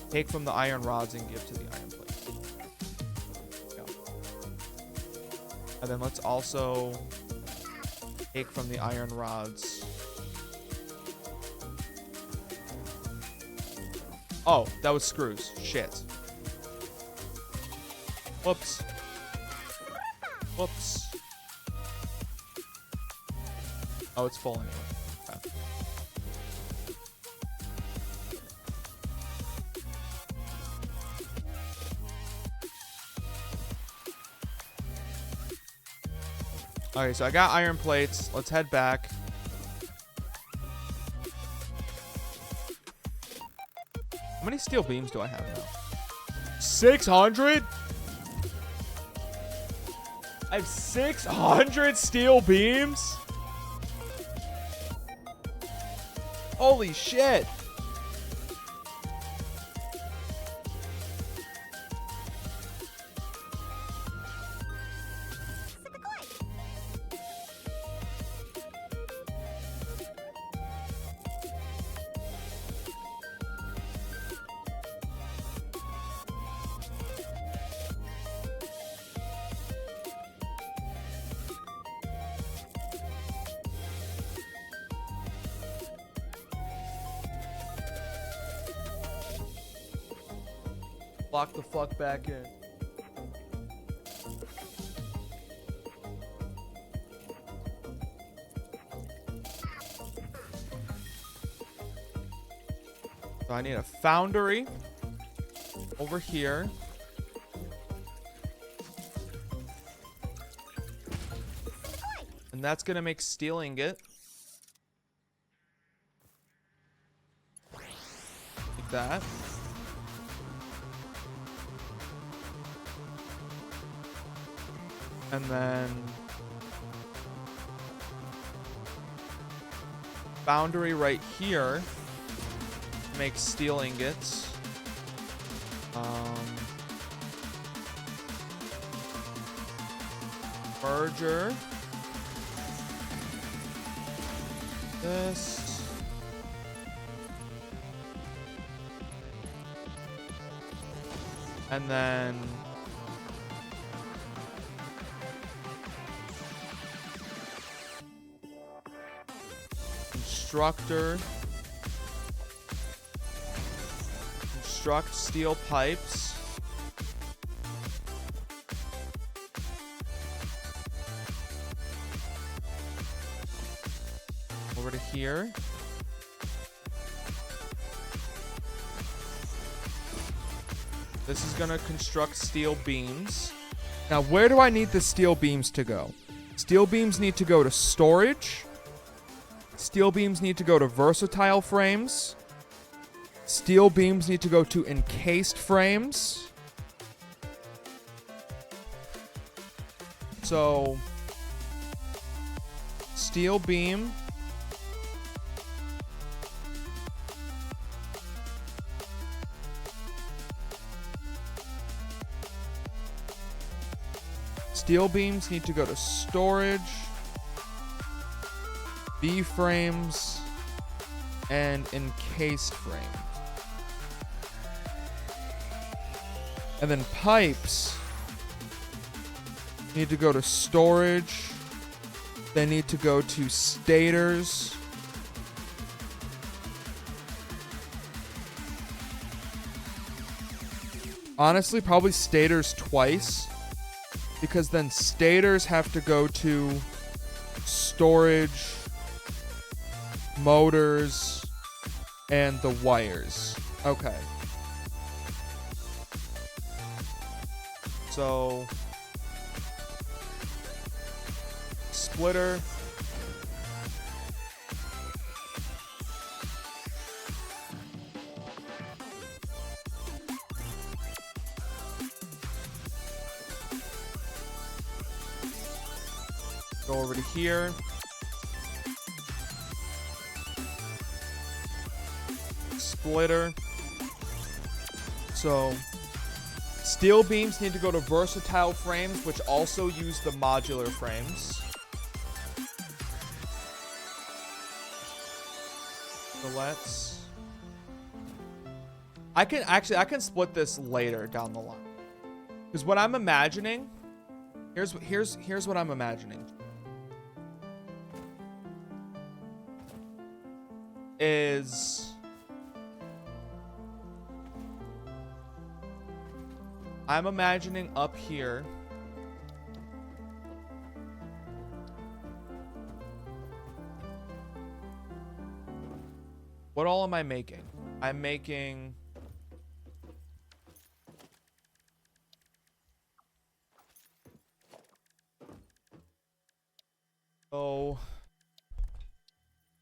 take from the iron rods and give to the iron plate. Go. And then let's also take from the iron rods. Oh, that was screws. Shit. Whoops. Whoops. Oh, it's full anyway. Okay. Okay, so I got iron plates. Let's head back. How many steel beams do I have now? 600? I have 600 steel beams? Holy shit. Lock the fuck back in. So I need a foundry over here. And that's gonna make steel ingot. Like that. And then foundry right here makes steel ingots. Merger. This. And then constructor. Construct steel pipes. Over to here. This is gonna construct steel beams. Now, where do I need the steel beams to go? Steel beams need to go to storage. Steel beams need to go to versatile frames. Steel beams need to go to encased frames. So, steel beam. Steel beams need to go to storage, B-frames, and encased frames. And then pipes need to go to storage. They need to go to stators. Honestly, probably stators twice. Because then stators have to go to storage, motors, and the wires. Okay. So, splitter. Go over to here. Splitter. So, steel beams need to go to versatile frames, which also use the modular frames. So let's... I can split this later down the line. Because what I'm imagining... Here's what I'm imagining. I'm imagining up here what all am I making? I'm making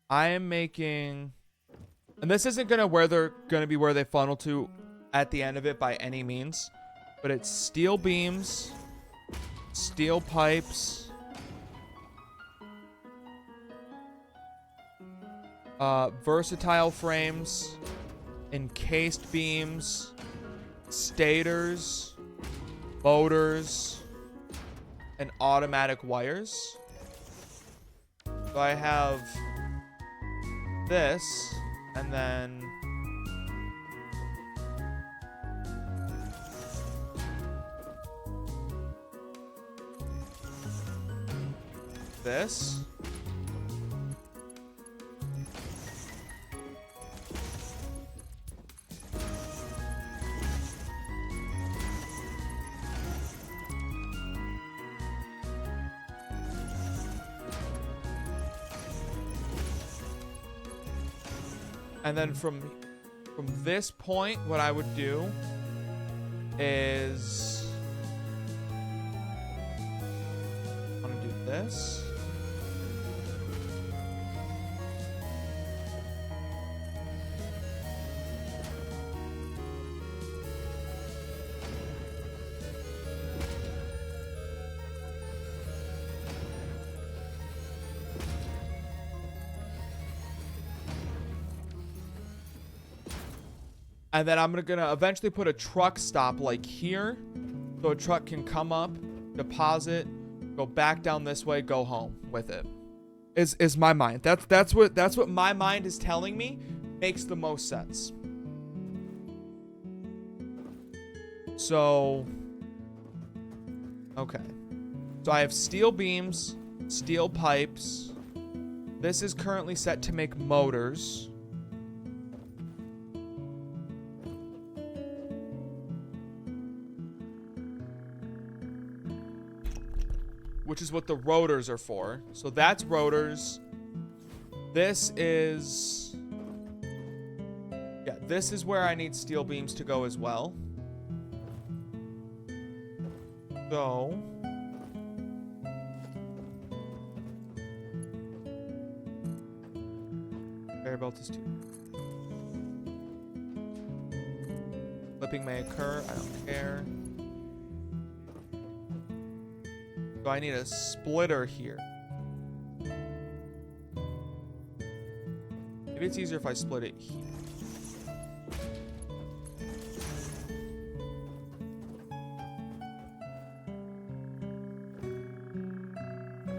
I am making, and this isn't gonna be where they funnel to at the end of it by any means, but it's steel beams, steel pipes, versatile frames, encased beams, stators, motors, and automatic wires. So I have this, and then this. And then from this point, what I would do is I'm gonna do this. And then I'm gonna eventually put a truck stop like here, so a truck can come up, deposit, go back down this way, go home with it. Is my mind. That's what my mind is telling me makes the most sense. So okay. So I have steel beams, steel pipes. This is currently set to make motors. Which is what the rotors are for. So that's rotors. This is... yeah, this is where I need steel beams to go as well. So... conveyor belt is 2. Flipping may occur. I don't care. So I need a splitter here. Maybe it's easier if I split it here.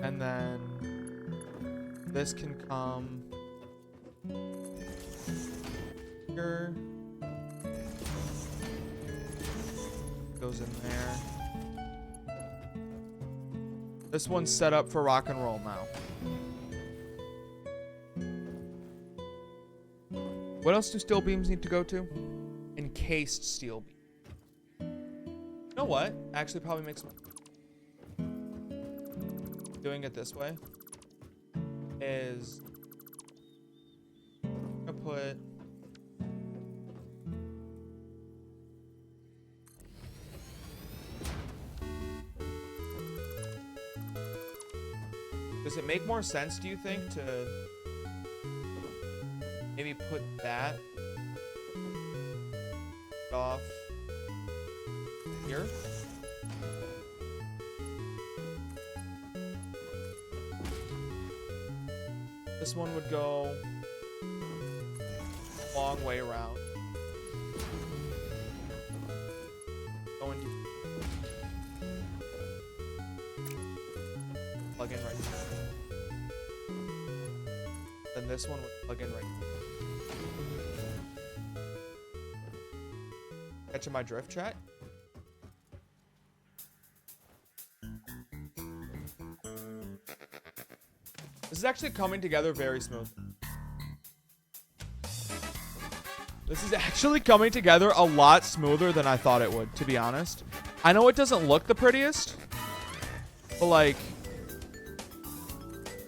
And then this can come here. Goes in there. This one's set up for rock and roll now. What else do steel beams need to go to? Encased steel beam. You know what? Actually probably makes doing it this way is I'm gonna put does it make more sense, do you think, to maybe put that off here? This one would go a long way around. Go into plug in right here. Then this one would plug in right here. Catching my drift, chat? This is actually coming together very smooth. This is actually coming together a lot smoother than I thought it would, to be honest. I know it doesn't look the prettiest, but like,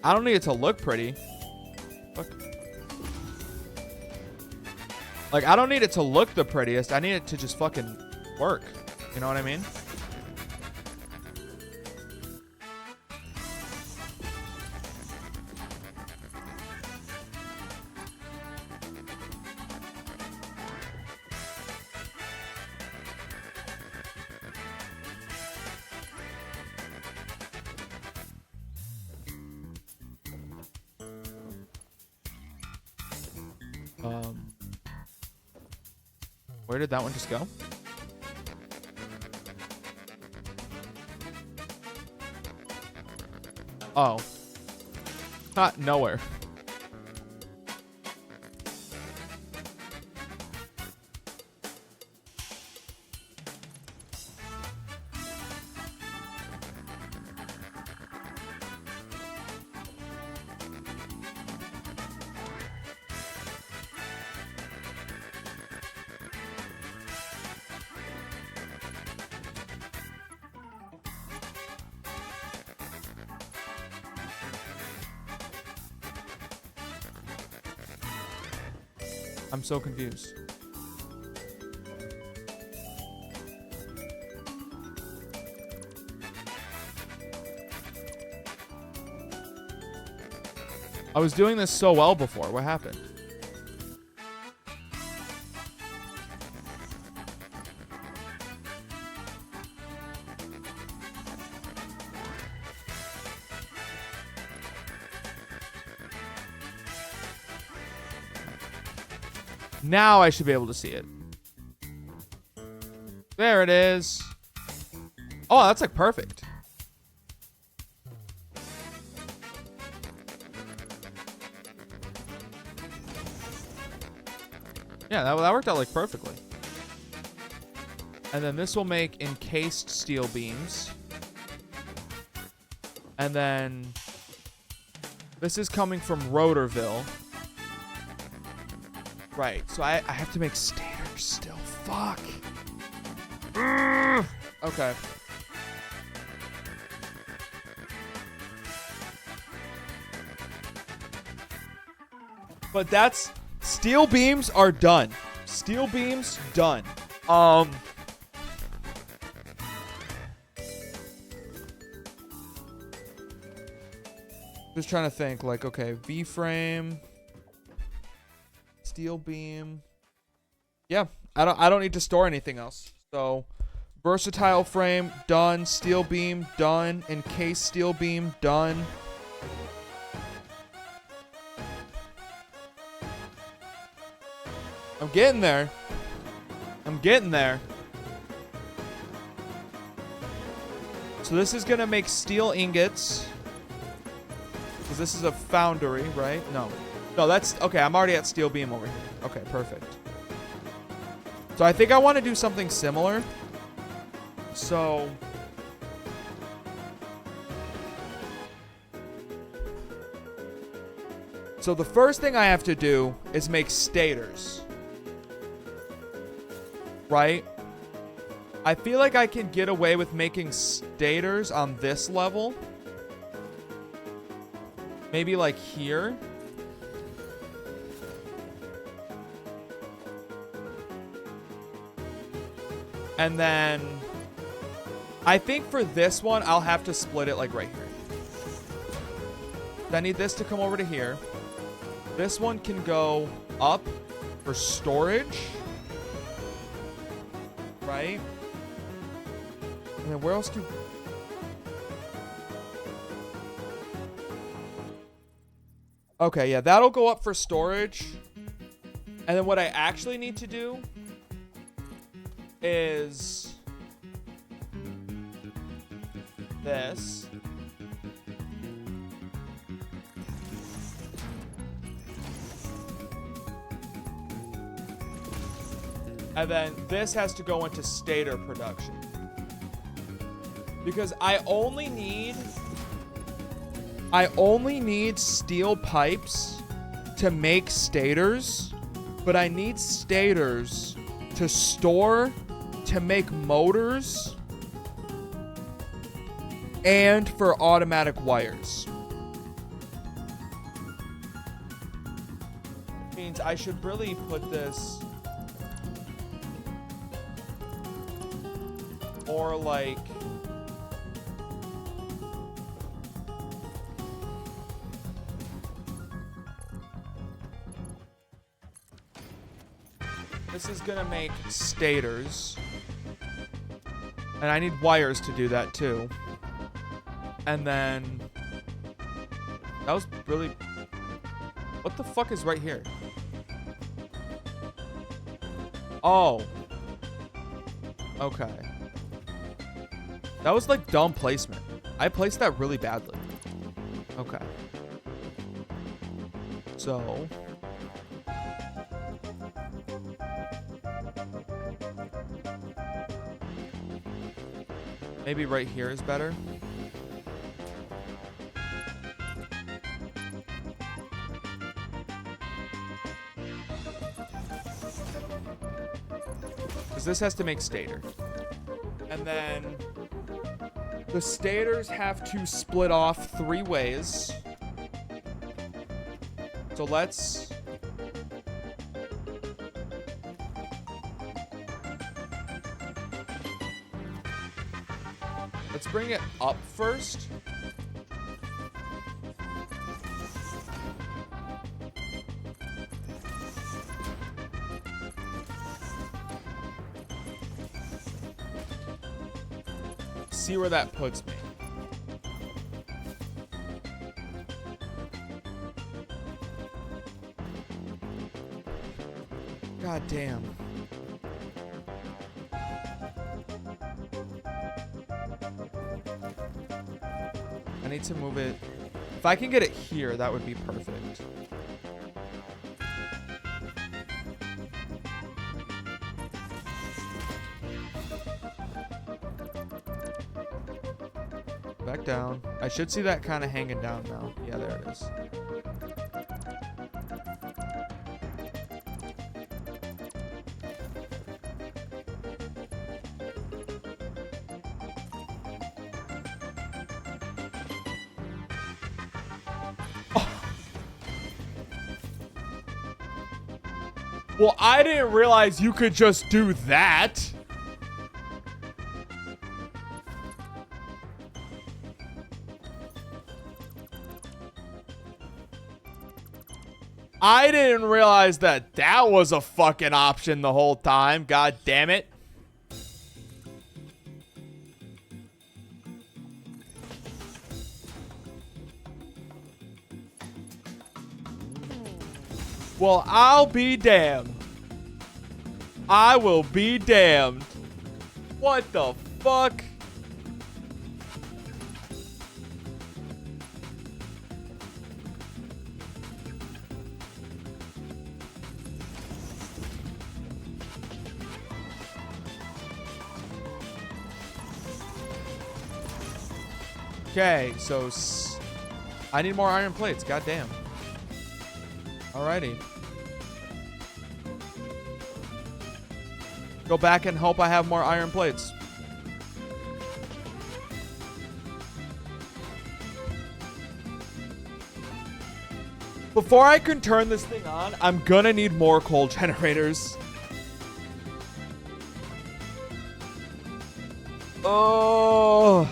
I don't need it to look pretty. Fuck. Like, I don't need it to look the prettiest. I need it to just fucking work. You know what I mean? Where did that one just go? Oh. Nowhere. I'm so confused. I was doing this so well before. What happened? Now I should be able to see it. There it is. Oh, that's like perfect. Yeah, that worked out like perfectly. And then this will make encased steel beams. And then this is coming from Rotorville. Right, so I have to make stators still. Fuck. Ugh. Okay. But that's... Steel beams are done. Steel beams, done. Just trying to think, like, okay, V-frame... Steel beam. Yeah, I don't need to store anything else. So, versatile frame done, steel beam done, encased steel beam done. I'm getting there. I'm getting there. So this is gonna make steel ingots. Because this is a foundry, right? No. No, that's... Okay, I'm already at steel beam over here. Okay, perfect. So I think I want to do something similar. So... So the first thing I have to do is make stators. Right? I feel like I can get away with making stators on this level. Maybe like here. And then I think for this one, I'll have to split it like right here. I need this to come over to here. This one can go up for storage. Right? And then where else do... Okay, yeah, that'll go up for storage. And then what I actually need to do is this. And then this has to go into stator production. Because I only need steel pipes to make stators, but I need stators to store, to make motors, and for automatic wires. Which means I should really put this more like... This is gonna make stators. And I need wires to do that too. And then... That was really... What the fuck is right here? Oh. Okay. That was like dumb placement. I placed that really badly. Okay. So... Maybe right here is better. Because this has to make stator. And then the stators have to split off 3 ways. So let's Let's bring it up first. See where that puts me. God damn. I need to move it. If I can get it here, that would be perfect. Back down. I should see that kind of hanging down now. Yeah, there it is. Well, I didn't realize you could just do that. I didn't realize that that was a fucking option the whole time. God damn it. Well, I'll be damned. I will be damned. What the fuck? Okay, so I need more iron plates. God damn. Alrighty. Go back and hope I have more iron plates. Before I can turn this thing on, I'm gonna need more coal generators. Oh.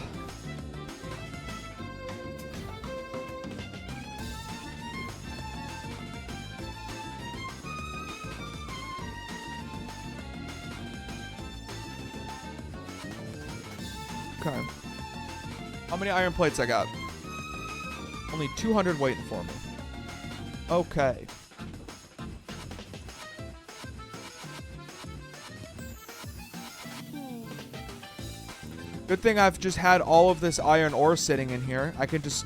Okay. How many iron plates I got? Only 200 waiting for me. Okay. Good thing I've just had all of this iron ore sitting in here. I can just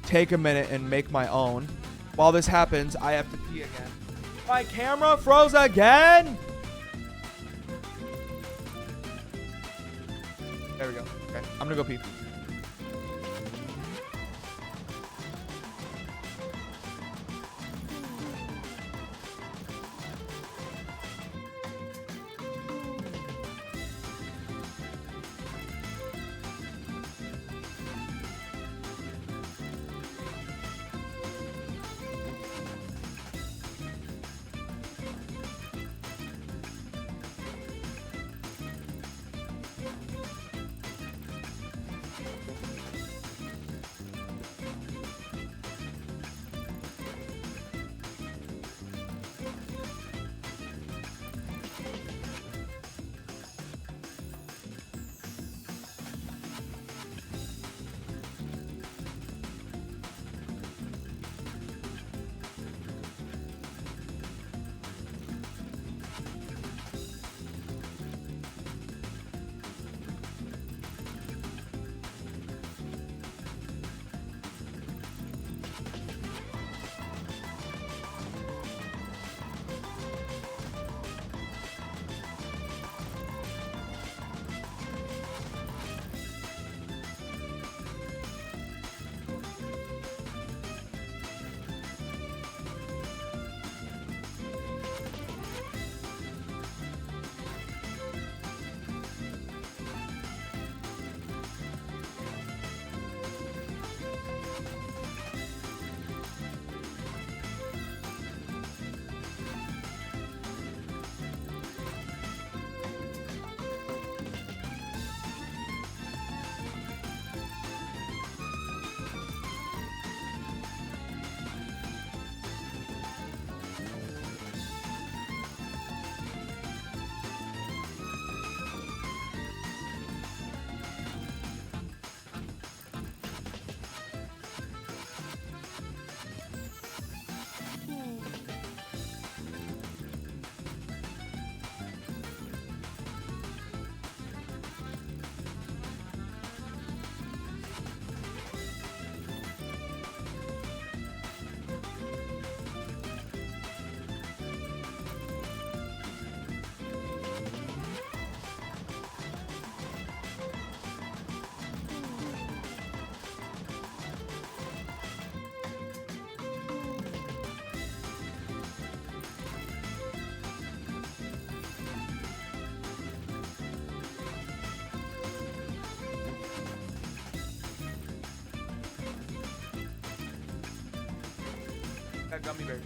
take a minute and make my own. While this happens, I have to pee again. My camera froze again! There we go. Okay, I'm gonna go pee. a gummy bear.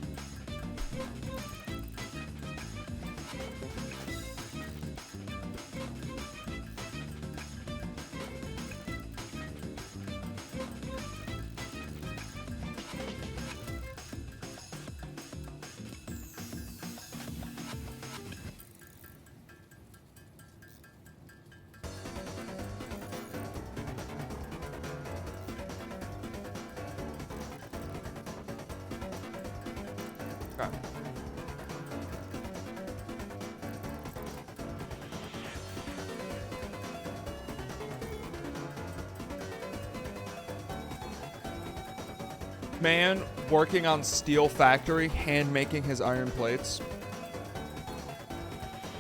Okay. Man working on steel factory, hand making his iron plates.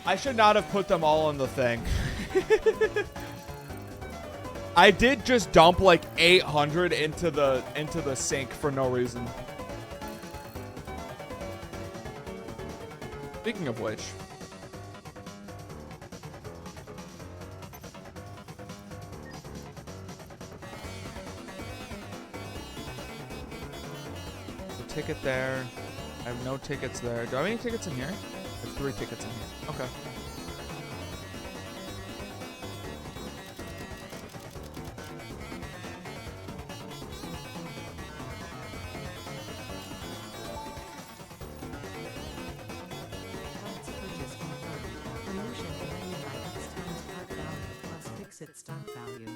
I should not have put them all in the thing. I did just dump like 800 into the sink for no reason. Speaking of which, the ticket there. I have no tickets there. Do I have any tickets in here? I have 3 tickets in here. Okay. Balance purchase confirmed. Promotion delayed by X times part value plus fix-it stock value.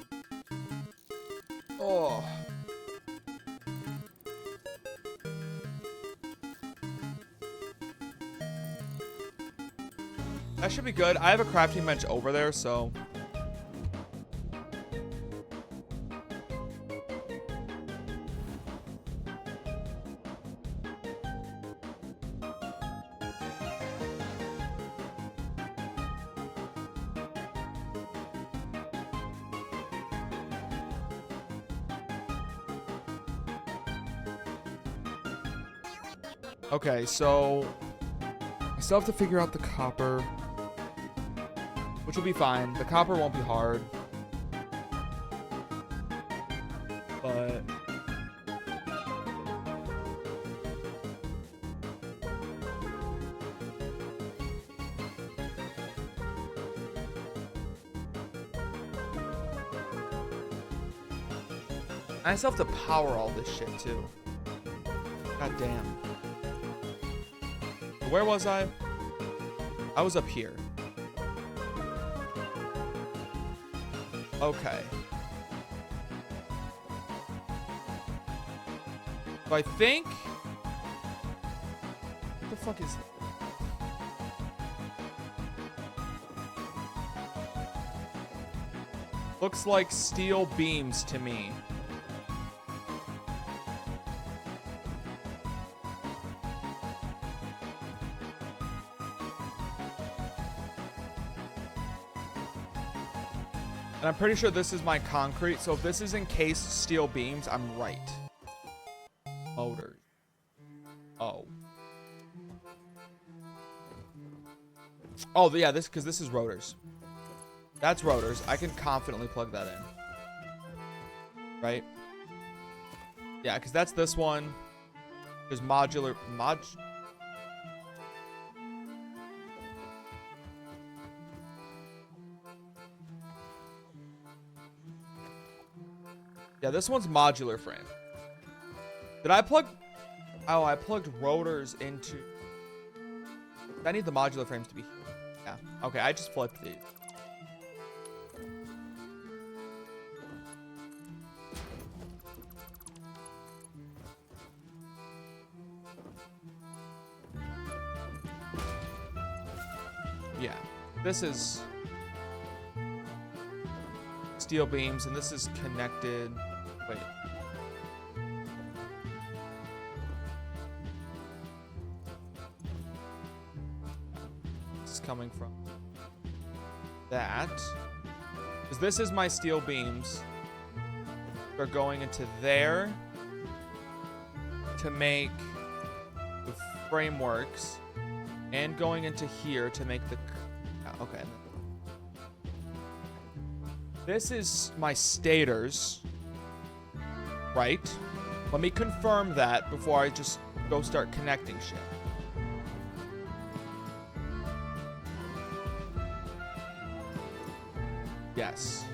Oh. That should be good. I have a crafting bench over there, so. Okay, so I still have to figure out the copper, which will be fine. The copper won't be hard, but I still have to power all this shit too. God damn. Where was I? I was up here. Okay. So I think. What the fuck is that? Looks like steel beams to me. And I'm pretty sure this is my concrete, so if this is encased steel beams, I'm right. Motors. Oh. Oh, yeah, because this is rotors. That's rotors. I can confidently plug that in. Right? Yeah, because that's this one. There's modular... Yeah, this one's modular frame. Did I plug... Oh, I plugged rotors into... I need the modular frames to be... Yeah. Okay, I just flipped these. Yeah. This is... steel beams, and this is connected. Wait. This is coming from that. Because this is my steel beams. They're going into there to make the frameworks, and going into here to make the... Okay. This is my stators, right? Let me confirm that before I just go start connecting shit. Yes.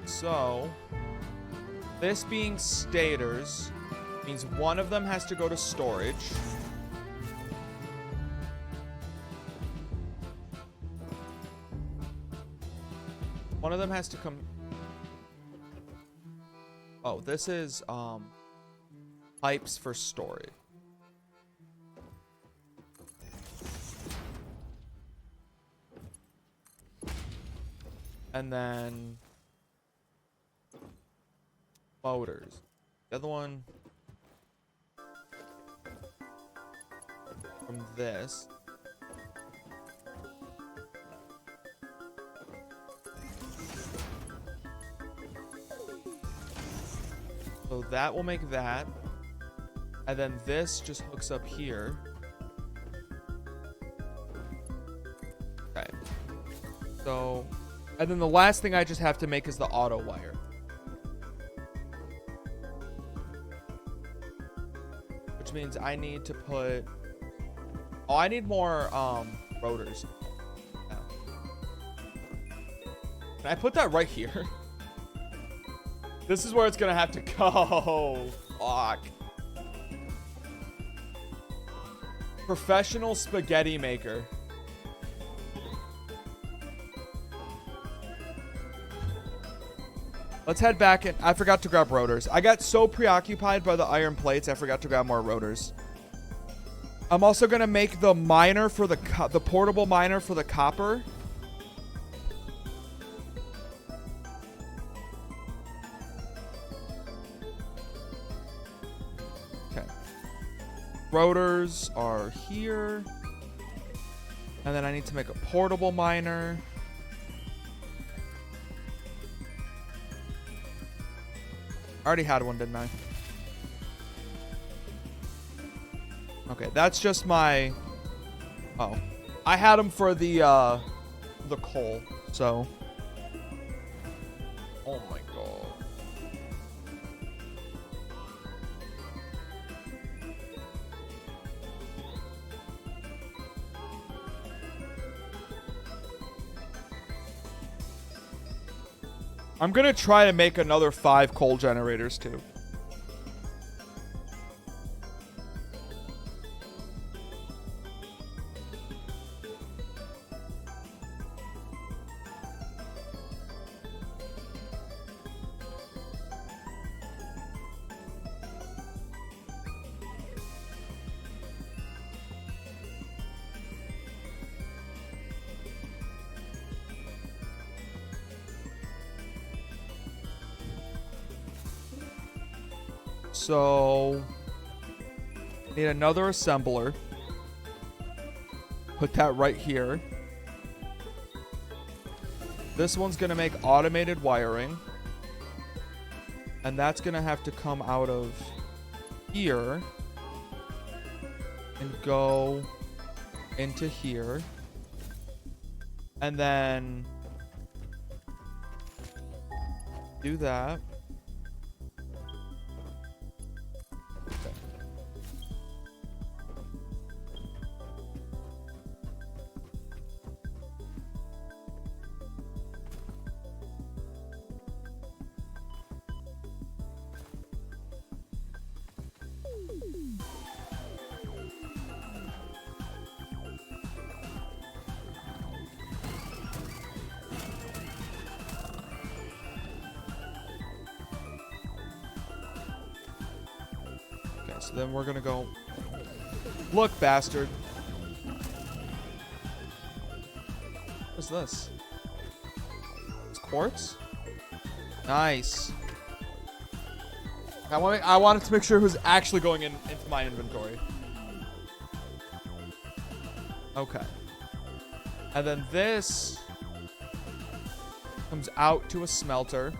So, this being stators means one of them has to go to storage. One of them has to come. Oh, this is pipes for storage. And then motors. The other one from this. So that will make that. And then this just hooks up here. Okay. So, and then the last thing I just have to make is the auto wire. Which means I need to put... Oh, I need more rotors. Oh. Can I put that right here? This is where it's gonna have to go. Fuck. Professional spaghetti maker. Let's head back and I forgot to grab rotors. I got so preoccupied by the iron plates, I forgot to grab more rotors. I'm also gonna make the miner for the portable miner for the copper. Okay. Rotors are here. And then I need to make a portable miner. I already had one, didn't I? Okay, that's just my... Oh. I had them for the coal, so... Oh my god. I'm gonna try to make another 5 coal generators too. So, need another assembler. Put that right here. This one's going to make automated wiring. And that's going to have to come out of here. And go into here. And then do that. So then we're gonna go. Look, bastard. What's this? It's quartz? Nice. I wanted to make sure it was actually going into my inventory. Okay. And then this comes out to a smelter.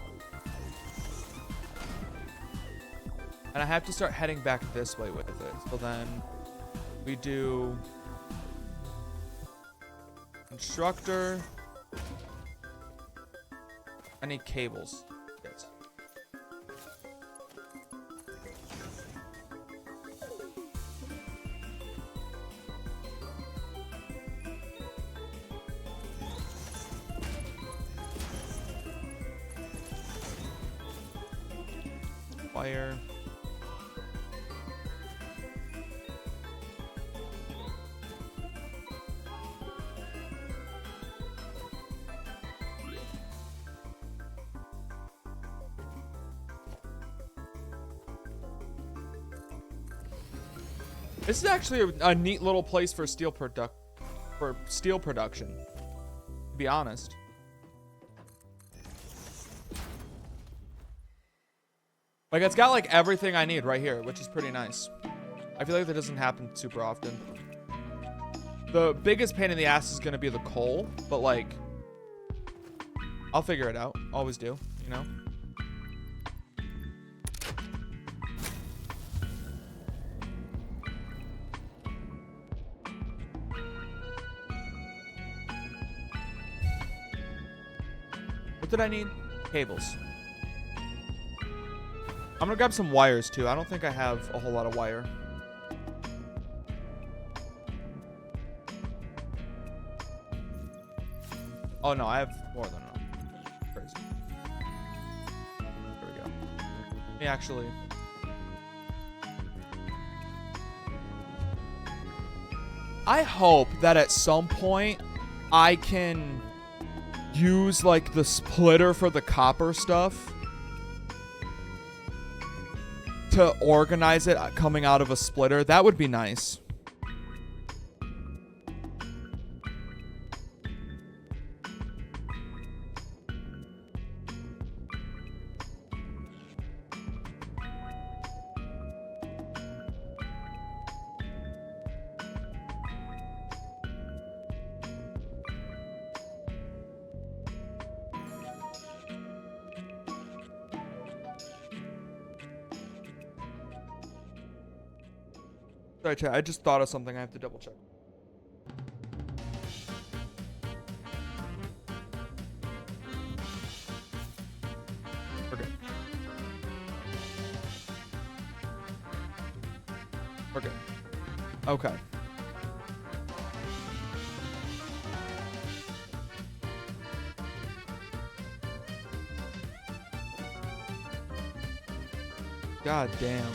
And I have to start heading back this way with it. So then we do constructor. I need cables. Yes. Wire. This is actually a neat little place for steel production, to be honest. Like, it's got like everything I need right here, which is pretty nice. I feel like that doesn't happen super often. The biggest pain in the ass is gonna be the coal, but like, I'll figure it out. Always do, you know? What did I need? Cables. I'm gonna grab some wires too. I don't think I have a whole lot of wire. Oh no, I have more than enough. Crazy. There we go. Let me actually... I hope that at some point I can use like the splitter for the copper stuff to organize it coming out of a splitter. That would be nice. Sorry, chat. I just thought of something. I have to double check. Okay. Okay. Okay. God damn.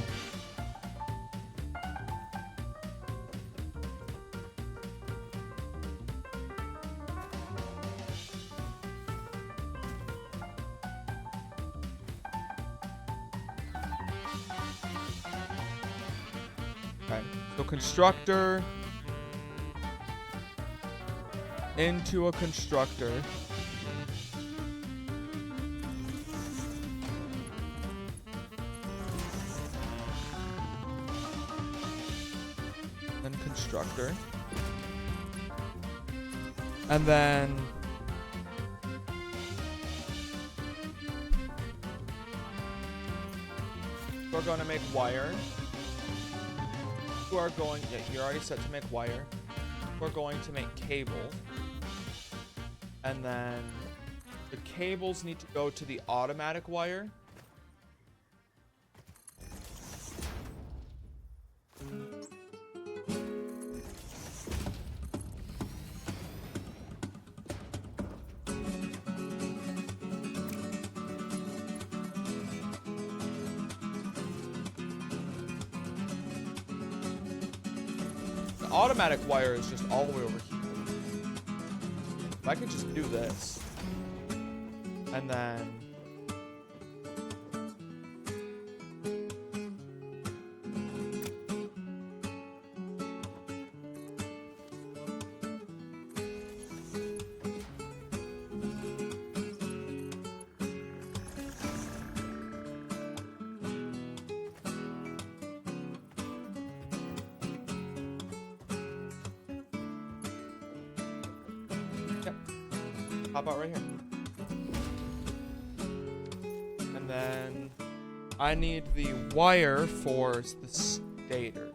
Okay, so constructor into a constructor. Then constructor. And then we're going to make wire. We're going, yeah, you're already set to make wire. We're going to make cable. And then the cables need to go to the automatic wire. Automatic wire is just all the way over here. If I could just do this, and then pop out right here. And then I need the wire for the stator.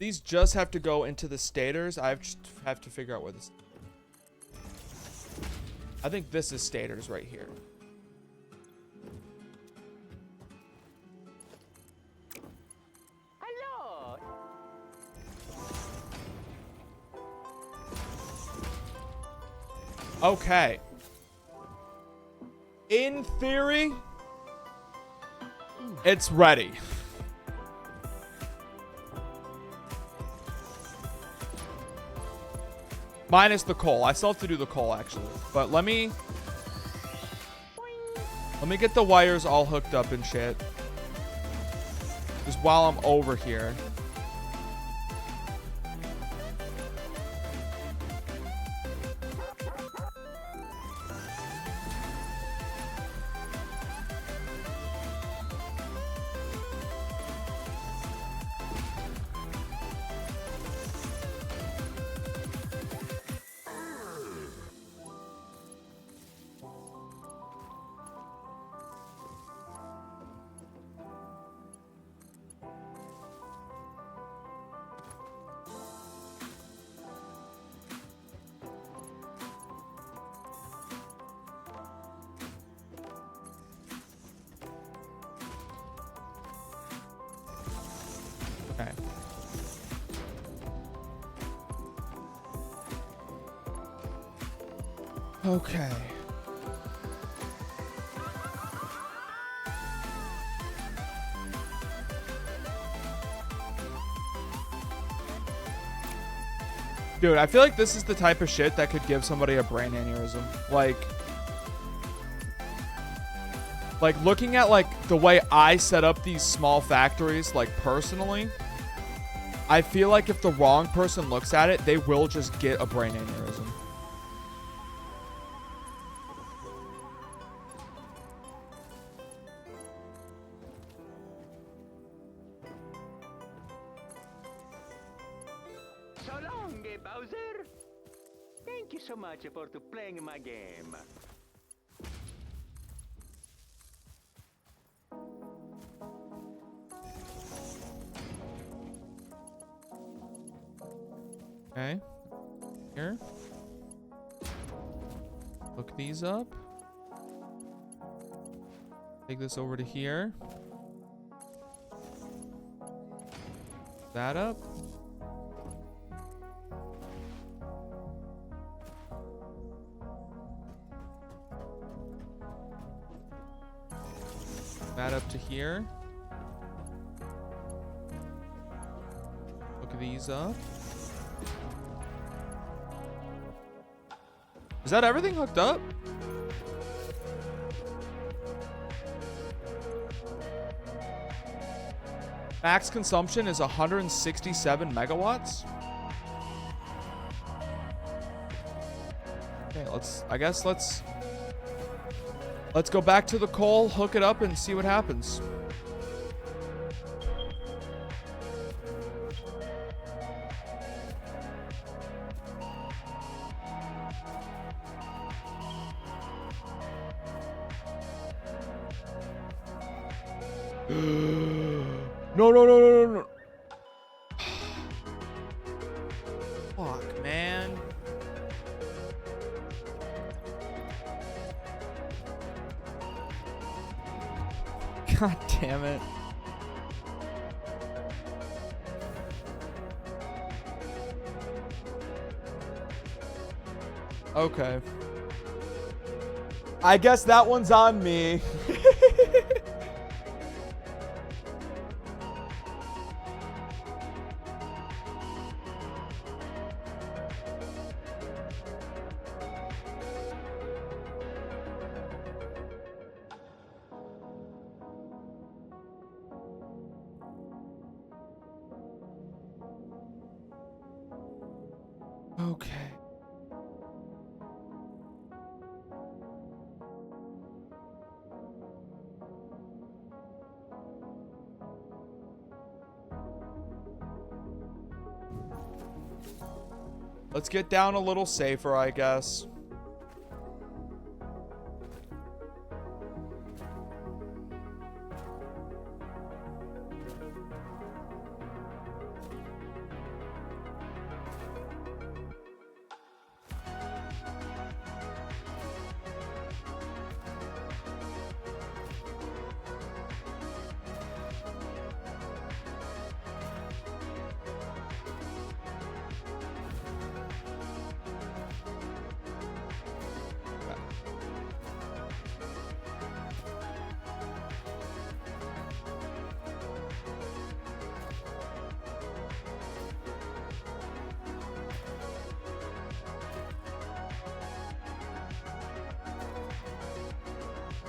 These just have to go into the stators. I have to figure out where this. I think this is stators right here. Hello. Okay. In theory, it's ready. Minus the coal. I still have to do the coal, actually. But let me get the wires all hooked up and shit. Just while I'm over here. Okay. Okay. Dude, I feel like this is the type of shit that could give somebody a brain aneurysm. Like looking at like the way I set up these small factories, like personally, I feel like if the wrong person looks at it, they will just get a brain aneurysm. So long, Bowser. Thank you so much for playing my game. Okay. Here. Hook these up. Take this over to here. That up. That up to here. Hook these up. Is that everything hooked up? Max consumption is 167 megawatts. Okay, let's go back to the coal, hook it up, and see what happens. No. Fuck, man. God damn it. Okay. I guess that one's on me. Okay. Let's get down a little safer, I guess.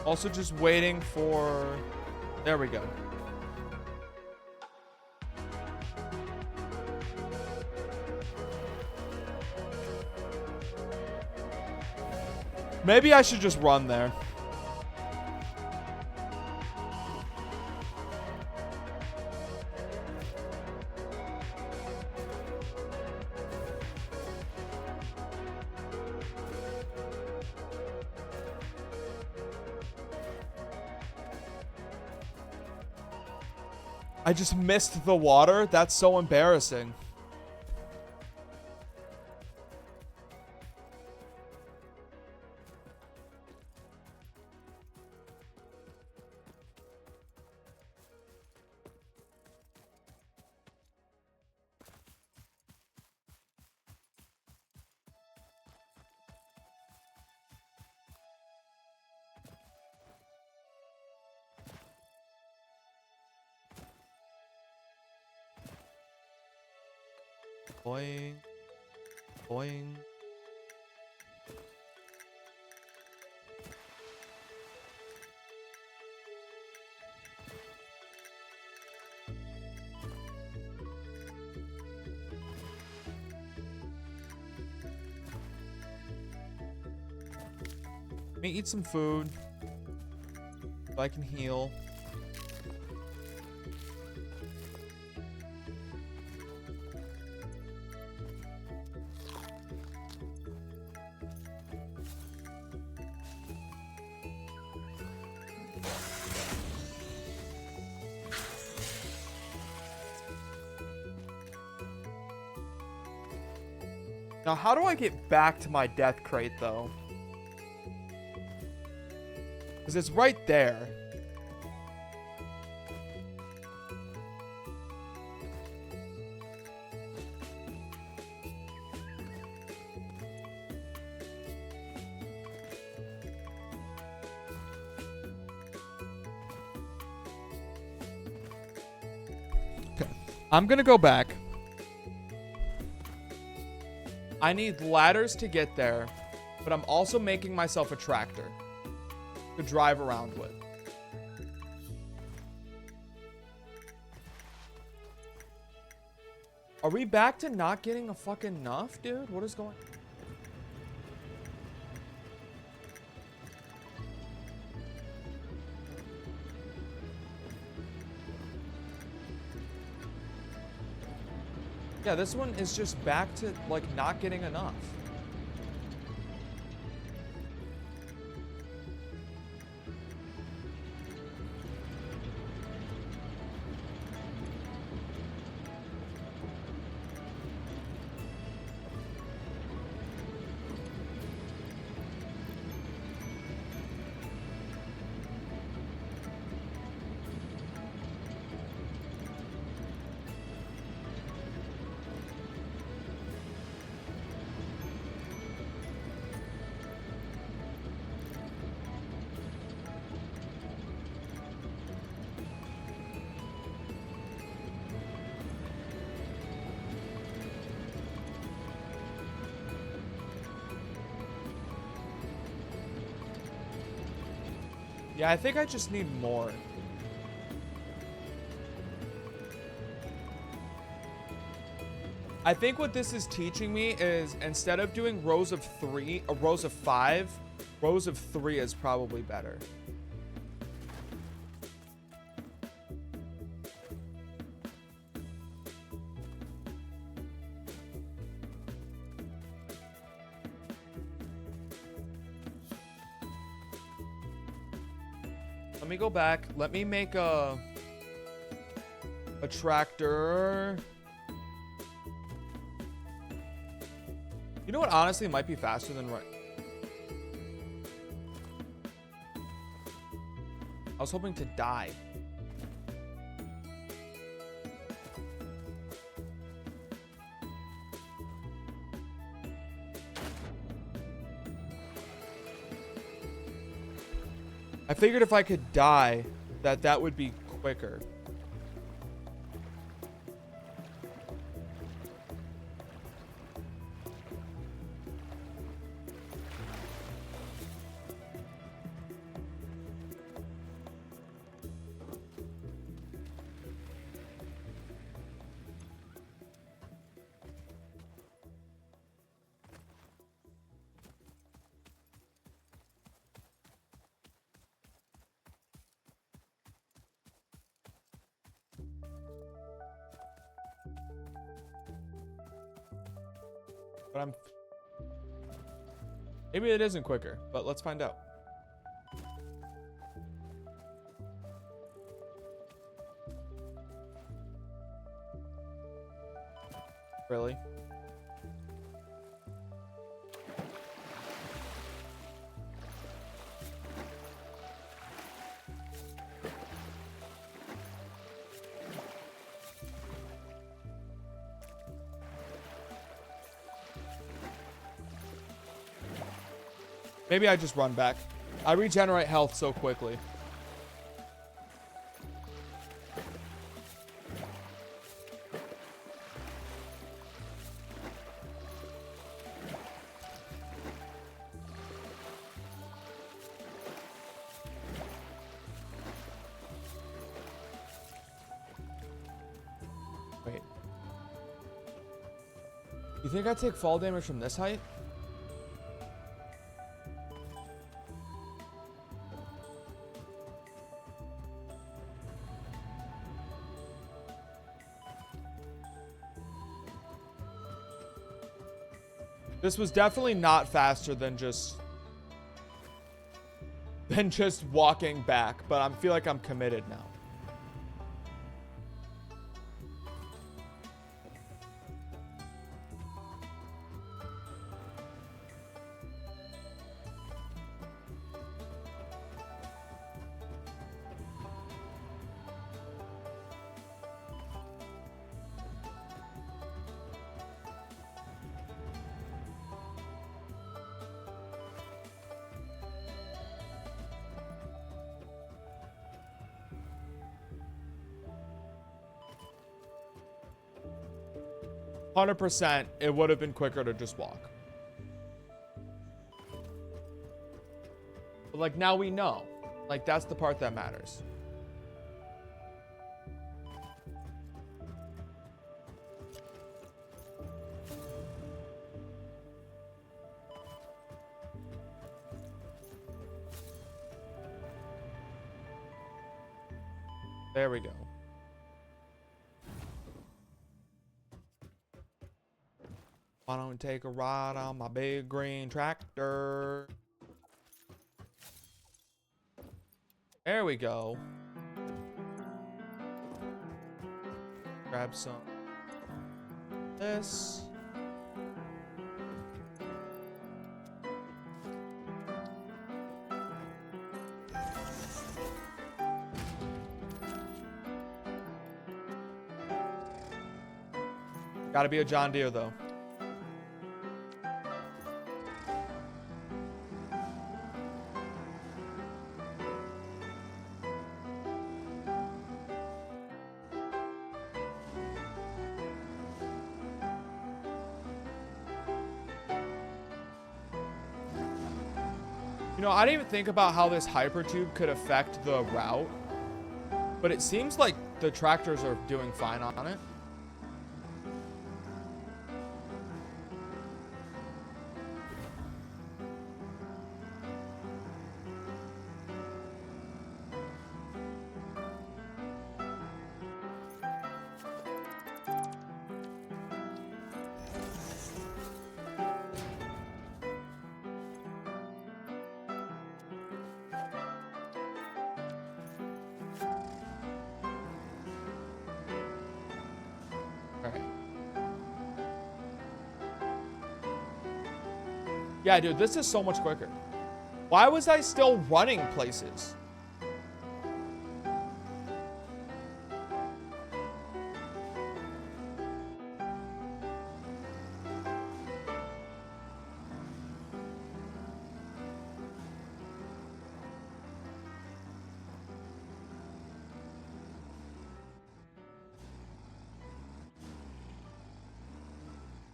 Also just waiting for... There we go. Maybe I should just run there. I just missed the water? That's so embarrassing. Boing. Boing. Let me eat some food so I can heal. Now, how do I get back to my death crate, though? Because it's right there. Okay. I'm going to go back. I need ladders to get there, but I'm also making myself a tractor to drive around with. Are we back to not getting a fucking enough, dude? What is going... Yeah, this one is just back to, like, not getting enough. Yeah, I think I just need more. I think what this is teaching me is instead of doing rows of 5, rows of 3 is probably better. Let me go back. Let me make a tractor. You know what honestly might be faster than right. I was hoping to die. I figured if I could die, that would be quicker. But maybe it isn't quicker, but let's find out. Really? Maybe I just run back. I regenerate health so quickly. Wait. You think I take fall damage from this height? This was definitely not faster than just walking back, but I feel like I'm committed now. %, it would have been quicker to just walk. But like now we know. Like that's the part that matters. There we go. Why don't we take a ride on my big green tractor? There we go. Grab some. This. Gotta be a John Deere though. You know, I didn't even think about how this hypertube could affect the route, but it seems like the tractors are doing fine on it. Yeah, dude, this is so much quicker. Why was I still running places?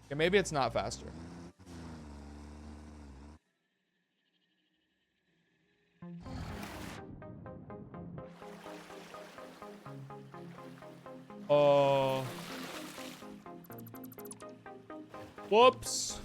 Yeah, maybe it's not faster. Whoops.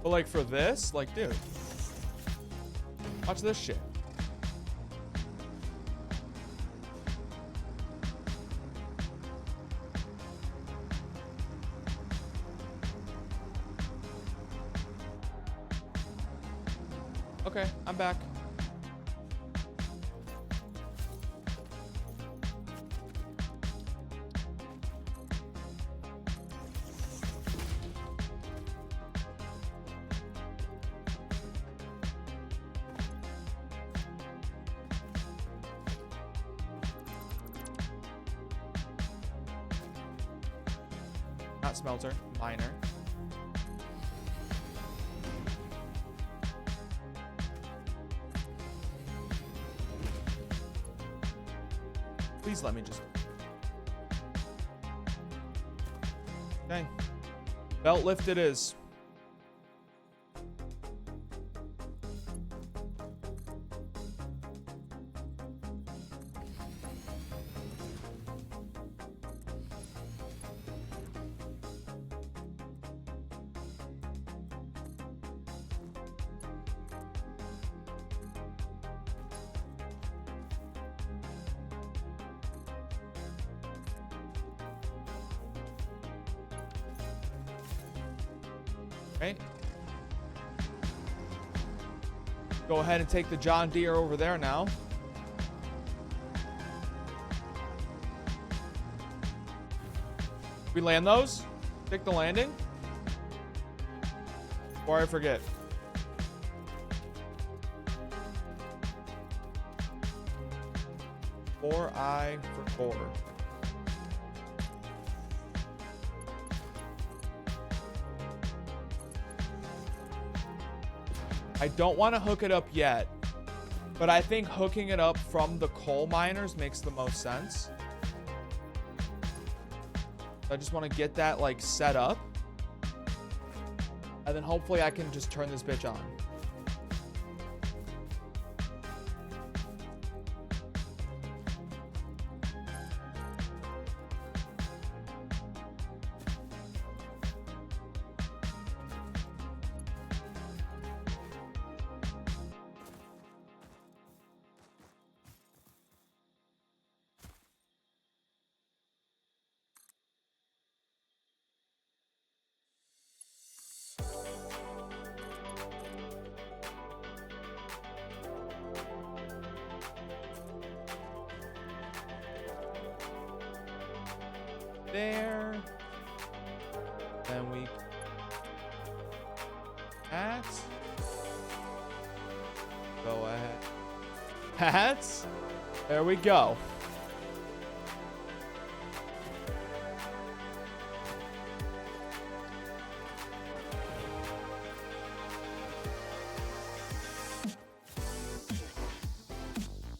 But like for this, like, dude, watch this shit. Okay, I'm back. Not smelter, miner. Please let me just... Okay. Belt lift it is. Okay. Go ahead and take the John Deere over there now. We land those? Take the landing? Before I forget. I for 4. I don't want to hook it up yet, but I think hooking it up from the coal miners makes the most sense. I just want to get that like set up, and then hopefully I can just turn this bitch on. There. Then we hats. Go ahead. Hats. There we go.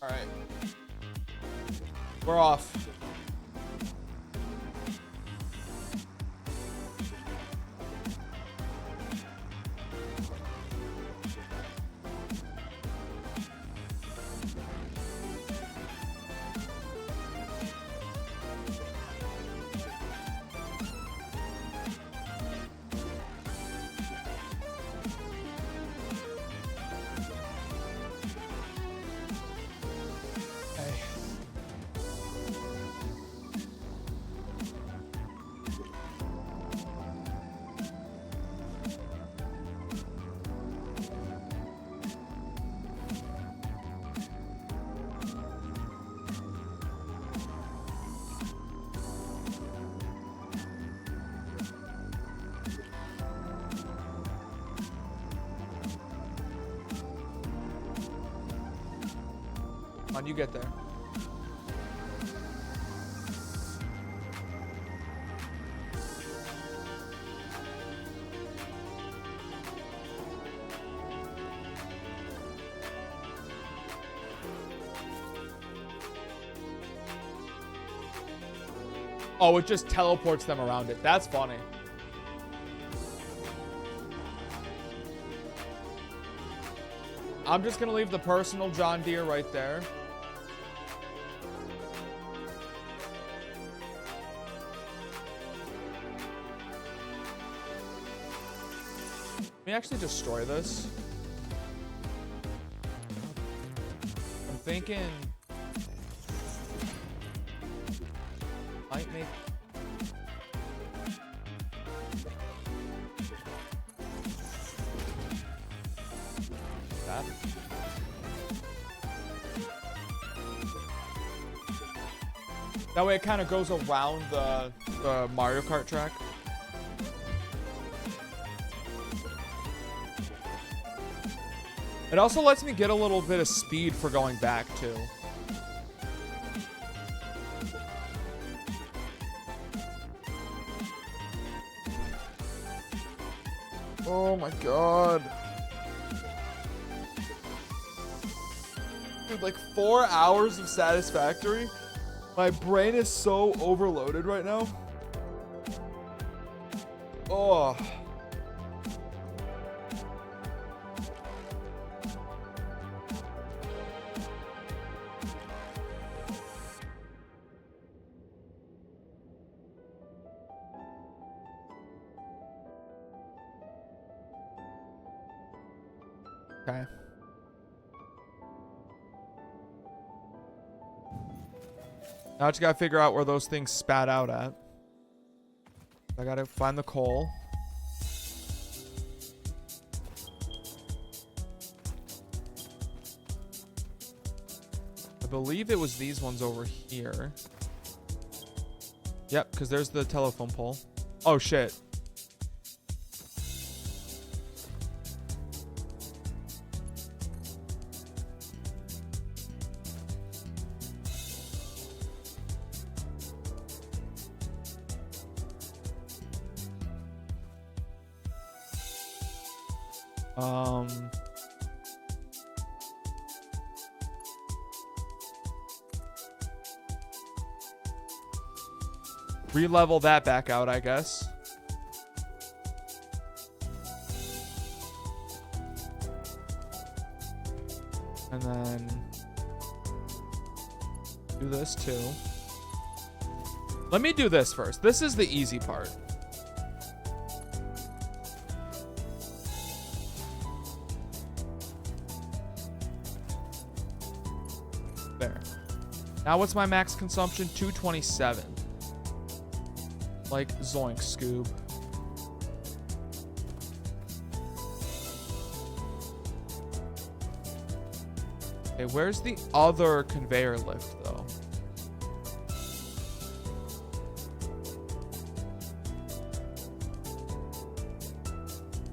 All right. We're off. Come on, you get there. Oh, it just teleports them around it. That's funny. I'm just gonna leave the personal John Deere right there. I mean, Let me actually destroy this. I'm thinking might make that. That way it kind of goes around the Mario Kart track. It also lets me get a little bit of speed for going back too. Oh my god. Dude, like 4 hours of Satisfactory? My brain is so overloaded right now. Oh. Okay. Now I just gotta figure out where those things spat out at. I gotta find the coal. I believe it was these ones over here. Yep, because there's the telephone pole. Oh shit. Re-level that back out, I guess. And then do this too. Let me do this first. This is the easy part. There. Now what's my max consumption? 227. Like zoink, Scoob. Okay, where's the other conveyor lift though?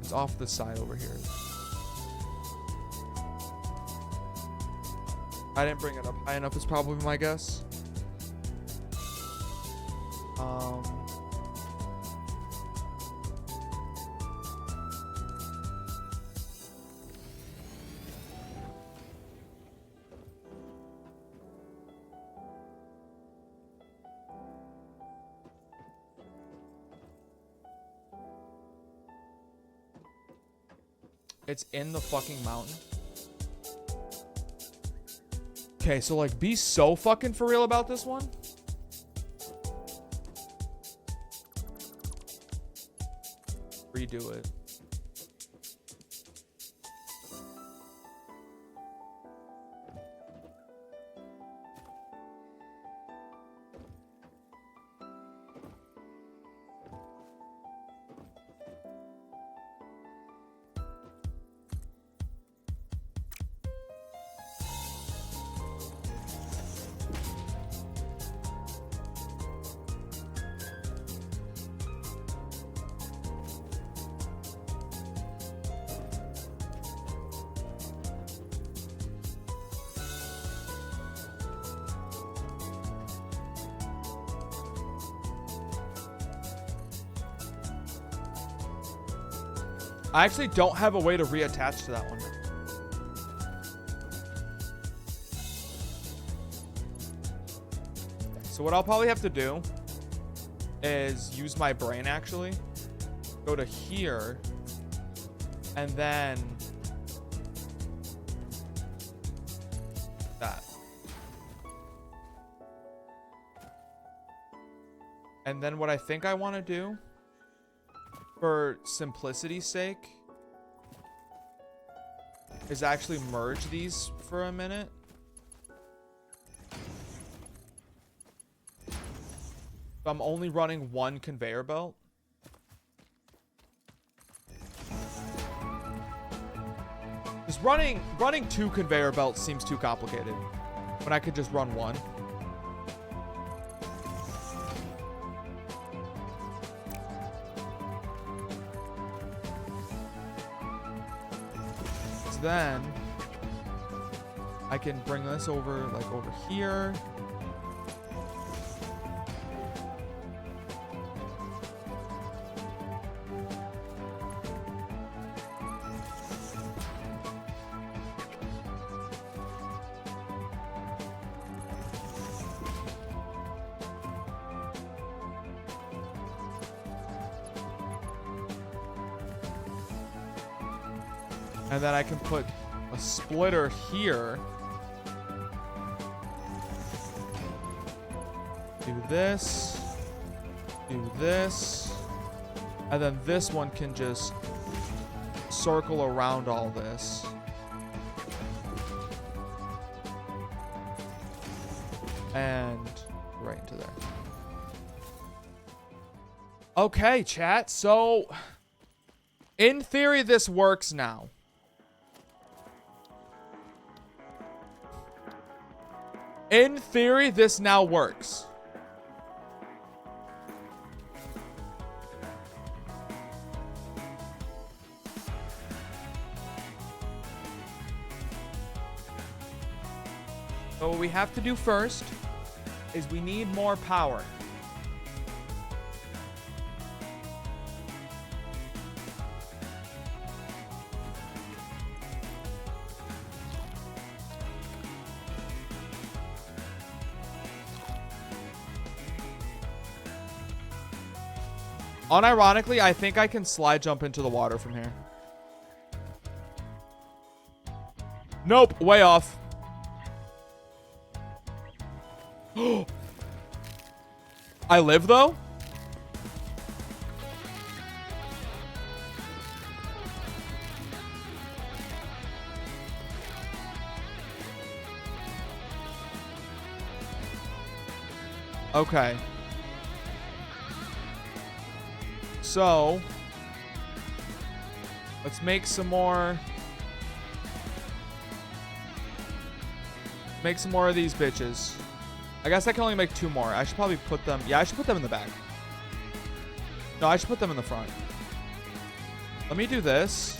It's off the side over here. I didn't bring it up high enough is probably my guess. It's in the fucking mountain. Okay, so like be so fucking for real about this one. Redo it. I actually don't have a way to reattach to that one. So what I'll probably have to do is use my brain actually. Go to here. And then that. And then what I think I want to do, for simplicity's sake, is actually merge these for a minute. So I'm only running one conveyor belt. Just running two conveyor belts seems too complicated when I could just run one. So then I can bring this over, like over here. And then I can put a splitter here. Do this. Do this. And then this one can just circle around all this. And right into there. Okay, chat. So, in theory, this works now. In theory, this now works. So what we have to do first is we need more power. Unironically, I think I can slide jump into the water from here. Nope, way off. I live though? Okay. So, let's make some more. Make some more of these bitches. I guess I can only make 2 more. I should probably put them. Yeah, I should put them in the back. No, I should put them in the front. Let me do this.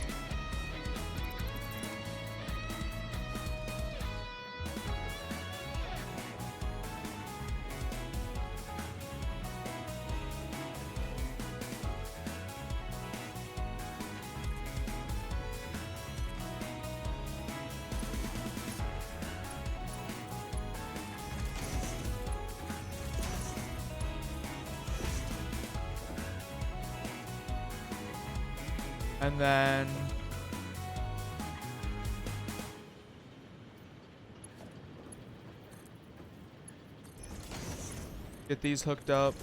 And then get these hooked up.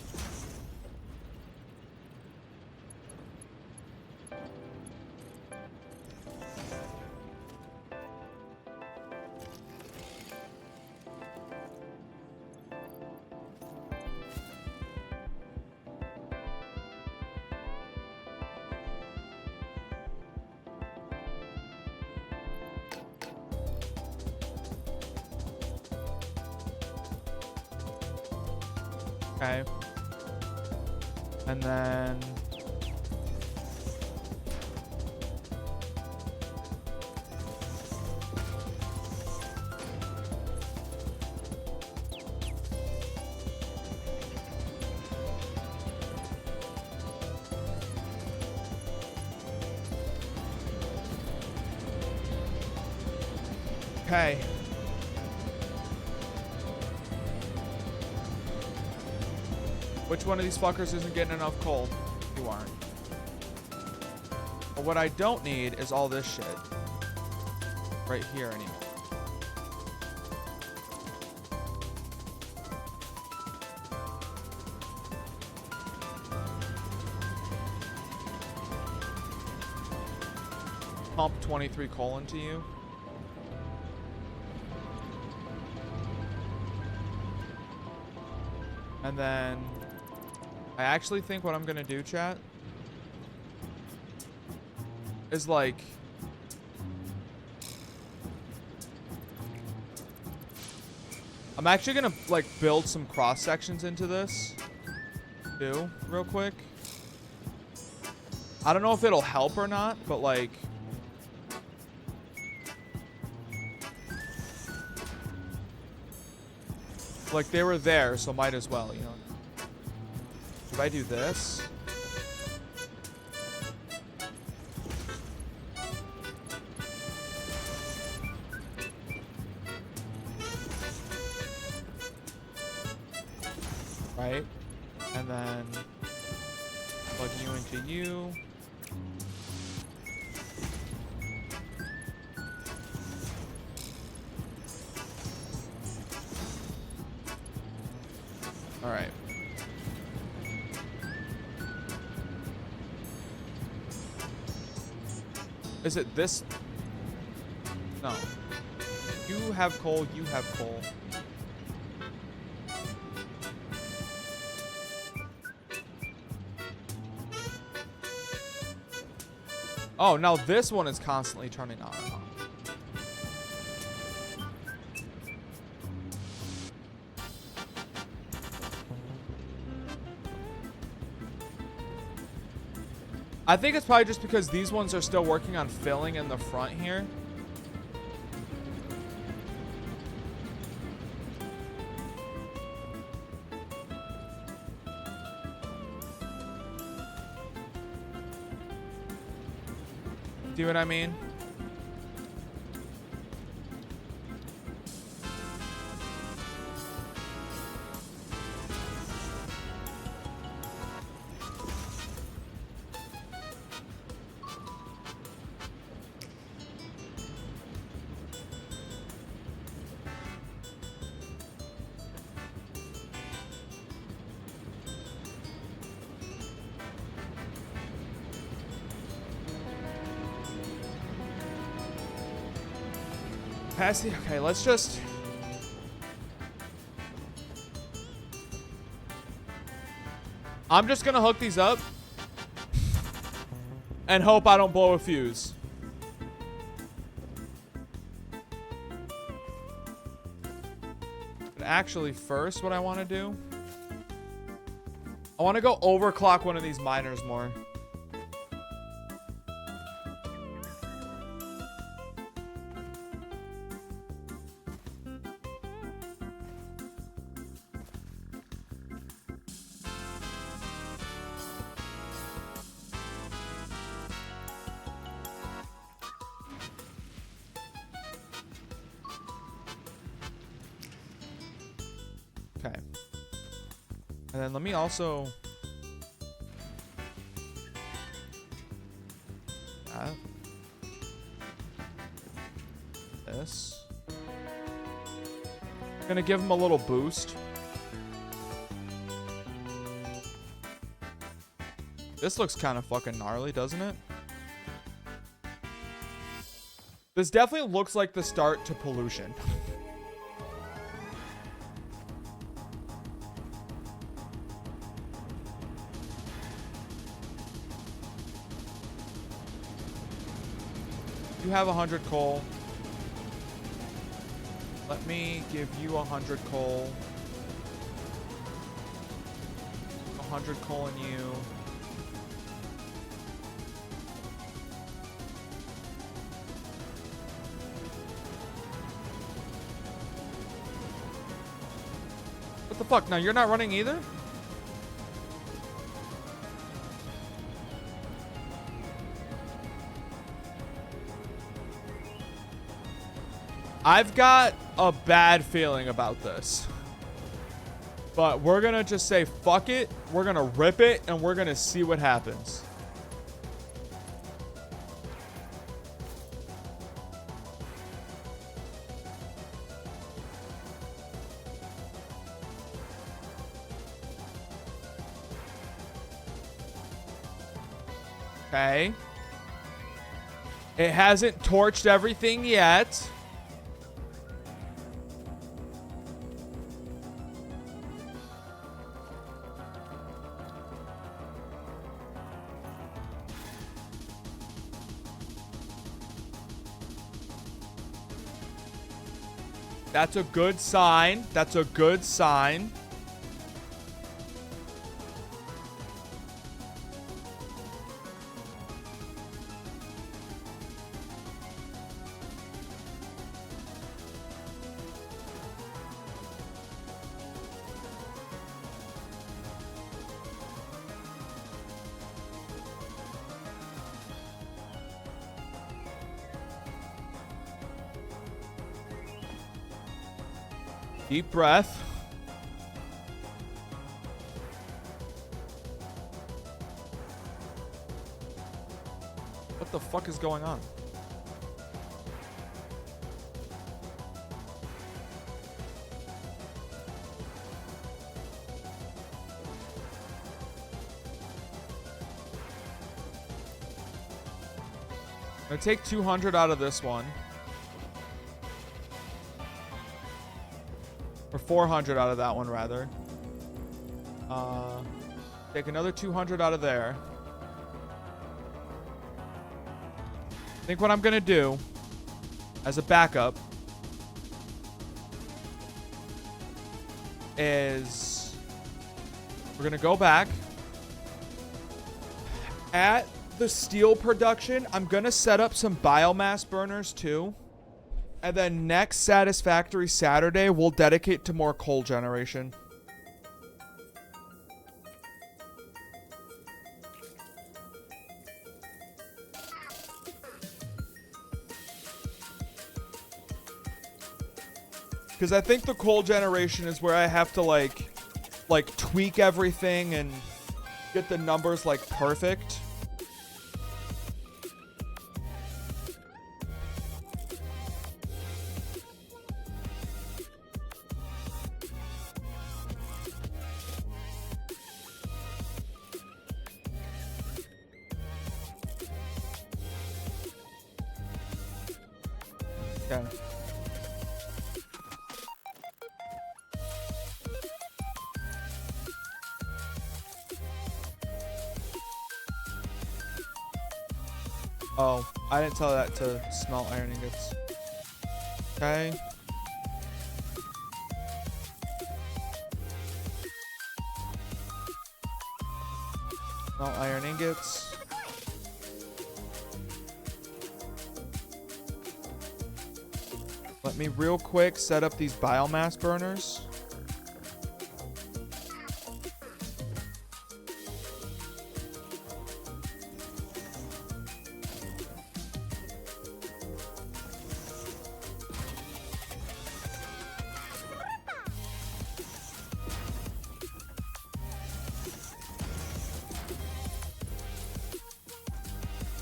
Okay. And then okay. Which one of these fuckers isn't getting enough coal? You aren't. But what I don't need is all this shit. Right here anymore. Pump 23 coal into you. And then I actually think what I'm gonna do, chat, is like I'm actually gonna like build some cross sections into this too, real quick. I don't know if it'll help or not, but like they were there, so might as well, you know. If I do this, right? And then plug you into you. All right. Is it this? No. You have coal, you have coal. Oh, now this one is constantly turning on and off. I think it's probably just because these ones are still working on filling in the front here. See what I mean? Okay, let's just... I'm just gonna hook these up and hope I don't blow a fuse. But actually, first, what I want to do, I want to go overclock one of these miners more. Okay. And then let me also... this. Gonna give him a little boost. This looks kind of fucking gnarly, doesn't it? This definitely looks like the start to pollution. You have 100 coal. Let me give you 100 coal. 100 coal in you. What the fuck? Now you're not running either? I've got a bad feeling about this. But we're gonna just say fuck it. We're gonna rip it and we're gonna see what happens. Okay. It hasn't torched everything yet. That's a good sign. That's a good sign. Deep breath. What the fuck is going on? I'm gonna take 200 out of this one. Or 400 out of that one, rather. Take another 200 out of there. I think what I'm going to do, as a backup, is we're going to go back. At the steel production, I'm going to set up some biomass burners, too. And then next Satisfactory Saturday, we'll dedicate to more coal generation. Because I think the coal generation is where I have to like tweak everything and get the numbers like perfect. Okay. Oh, I didn't tell that to smelt iron ingots. Okay. Smelt iron ingots. Let me real quick set up these biomass burners.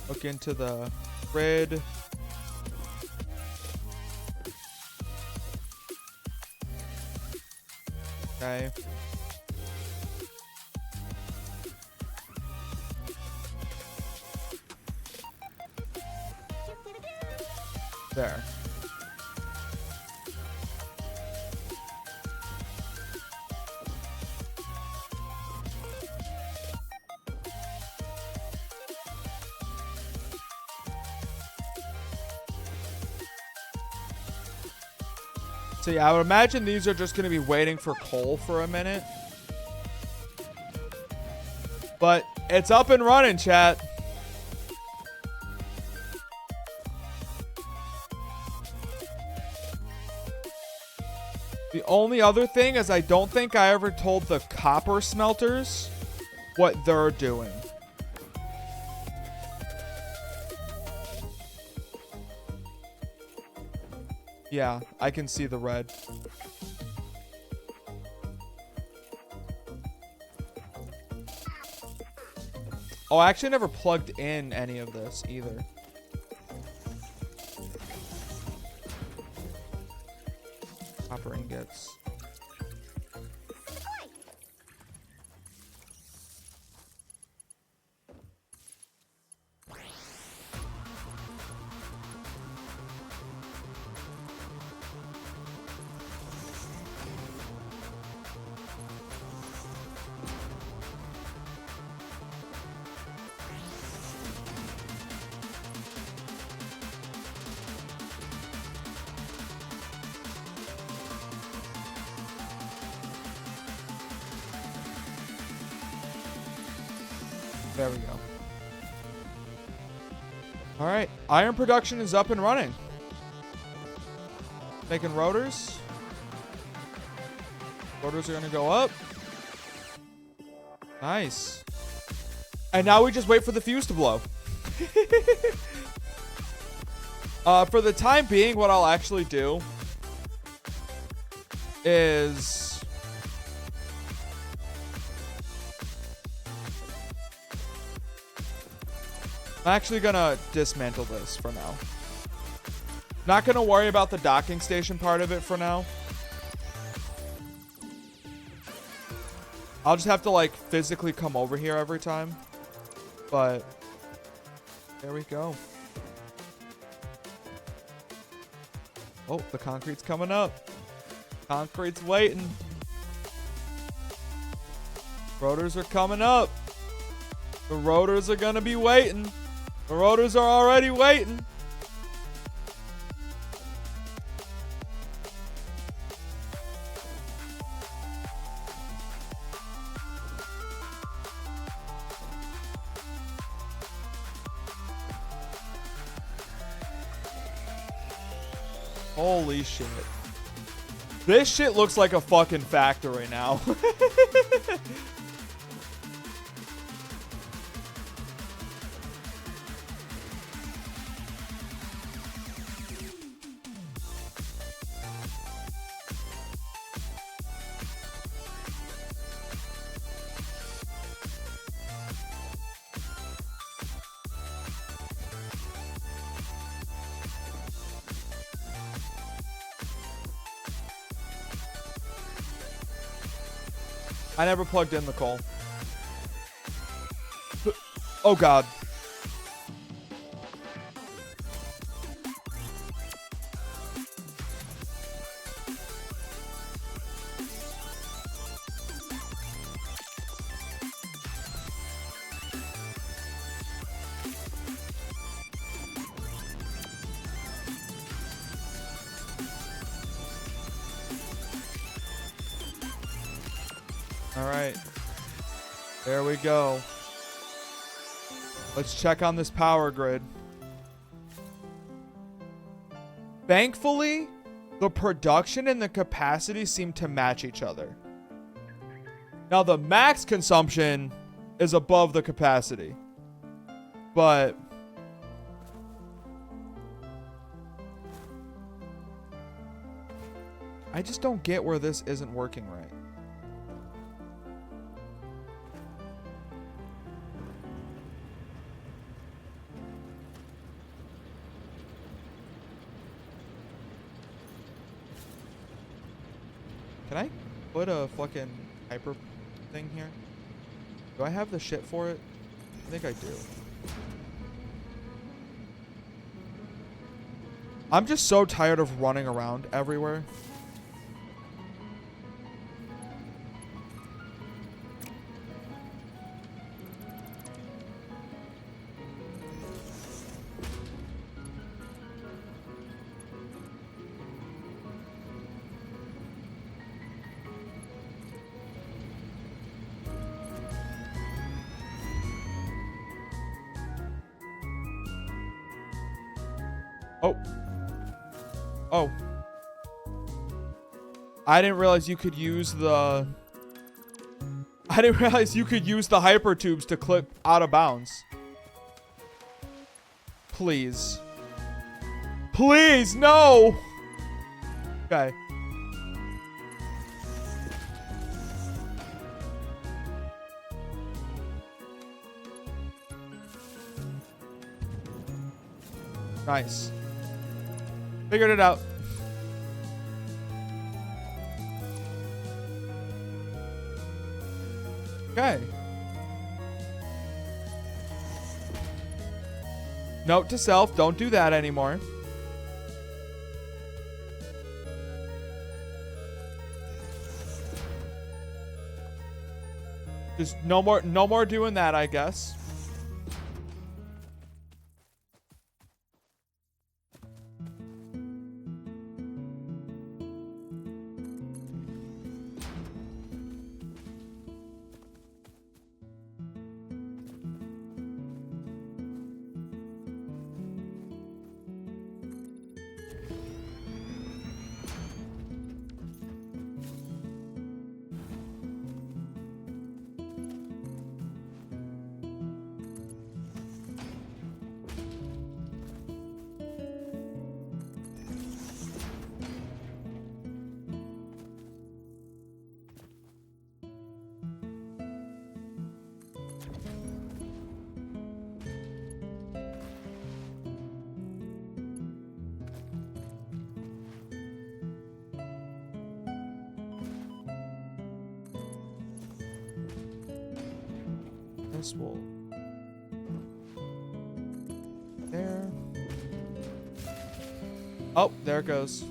Look into the grid. Okay. There. So yeah, I would imagine these are just going to be waiting for coal for a minute. But it's up and running, chat. The only other thing is I don't think I ever told the copper smelters what they're doing. Yeah, I can see the red. Oh, I actually never plugged in any of this either. Copper ingots. There we go. All right. Iron production is up and running. Making rotors. Rotors are going to go up. Nice. And now we just wait for the fuse to blow. For the time being, what I'll actually do is I'm actually gonna dismantle this for now. Not gonna worry about the docking station part of it for now. I'll just have to like physically come over here every time. But there we go. Oh, the concrete's coming up. Concrete's waiting. Rotors are coming up. The rotors are gonna be waiting. The rotors are already waiting. Holy shit. This shit looks like a fucking factory now. I never plugged in the coal. Oh god. All right. There we go. Let's check on this power grid. Thankfully, the production and the capacity seem to match each other. Now, the max consumption is above the capacity. But I just don't get where this isn't working right. Can I put a fucking hyper thing here? Do I have the shit for it? I think I do. I'm just so tired of running around everywhere. Oh. Oh. I didn't realize you could use the... I didn't realize you could use the hyper tubes to clip out of bounds. Please. Please, no! Okay. Nice. Figured it out. Okay. Note to self, don't do that anymore. Just no more doing that, I guess. This will there. Oh, there it goes.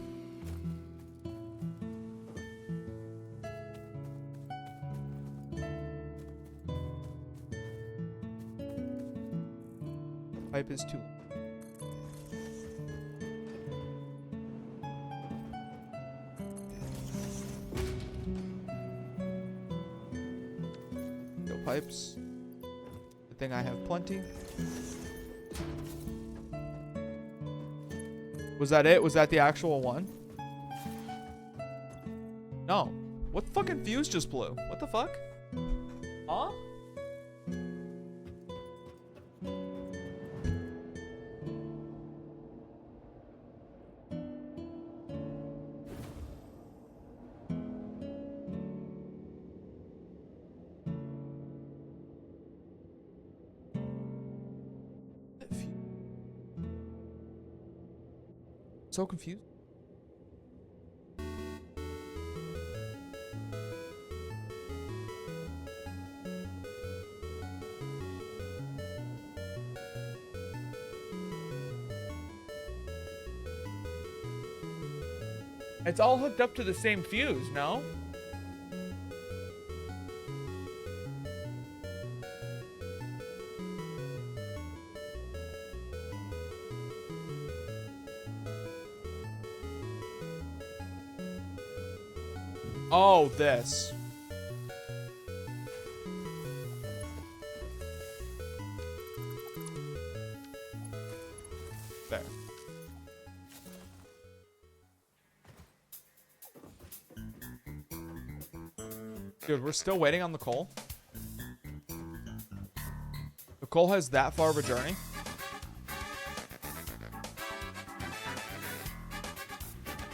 Pipe is too. No pipes. Good thing I have plenty. Was that it? Was that the actual one? No. What fucking fuse just blew? What the fuck? Huh? So confused. It's all hooked up to the same fuse, no? Oh, this. There. Dude, we're still waiting on the coal. The coal has that far of a journey.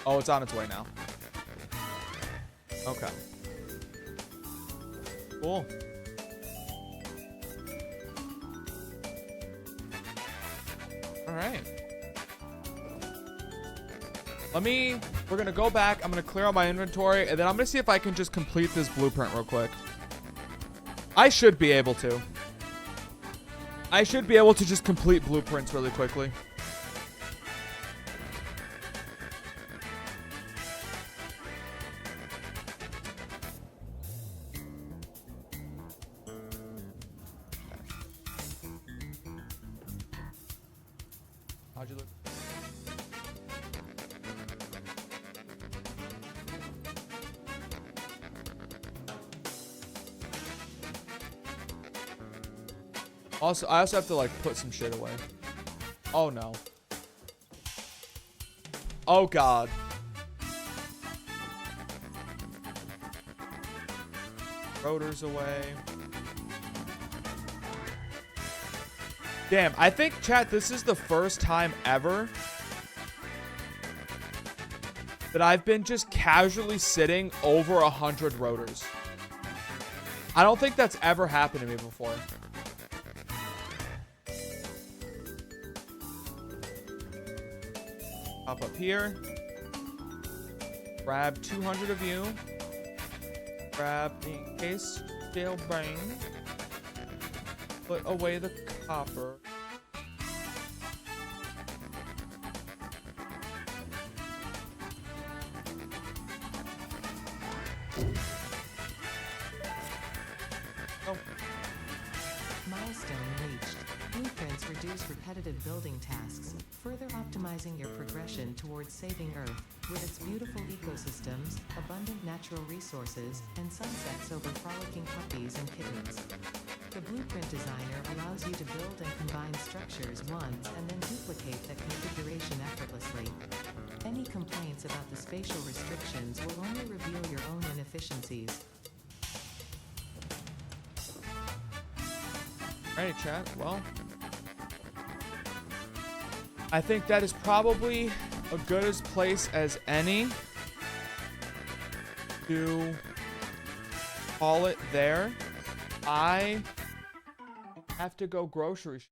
Oh, it's on its way now. Okay. Cool. All right. We're gonna go back. I'm gonna clear out my inventory, and then I'm gonna see if I can just complete this blueprint real quick. I should be able to. I should be able to just complete blueprints really quickly. How'd you look? Also, I also have to like put some shit away. Oh no. Oh god. Rotors away. Damn, I think, chat, this is the first time ever that I've been just casually sitting over 100 rotors. I don't think that's ever happened to me before. Pop up here. Grab 200 of you. Grab the case steel brain. Put away the copper. Oh. Milestone reached. Blueprints reduce repetitive building tasks, further optimizing your progression towards saving Earth, with its beautiful ecosystems, abundant natural resources, and sunsets over frolicking puppies and kittens. The Blueprint Designer allows you to build and combine structures once and then duplicate that configuration effortlessly. Any complaints about the spatial restrictions will only reveal your own inefficiencies. Alright, chat. Well, I think that is probably a good as place as any to call it there. I have to go grocery shopping.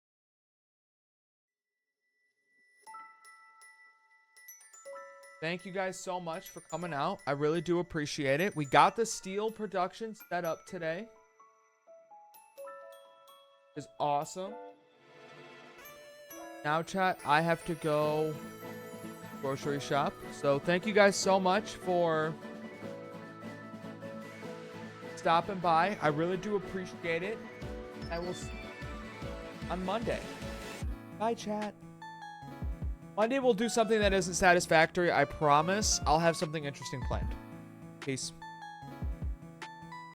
Thank you guys so much for coming out. I really do appreciate it. We got the steel production set up today. is awesome. Now, chat, I have to go grocery shop. So thank you guys so much for stopping by. I really do appreciate it. I will on Monday. Bye, chat. Monday we'll do something that isn't satisfactory. I promise. I'll have something interesting planned. Peace.